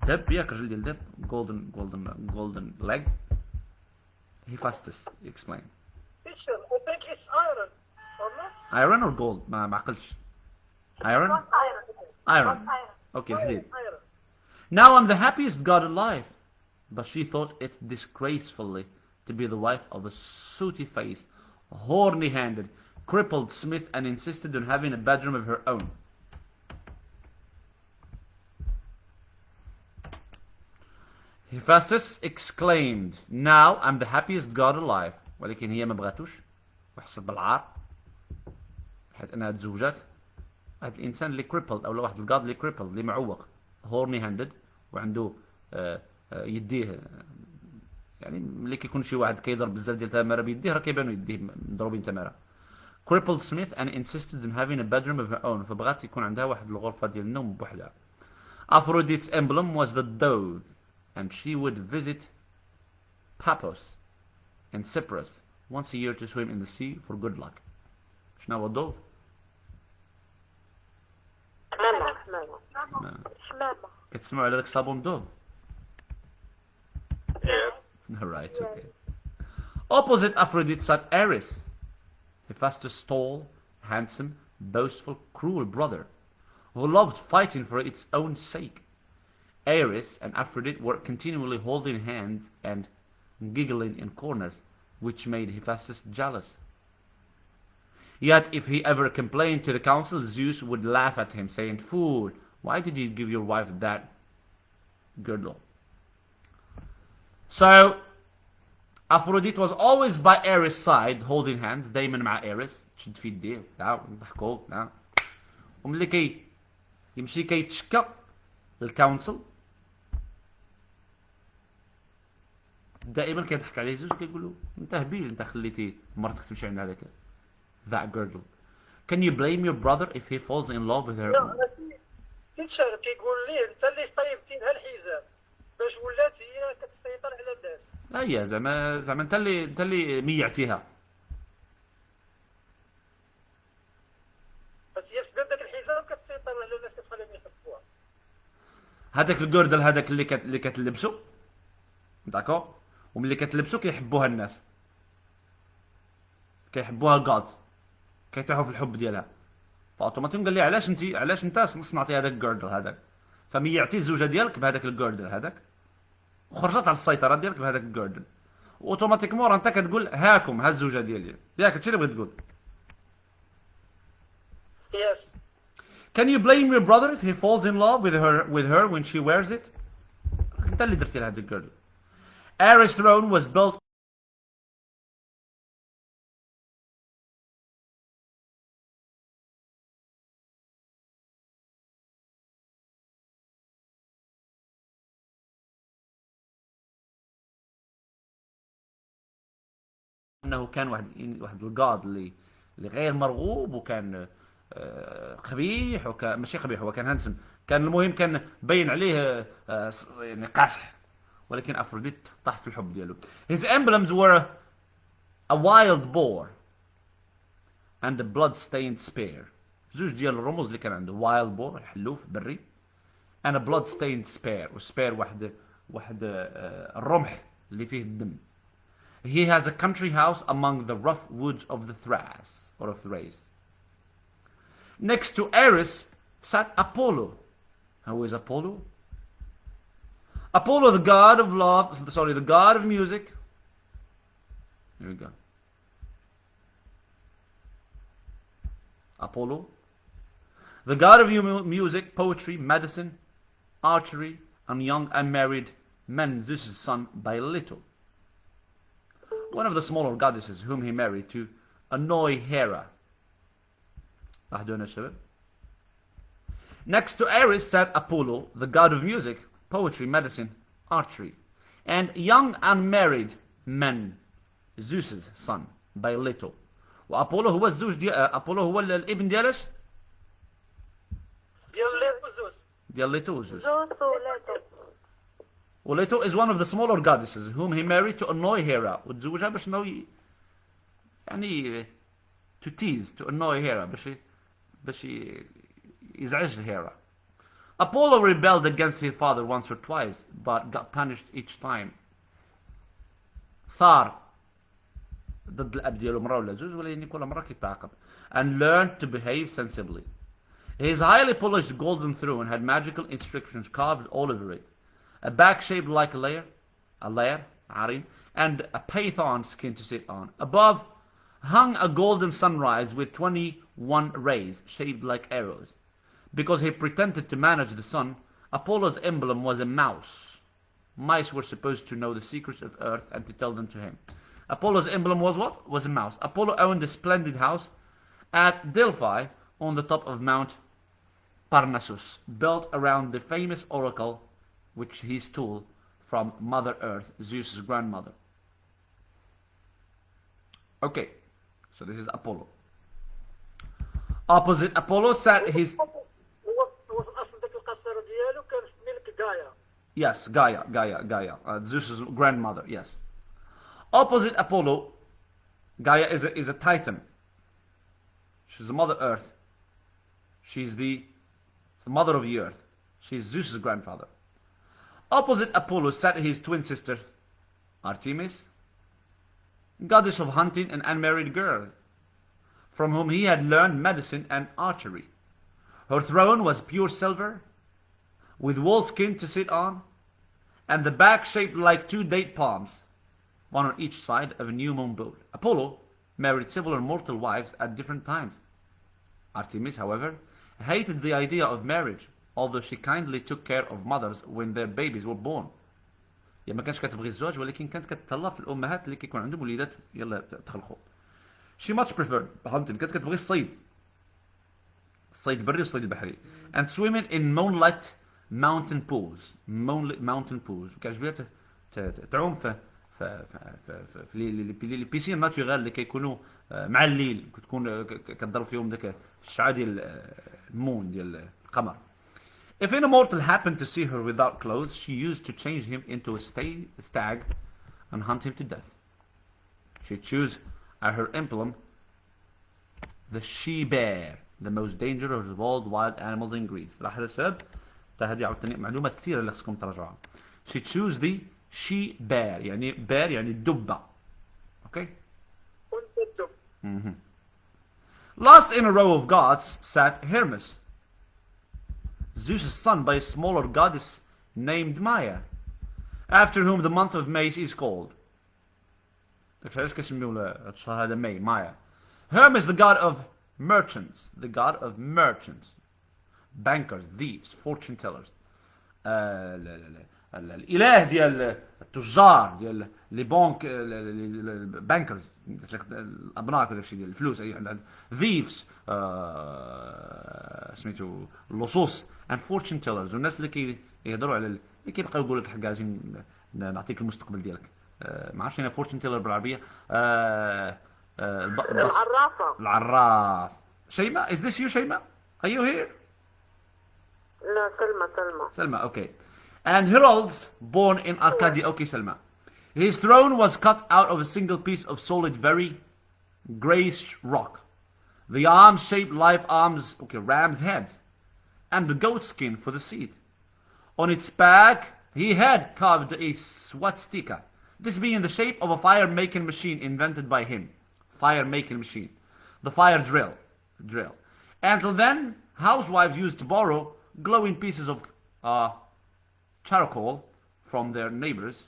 دب ياك رجل ديال دب golden leg. Hephaestus explain. Teacher, I think it's iron, or not? Iron or gold؟ ما عقلتش. Iron. Okay حديد. Iron. Now I'm the happiest god alive. But she thought it disgracefully to be the wife of a sooty-faced, horny-handed, crippled smith and insisted on having a bedroom of her own. Hephaestus exclaimed, now I'm the happiest god alive. ولكن هي ما بغاتوش وحست بالعار حيت انها تزوجات هذا الانسان اللي crippled او واحد الجاد اللي crippled اللي معوق horny handed وعنده يديه يعني ملي كيكون شي واحد كيضرب بزاف ديال التماره بيديه راه كيبانوا يديه مضروبين تماره. Crippled Smith and insisted on having a bedroom of her own. فبغات يكون عندها واحد الغرفه ديال النوم بوحدها. Aphrodite's emblem was the dove and she would visit Paphos and Cyprus once a year to swim in the sea for good luck. شنو هو الدوف؟ حمامة. كتسمعوا على داك الصابون دوف؟ Yeah. Right, okay. Opposite Aphrodite sat Ares, Hephaestus' tall, handsome, boastful, cruel brother, who loved fighting for its own sake. Ares and Aphrodite were continually holding hands and giggling in corners, which made Hephaestus jealous. Yet if he ever complained to the council, Zeus would laugh at him, saying, "Fool, why did you give your wife that girdle?" So Aphrodite was always by Ares' side, holding hands. دايما مع Ares تشد في يديه نضحكوا وملي يمشي كيتشكى للكونسل دائما كيضحك عليه زوج كيقول له انت هبيل انت خليتي مرتك تمشي عند هذاك that girdle. Can you blame your brother if he falls in love with her? تيتشر كيقول ليه انت اللي صايبتي لها الحزام باش ولات هي كتسيطر على الناس. لا يا زعما انت اللي ميعتيها. بس هي بسبب داك الحزام كتسيطر على الناس كتخليهم يحبوها. هذاك الجوردل هذاك اللي كتلبسو داكور وملي كتلبسو كيحبوها الناس كيحبوها الجادز كيطيحوا في الحب ديالها فاوتوماتيك قال لي علاش انت صنعتي هذاك الجوردل هذاك فميعتي الزوجه ديالك بهذاك الجوردل هذاك وخرجت على السيطره ديالك بهذاك الجوردل اوتوماتيكمون انت كتقول هاكم ها الزوجه ديالي ياك هادشي اللي بغيت تقول. Yes. Can you blame your brother if he falls in love with her when she wears it? انت اللي درتي لها هذا الجوردل. Ares' throne was built انه كان واحد الجاد اللي غير مرغوب وكان قبيح وكان ماشي قبيح هو كان هانسم كان المهم كان باين عليه يعني قاصح ولكن افروديت طاحت في الحب ديالو. His emblems were a wild boar and a blood-stained spear. زوج ديال الرموز اللي كان عنده wild boar حلوف بري and a blood-stained spear والسبير واحد الرمح اللي فيه الدم. He has a country house among the rough woods of the Thrace or of Thrace. Next to Ares sat Apollo. Who is Apollo? Apollo, the god of love, sorry, the god of music. Here we go. Apollo, the god of music, poetry, medicine, archery, and young unmarried men, Zeus' son by Leto. One of the smaller goddesses whom he married to annoy Hera. Next to Ares sat Apollo, the god of music, poetry, medicine, archery, and young unmarried men, Zeus' son by Leto. وأبولو هو الزوج ديال أبولو هو الابن ديالاش؟ ديال ليتو وزوس. وليتو is one of the smaller goddesses whom he married to annoy Hera وتزوجها باش انه يعني to tease to annoy Hera باش يزعج Hera. Apollo rebelled against his father once or twice, but got punished each time. ثار ضد الأب ديالو مرة ولا زوج ولكن كل مرة كيتعاقب. And learned to behave sensibly. His highly polished golden throne had magical inscriptions carved all over it. A back shaped like a layer, عرين, and a python skin to sit on. Above hung a golden sunrise with 21 rays shaped like arrows. Because he pretended to manage the sun, Apollo's emblem was a mouse. Mice were supposed to know the secrets of Earth and to tell them to him. Apollo's emblem was what? Was a mouse. Apollo owned a splendid house at Delphi on the top of Mount Parnassus, built around the famous oracle which he stole from Mother Earth, Zeus's grandmother. Okay, so this is Apollo. Opposite Apollo sat his... هو في الاصل ذاك القصيره ديالو كان في ملك غايا. Yes, Gaia. Zeus's grandmother, yes. Opposite Apollo, Gaia is a titan. She's the Mother Earth. She's the mother of the earth. She's Zeus's grandfather. Opposite Apollo sat his twin sister, Artemis, goddess of hunting and unmarried girls, from whom he had learned medicine and archery. Her throne was pure silver, with wolfskin to sit on, and the back shaped like 2 date palms, one on each side of a new moon boat. Apollo married several mortal wives at different times. Artemis, however, hated the idea of marriage, although she kindly took care of mothers when their babies were born. يعني ما كانش كتبغي الزواج ولكن كانت كتطلع في الامهات اللي كيكون عندهم وليدات يلا تخلقوا. She much preferred hunting. كانت كتبغي الصيد البري والصيد البحري. And swimming in moonlit mountain pools. Mountain pools. كيعجبها تعوم في لي بيسين ناتورال اللي كيكونوا مع الليل كتكون كتضرب فيهم داك الشعاع ديال المون ديال القمر. If any mortal happened to see her without clothes, she used to change him into a stag and hunt him to death. She'd choose as her emblem the she-bear, the most dangerous of all the wild animals in Greece. راح هذا السبب هذه عاوتاني معلومات كثيرة اللي خصكم تراجعوها. She chose the she-bear, يعني bear يعني الدبة. Okay? Last in a row of gods sat Hermes, Zeus' son by a smaller goddess named Maya, after whom the month of May is called. Maya. Hermes, the god of merchants, bankers, thieves, fortune tellers. الإله ديال التجار ديال لي بانك البانكرز الأبناك ولا شي ديال الفلوس أي thieves سميتو اللصوص and fortune tellers والناس اللي كيهضروا على اللي كيبقاو يقولوا لك حق عايزين نعطيك المستقبل ديالك ما عرفتش هنا fortune teller بالعربية العراف شيماء is this you شيماء are you here لا سلمى okay and heralds born in Arcadia. Okay, Selma. His throne was cut out of a single piece of solid, very grayish rock. The arms shaped like arms, ram's heads, and the goat skin for the seat. On its back, he had carved a swastika, this being the shape of a fire-making machine invented by him. Fire-making machine. The fire drill. Until then, housewives used to borrow glowing pieces of charcoal from their neighbors.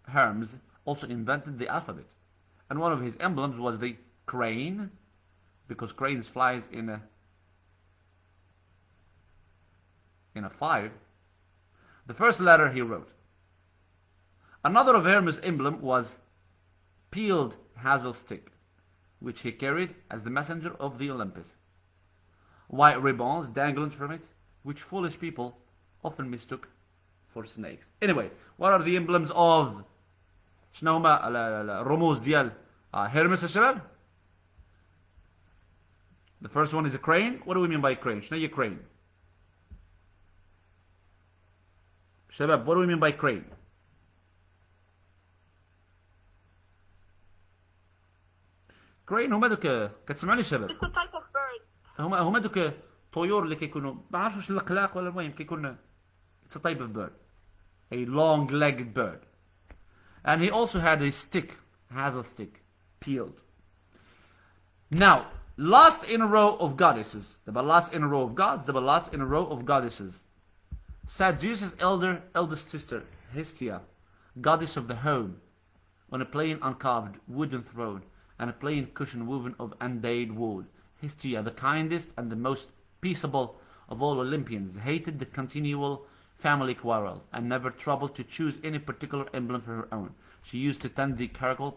Hermes also invented the alphabet, and one of his emblems was the crane, because cranes flies in a 5. The first letter he wrote. Another of Hermes' emblem was peeled hazel stick, which he carried as the messenger of the Olympus. White ribbons dangled from it, which foolish people often mistook for snakes. Anyway, what are the emblems of شنو هما الرموز ديال Hermes يا شباب? The first one is a crane. What do we mean by crane? شنو هي crane? شباب, what do we mean by crane? crane هما دوك كتسمعوني شباب؟ It's a type of bird. هما دوك طيور اللي كيكونوا ما عرفتش واش القلاق ولا المهم كيكون it's a type of bird, a long-legged bird. And he also had a stick, hazel stick, peeled. Now, last in a row of goddesses, the last in a row of gods, the last in a row of goddesses, sat Zeus's eldest sister, Hestia, goddess of the home, on a plain uncarved wooden throne and a plain cushion woven of undyed wool. Hestia, the kindest and the most peaceable of all Olympians, hated the continual family quarrels and never troubled to choose any particular emblem for her own. She used to tend the curricle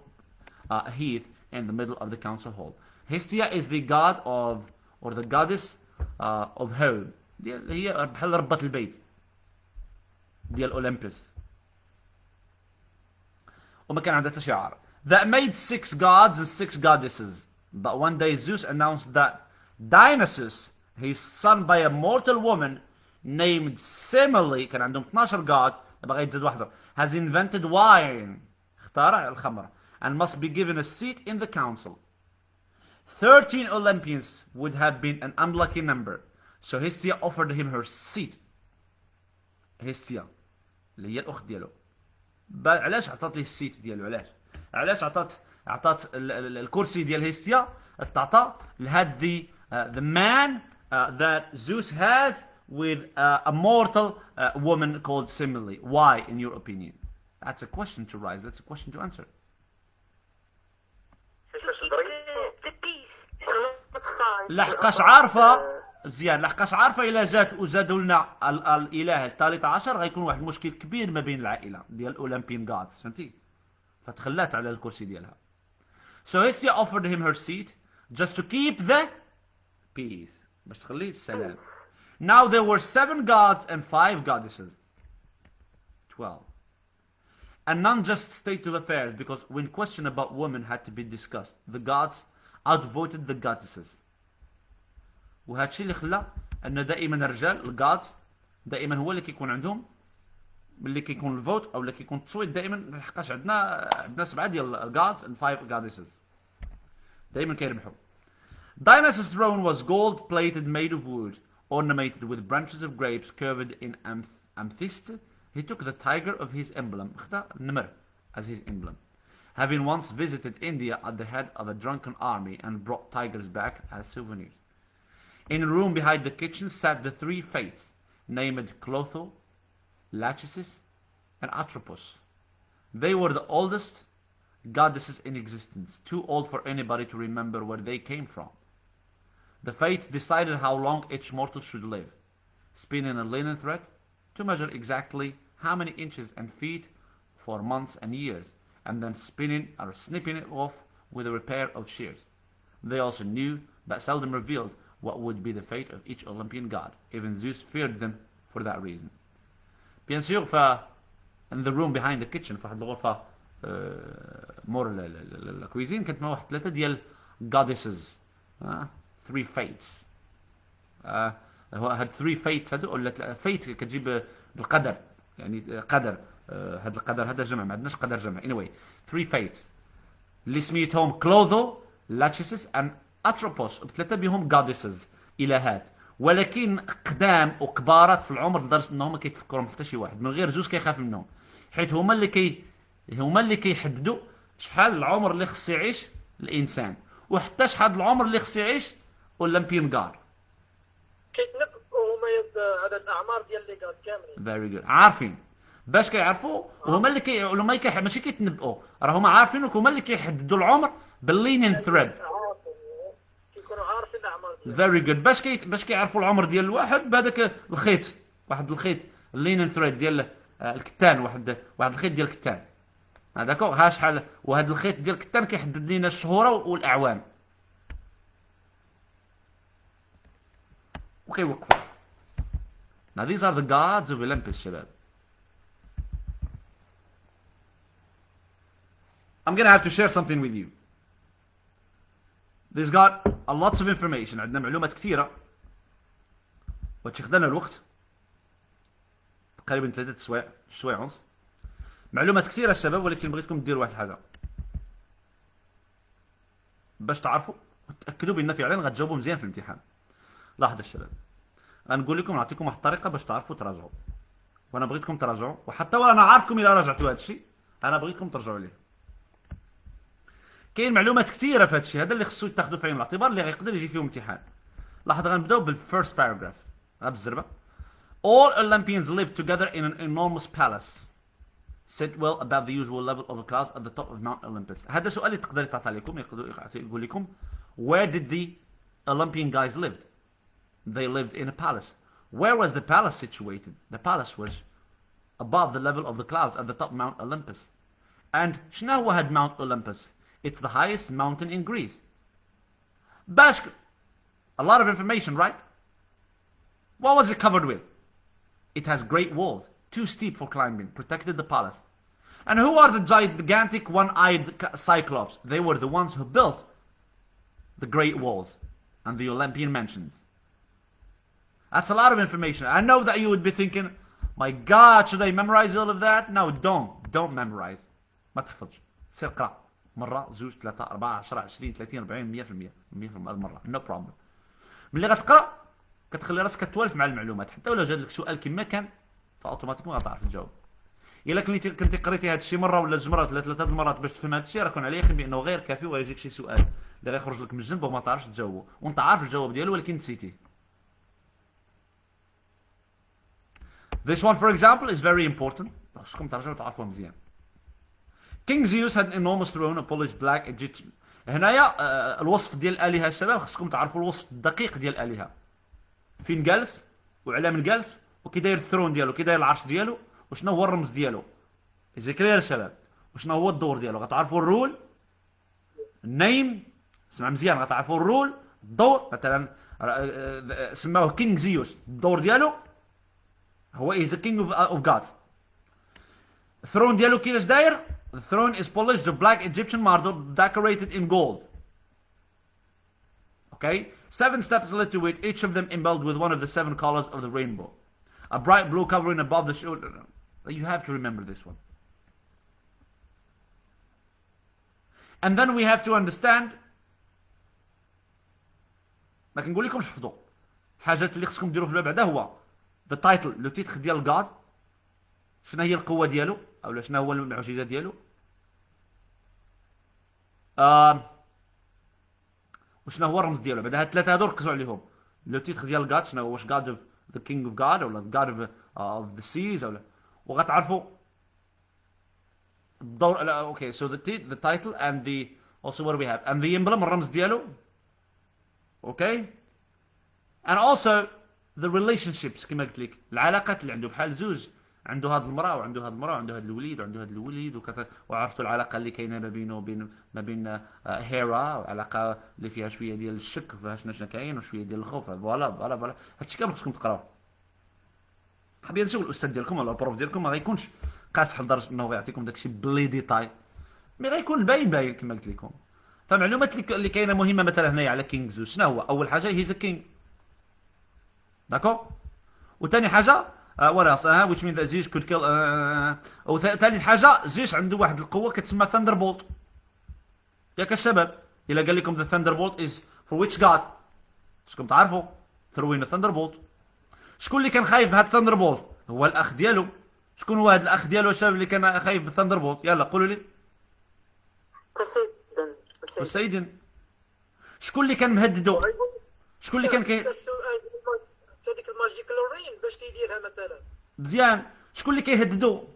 heath in the middle of the council hall. Hestia is the god of, or the goddess of home. هي بحال ربة البيت ديال أولمبس. وما كان عندها شعار. That made 6 gods and 6 goddesses. But one day Zeus announced that Dionysus, his son by a mortal woman named Semele, كان عندهم 12 god, باغي يتزاد واحدة, has invented wine, اخترع الخمر, and must be given a seat in the council. 13 Olympians would have been an unlucky number, so Hestia offered him her seat. Hestia اللي هي الأخت ديالو. علاش عطات ليه السيت ديالو؟ علاش عطات الكرسي ديال هيستيا تعطى لهاد the man that Zeus had with a mortal woman called Semele. Why, in your opinion? That's a question to raise. That's a question to answer. لحقاش عارفه مزيان، لحقاش عارفه الا جات وزادوا لنا الاله الثالث عشر غيكون واحد المشكل كبير ما بين العائله ديال الاولمبيان جادز، فهمتي؟ فتخلات على الكرسي ديالها. So Hestia offered him her seat just to keep the peace. باش تخلي السلام. Now there were 7 gods and 5 goddesses. 12. And none just state of affairs, because when question about women had to be discussed, the gods outvoted the goddesses. وهذا الشيء اللي خلى ان دائما الرجال الجادز دائما هو اللي كيكون عندهم ملي كيكون الفوت او اللي كيكون التصويت دائما، لحقاش عندنا 7 ديال الجادز and 5 goddesses دائما كيربحوا. Dionysus' throne was gold plated, made of wood, ornamented with branches of grapes curved in amethyst. He took the tiger of his emblem, النمر, as his emblem, having once visited India at the head of a drunken army and brought tigers back as souvenirs. In a room behind the kitchen sat the 3 fates, named Clotho, Lachesis, and Atropos. They were the oldest goddesses in existence, too old for anybody to remember where they came from. The fates decided how long each mortal should live, spinning a linen thread to measure exactly how many inches and feet for months and years, and then spinning or snipping it off with a pair of shears. They also knew, but seldom revealed, what would be the fate of each Olympian god. Even Zeus feared them for that reason. Bien sûr, in the room behind the kitchen, في الغرفة مور الكويزين كانت مع واحد 3 ديال goddesses, 3 fates. هاد 3 fates هادو ولا فيت كتجيب بالقدر، يعني قدر، هاد القدر هذا جمع، ما عندناش قدر جمع. anyway 3 fates اللي سميتهم كلوذو، لاتشيسس and اتروبوس، بثلاثه بهم goddesses، الهات، ولكن قدام وكبارات في العمر لدرجه انهم ما كيتفكرهم حتى شي واحد، من غير زوز كيخاف منهم، حيت هما اللي كيحددوا شحال العمر اللي خص يعيش الانسان، وحتى شحال العمر اللي خص يعيش اولمبيان جار. كيتنبؤوا هما هذا الاعمار ديال لي جاد كاملين. فيري جود، عارفين باش كيعرفوا، وهما اللي ماشي كيتنبؤوا، راه هما عارفين وهما اللي كيحددوا العمر باللينين ثريد. كيكونوا عارفين الاعمار ديالهم. فيري جود، باش كيعرفوا العمر ديال الواحد بهذاك الخيط، واحد الخيط اللينين ثريد ديال الكتان، واحد الخيط ديال الكتان، هذاك ها شحال، وهذا الخيط ديال الكتان كيحدد لنا الشهور والاعوام وكيوقفوا. Now these are the gods of Olympus, شباب. I'm gonna have to share something with you. This got a lots of information. عندنا معلومات كثيرة وتش خدنا الوقت تقريبا 3 سوايع ونص. معلومات كثيرة الشباب، ولكن بغيتكم ديروا واحد الحاجة باش تعرفوا وتأكدوا بأن فعلا غتجاوبوا مزيان في الامتحان. لاحظوا الشباب، غنقول لكم نعطيكم واحد الطريقه باش تعرفوا تراجعوا، وانا بغيتكم تراجعوا، وحتى وانا عارفكم الا راجعتوا هذا الشيء انا بغيتكم ترجعوا ليه. كاين معلومات كثيره في هذا الشيء هذا اللي خصو يتاخذوا في عين الاعتبار اللي غيقدر يجي فيهم امتحان. لاحظ غنبداو بالفيرست باراجراف غا بالزربه. All Olympians live together in an enormous palace set well above the usual level of the clouds at the top of Mount Olympus. هذا سؤال اللي تقدر تعطى لكم، يقول لكم where did the Olympian guys live? They lived in a palace. Where was the palace situated? The palace was above the level of the clouds at the top of Mount Olympus. And شنو هو هاد Mount Olympus? It's the highest mountain in Greece. باش a lot of information, right? What was it covered with? It has great walls, too steep for climbing, protected the palace. And who are the gigantic one-eyed cyclops? They were the ones who built the great walls and the Olympian mansions. That's a lot of information. I know that you would be thinking, my God, should I memorize all of that? No, don't memorize. ما تحفظش. سير قرأ. مرة، زوج، ثلاثة، أربعة، 10، 20، 30، 40، 100%. 100% المرة. No problem. ملي غتقرأ كتخلي راسك توالف مع المعلومات، حتى ولو جا لك سؤال كما كان فاوتوماتيكمون غتعرف تجاوب. الا كنتي قريتي هذا الشيء مره ولا 2 مرات ولا 3 المرات باش تفهم هذا الشيء راه كون على يقين بانه غير كافي ويجيك شي سؤال اللي غيخرج لك من الجنب وما تعرفش تجاوبه وانت عارف الجواب ديالو ولكن نسيتيه. This one for example is very important. خصكم ترجعوا تعرفوها مزيان. King Zeus had an enormous throne of polished black Egyptian. هنايا الوصف ديال الآلهة الشباب خصكم تعرفوا الوصف الدقيق ديال الآلهة. فين جالس وعلى من جالس وكي داير الثرون ديالو كي داير العرش ديالو وشنو هو الرمز ديالو. إذا كلير الشباب وشنو هو الدور ديالو غتعرفوا الرول النيم اسمع مزيان غتعرفوا الرول الدور مثلا سماوه كينج زيوس الدور ديالو هو is a king of gods. الثرون ديالو كيفاش داير؟ The throne is polished of black Egyptian marble decorated in gold. Okay? 7 steps led to it, each of them embellished with one of the 7 colors of the rainbow. A bright blue covering above the shoulder. You have to remember this one. And then we have to understand. ما كنقول لكمش حفظوا. حاجات اللي خصكم ديروا في الباب بعدا هو the title لو تيتر ديال God. شنو هي القوة ديالو أو شنو هو المعجزة ديالو. وشنو هو الرمز ديالو بعد هاد الثلاثه هادو ركزوا عليهم. لو تيتر ديال God شنو هو واش God of the King of God ولا God of the seas ولا وغتعرفوا الدور. لا اوكي so the title and the also what do we have and the emblem الرمز ديالو. اوكي and also the relationships كما قلت لك العلاقات اللي عنده بحال زوج عنده هاد المراه وعنده هاد المراه وعنده هاد الوليد وعنده هاد الوليد وعرفتوا العلاقه اللي كاينه ما بينه وبين ما بين هيرا علاقه اللي فيها شويه ديال الشك فيها شنو كاين وشويه ديال الخوف. فوالا هادشي كامل خصكم تقراوه. بيان سور الاستاذ ديالكم ولا البروف ديالكم ما غيكونش قاصح لدرجه انه غيعطيكم داكشي بلي ديتاي مي غيكون باين كما قلت لكم. فمعلومات اللي كاينه مهمه مثلا هنايا على كينغ زوس شنو هو اول حاجه هيز كينغ داكور وثاني حاجه what else which means that Zeus could kill وثالث حاجه زيوس عنده واحد القوه كتسمى ثاندر بولت ياك الشباب. الا قال لكم the thunderbolt is for which god خصكم تعرفوا throwing a thunderbolt. شكون اللي كان خايف بهاد الثاندر بولت؟ هو الاخ ديالو. شكون هو هذا الاخ ديالو الشباب اللي كان خايف بالثاندر بولت؟ يلا قولوا لي. بوسيدن. شكون اللي كان مهددو؟ شكون اللي كان هذيك الماجيكال رين باش تيديرها مثلا مزيان. شكون اللي كيهددو؟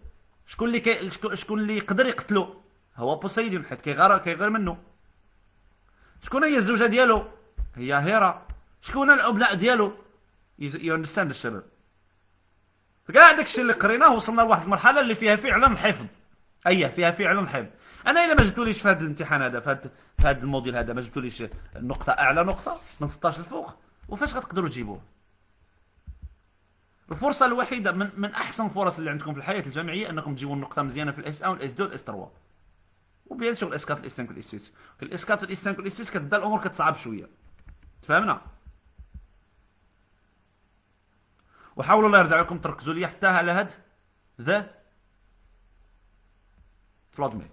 شكون اللي يقدر يقتلو؟ هو بوسيدن حيت كيغير منه. شكون هي الزوجه ديالو؟ هي هيرا. شكون الابناء ديالو؟ يو اندرستاند الشباب. كاع داكشي اللي قريناه وصلنا لواحد المرحله اللي فيها فعلا الحفظ. فيها فعلا الحفظ. انا الا ما جبتوليش في هذا الامتحان هذا في هذا الموديل هذا ما جبتوليش النقطه اعلى نقطه من 16 الفوق وفاش غتقدروا تجيبوه؟ الفرصه الوحيده من احسن الفرص اللي عندكم في الحياه الجامعيه انكم تجيبوا النقطه مزيانه في الاس 1 والاس 2 والاس 3 وبيان سور الاس 4 والاس 5 والاس 6. الاس 4 والاس 5 والاس 6 كتبدا الامور كتصعب شويه. تفهمنا؟ وحاولوا الله يرضى عليكم تركزوا لي حتى على هاد ذا فلود ميث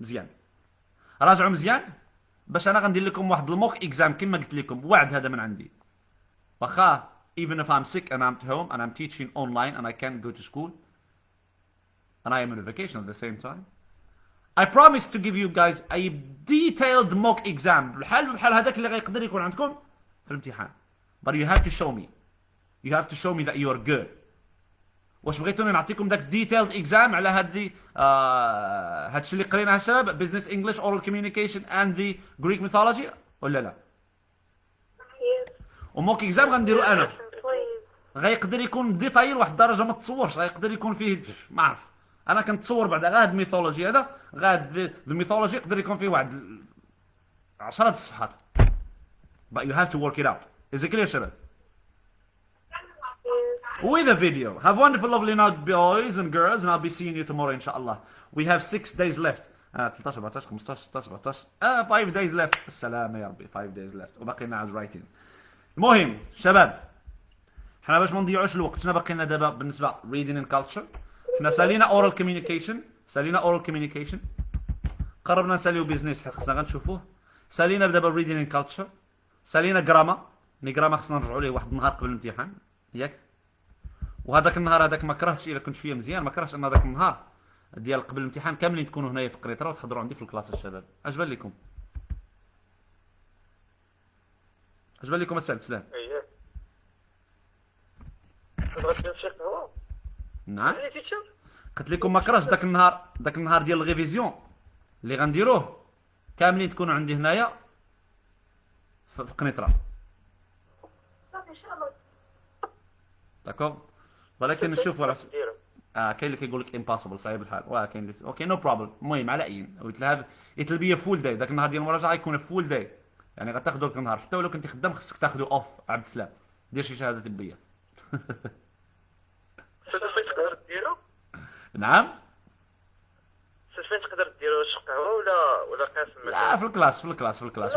مزيان. راجعوا مزيان باش انا غندير لكم واحد الموك اكزام كما قلت لكم وعد هذا من عندي. واخا even if I'm sick and I'm at home and I'm teaching online and I can't go to school and I am on a vacation at the same time, I promise to give you guys a detailed mock exam بحال هذاك اللي غيقدر يكون عندكم في الامتحان. But you have to show me. You have to show me that you are good. واش بغيتوني نعطيكم داك detailed exam على هادشي اللي قريناه الشباب business English oral communication and the Greek mythology ولا لا؟ وموك اكزام غنديرو انا غيقدر يكون ديتايل واحد الدرجه ما تصورش، غيقدر يكون فيه ما عرف انا كنتصور بعدا غير هاد الميثولوجي هذا غير الميثولوجي يقدر يكون فيه واحد 10 صفحات. But you have to work it out. Is it clear شباب؟ With a video. Have wonderful lovely night boys and girls and I'll be seeing you tomorrow inshallah. We have 6 days left. 13 14 15 16 17 5 days left. السلامة يا ربي 5 days left وباقي لنا على writing. المهم شباب حنا باش ما نضيعوش الوقت شنو باقي لنا دابا بالنسبة reading and culture. حنا سالينا oral communication قربنا نساليو بيزنس حيت خصنا غنشوفوه. سالينا دابا reading and culture. سالينا جراما خصنا نرجعوا ليه واحد النهار قبل الامتحان ياك. وهذاك النهار هذاك ما كرهتش الا كنت شويه مزيان ما كرهتش ان هذاك النهار ديال قبل الامتحان كاملين تكونوا هنايا في قريطره وتحضروا عندي في الكلاس الشباب. اش بان لكم؟ اش بان لكم السعد سلام؟ اييه تبغي تمشي قهوه؟ نعم قلت لكم ما كرهتش داك النهار ديال الريفيزيون اللي غنديروه كاملين تكونوا عندي هنايا في قنيطره. ان شاء الله. داكوغ ولكن نشوف ولا كاين اللي كيقول لك امبوسيبل صعيب الحال وكاين اللي اوكي نو بروبلم. المهم على اي يتل بي فول داي داك النهار ديال المراجعه يكون فول داي يعني غتاخذوا داك النهار حتى ولو كنتي خدام خصك تاخذوا اوف عبد السلام دير شي شهاده طبيه. تقدر ديرو؟ نعم فين تقدر ديرو واش قهوه ولا قاسم؟ لا في الكلاس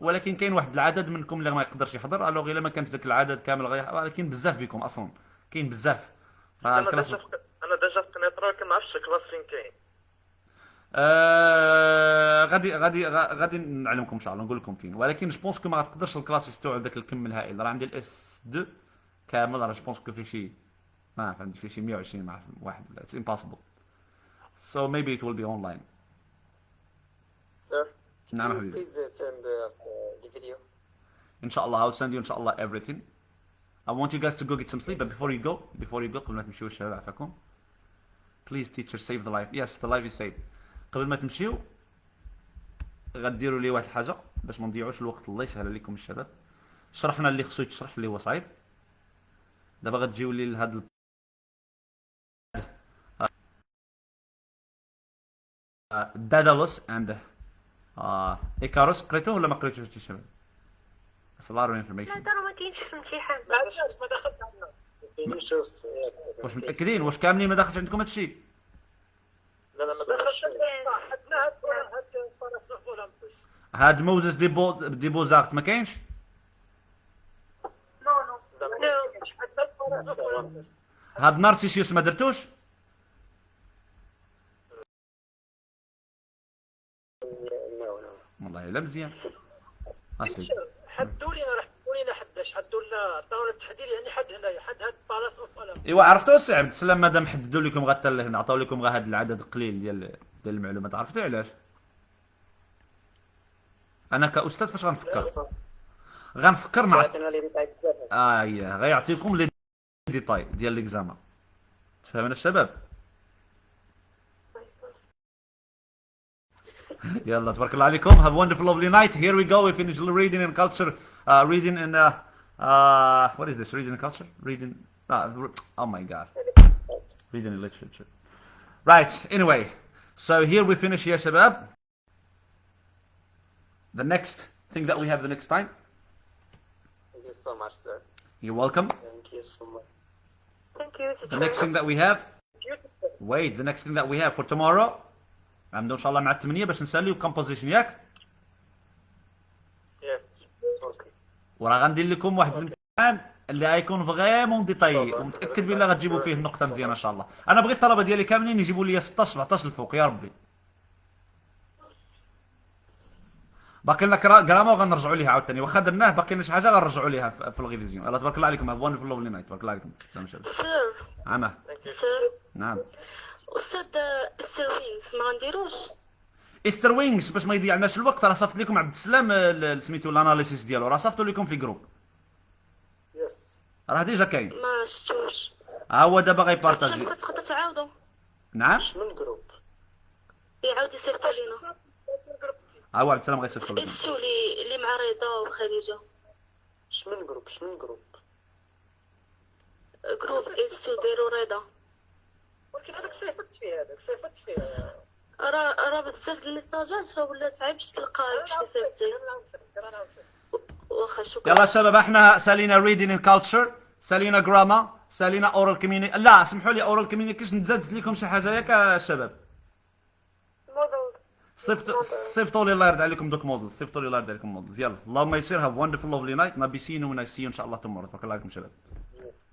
ولكن كاين واحد العدد منكم اللي ما يقدرش يحضر الوغ الا ما كانش داك العدد كامل ولكن بزاف بكم اصلا كاين بزاف. انا ديجا في قنيطره ما عرفتش الكلاس فين كاين. غادي نعلمكم ان شاء الله نقول لكم فين ولكن جو بونس كو ما غتقدرش الكلاس يستوعب داك الكم الهائل. راه عندي الاس 2 كامل راه جو بونس كو فيه شي ما عرف عندي فيه شي 120 مع واحد اتس امبوسيبل so maybe it will be online. Sir, نعم can you حبيبي please send us the video? ان شاء الله I'll send you ان شاء الله everything. I want you guys to go get some sleep but before you go قبل ما تمشيو الشباب عفاكم please teacher save the life. Yes the life is saved. قبل ما تمشيو غديروا لي واحد الحاجه باش ما نضيعوش الوقت الله يسهل عليكم الشباب. شرحنا اللي خصو يتشرح اللي هو صعيب دابا غتجيو لي لهاد دادالوس اند ايكاروس قريتوه ولا ما قريتوش انت الشباب؟ That's a lot of information. لا ترى ما كاينش في الامتحان. ما عرفتش ما دخلت عندنا. واش متاكدين واش كاملين ما داخلش عندكم هادشي؟ لا ما دخلتش. حدنا هاد الفرص ولا مش. هاد موزس دي بوزارت ما كاينش؟ نو حتى الفرص ولا مش. هاد نارسيسيوس ما درتوش؟ والله الا مزيان. حدوا لينا حداش حدوا لنا عطاونا التحديد يعني حد هنايا حد هاد بالاس اوف ولا. ايوا عرفتوا السي عبد السلام مادام حددوا لكم غير حتى لهنا عطاو لكم غير هاد العدد القليل ديال المعلومات عرفتوا علاش؟ انا كاستاذ فاش غنفكر مع اييه غيعطيكم لي ديتاي ديال ليكزامان. فهمنا الشباب؟ يلا تبارك الله عليكم. Have a wonderful lovely night. Here we go. We finish reading and culture. Reading and what is this? Reading and culture? Reading. Oh my God. Reading and literature. Right. Anyway, so here we finish يا شباب. The next thing that we have the next time. Thank you so much, sir. You're welcome. Thank you so much. Thank you. The next thing that we have. Wait. The next thing that we have for tomorrow. غنبداو ان شاء الله مع 8 باش نساليو كومبوزيشن ياك. وراه غندير لكم واحد الامتحان اللي غيكون فريمون ديتايي ومتاكد بلي غتجيبوا فيه النقطه مزيانه ان شاء الله. انا بغيت الطلبه ديالي كاملين يجيبوا لي 16 17 الفوق يا ربي. باقي لنا جراما وغنرجعوا ليها عاوتاني، واخا درناه باقي لنا شي حاجه غنرجعوا ليها في الغيفيزيون. يلاه تبارك الله عليكم. هاف وندرفul lovely نايت. تبارك الله عليكم. سلام شباب. سير عامه. سير نعم. استاذ السيرفينغز ما غنديروش. ايستر وينغز باش ما يضيعناش الوقت راه صيفط لكم عبد السلام سميتو الاناليسيس ديالو، راه صيفطوا لكم في الجروب، Yes. راه ديجا كاين. ما شفتوش. ها هو دابا غيبارطاجي. تقدر تعاودو نعم. من جروب؟ يعاود يصيفط لينا. ها هو عبد السلام غيصيفط لكم. السو اللي مع رضا وخديجه. شمن جروب؟ شمن جروب؟ جروب السو ديرو رضا. ولكن هذاك صيفطت فيه راه بزاف د الميساجات راه ولا صعيب باش تلقى شي صيفطي. واخا شكرا. يلا شباب احنا سالينا ريدين اند كالتشر، سالينا جراما، سالينا اورال كوميونيكي. لا اسمحوا لي اورال كوميونيكيشن زادت لكم شي حاجه ياك الشباب؟ صيفطوا لي الله يرضي عليكم دوك مودلز، صيفطوا لي الله يرضي عليكم مودلز. يلا اللهم يسر. هاف وندرفul lovely نايت. نبي سين وناي سي ان شاء الله تمر. تبارك الله عليكم شباب.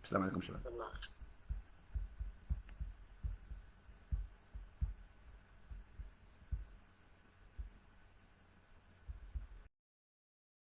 السلام عليكم شباب. الله.